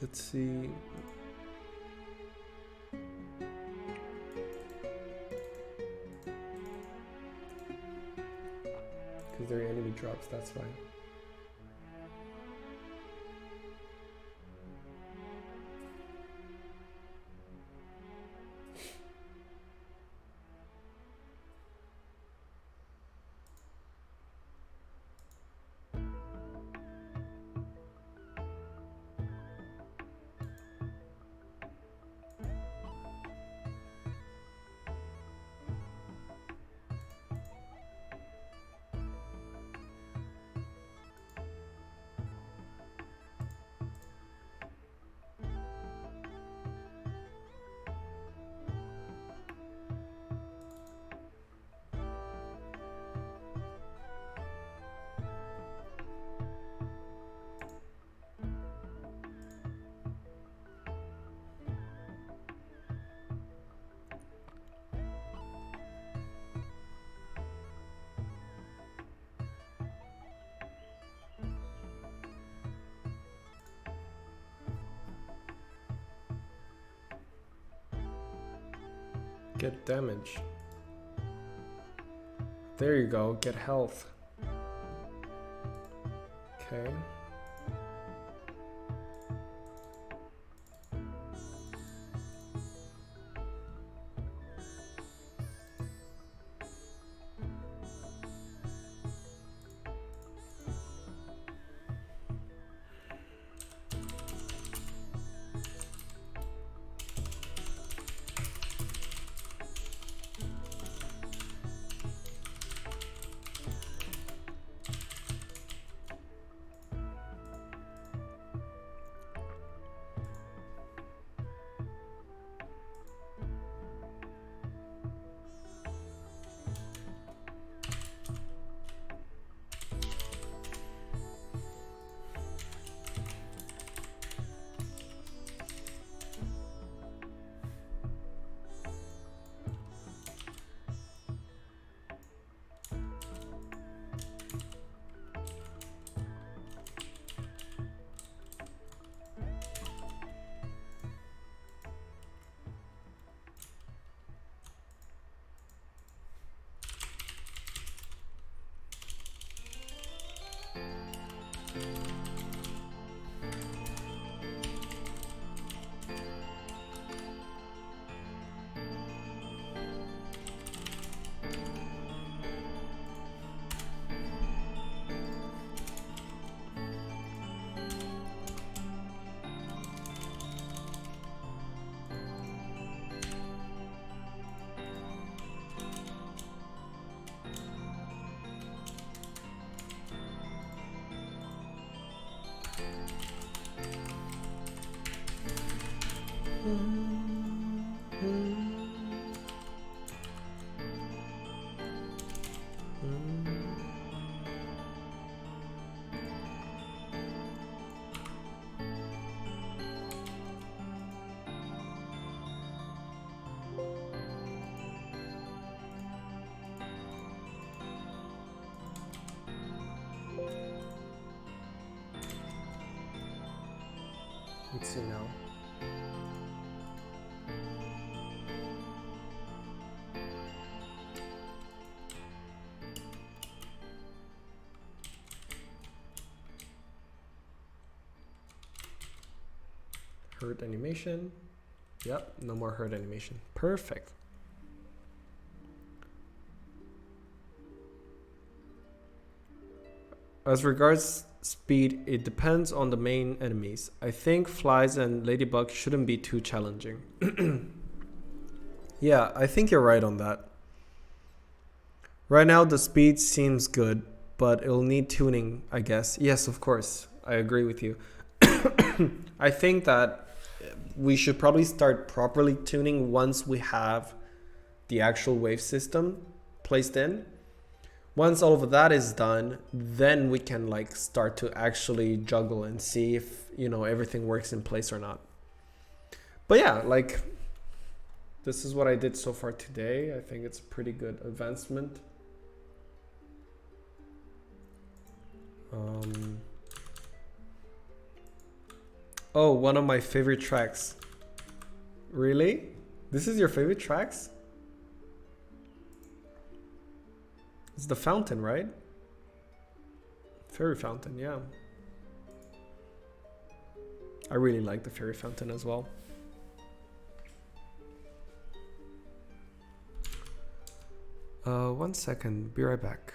Let's see. Because they're enemy drops, that's fine. Get damage. There you go, get health. Okay. Let's see now. Hurt animation. Yep, no more hurt animation. Perfect. As regards speed, it depends on the main enemies. I think flies and ladybugs shouldn't be too challenging. Yeah, I think you're right on that. Right now the speed seems good, but it'll need tuning, I guess. Yes, of course. I agree with you. I think that we should probably start properly tuning once we have the actual wave system placed in. Once all of that is done, then we can like start to actually juggle and see if, you know, everything works in place or not. But yeah, like this is what I did so far today. I think it's a pretty good advancement. Oh, one of my favorite tracks. Really? This is your favorite tracks? It's the fountain, right? Fairy fountain, yeah. I really like the fairy fountain as well. One second, be right back.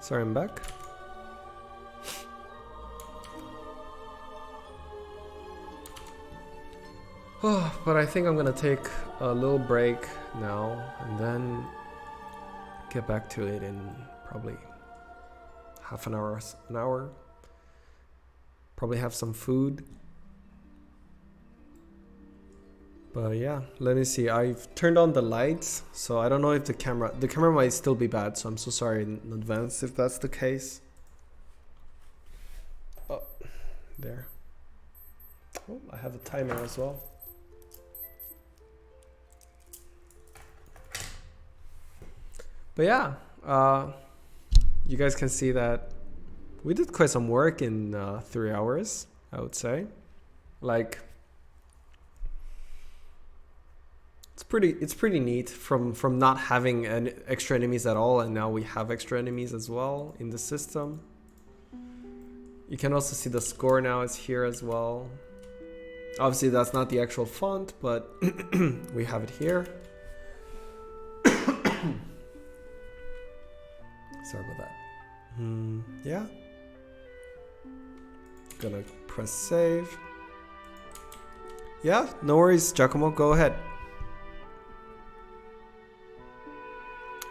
Sorry, I'm back. Oh, but I think I'm gonna take a little break now and then get back to it in probably half an hour, an hour. Probably have some food. But yeah, let me see. I've turned on the lights, so I don't know if the camera might still be bad, so I'm so sorry in advance if that's the case. Oh, there. Oh, I have a timer as well. But yeah, you guys can see that we did quite some work in 3 hours, I would say. Like, it's pretty neat from not having extra enemies at all, and now we have extra enemies as well in the system. You can also see the score now is here as well. Obviously that's not the actual font, but we have it here. Sorry about that. Yeah. Gonna press save. Yeah, no worries, Giacomo, go ahead.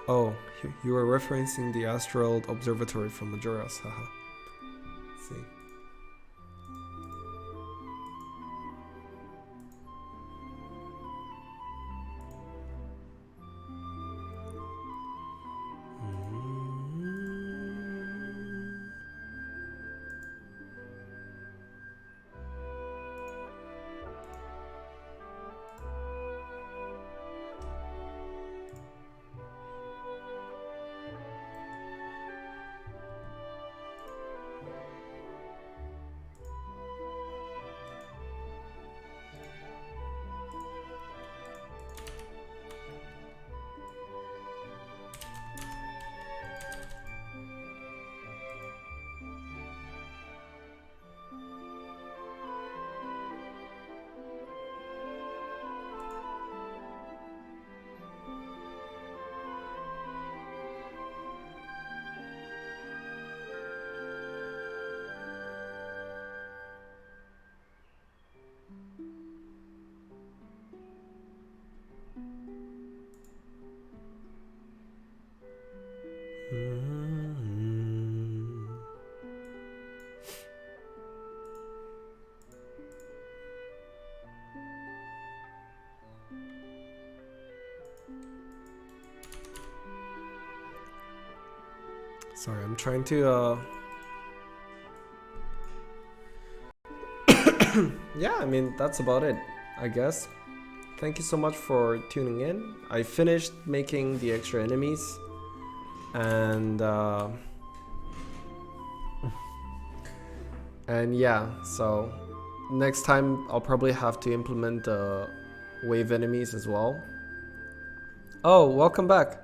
Oh, you were referencing the Astral Observatory from Majora's, haha. Let's see. Sorry, I'm trying to yeah, I mean, that's about it, I guess. Thank you so much for tuning in. I finished making the extra enemies, and yeah, so next time I'll probably have to implement wave enemies as well. Oh, welcome back.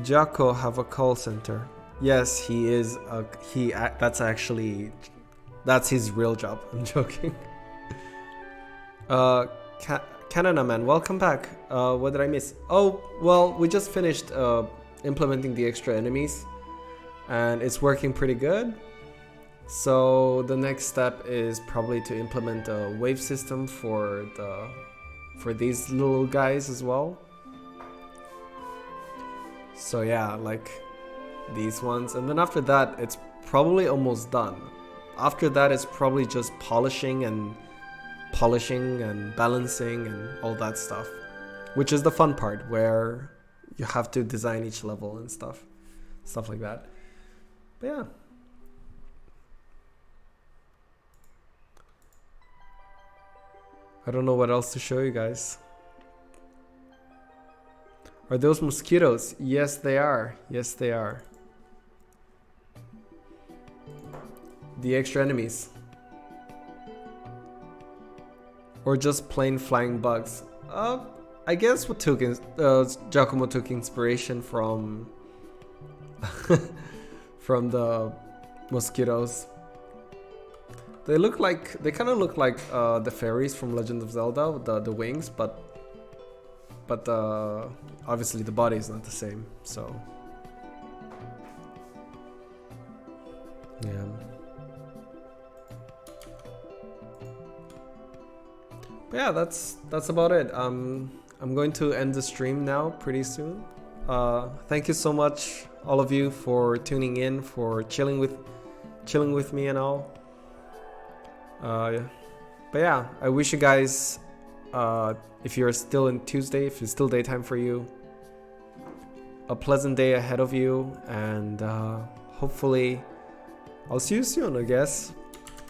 Jaco have a call center. Yes, he is. That's his real job. I'm joking. Canada man, welcome back. What did I miss? Oh, well, we just finished implementing the extra enemies, and it's working pretty good. So the next step is probably to implement a wave system for these little guys as well. So yeah, like these ones, and then after that, it's probably almost done. After that, it's probably just polishing and balancing and all that stuff, which is the fun part, where you have to design each level and stuff like that. But yeah, I don't know what else to show you guys. Are those mosquitoes? Yes, they are. Yes, they are. The extra enemies. Or just plain flying bugs. I guess what took Giacomo took inspiration from from the mosquitoes. They kind of look like the fairies from Legend of Zelda, the wings, but obviously the body is not the same. So yeah. But yeah, that's about it. I'm going to end the stream now pretty soon. Thank you so much, all of you, for tuning in, for chilling with me and all. But yeah, I wish you guys, if you're still in Tuesday, if it's still daytime for you, a pleasant day ahead of you, and hopefully I'll see you soon, I guess.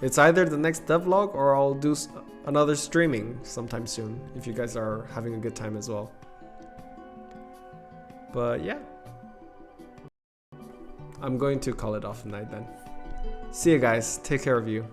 It's either the next devlog or I'll do another streaming sometime soon, if you guys are having a good time as well. But yeah, I'm going to call it off tonight then. See you guys, take care of you.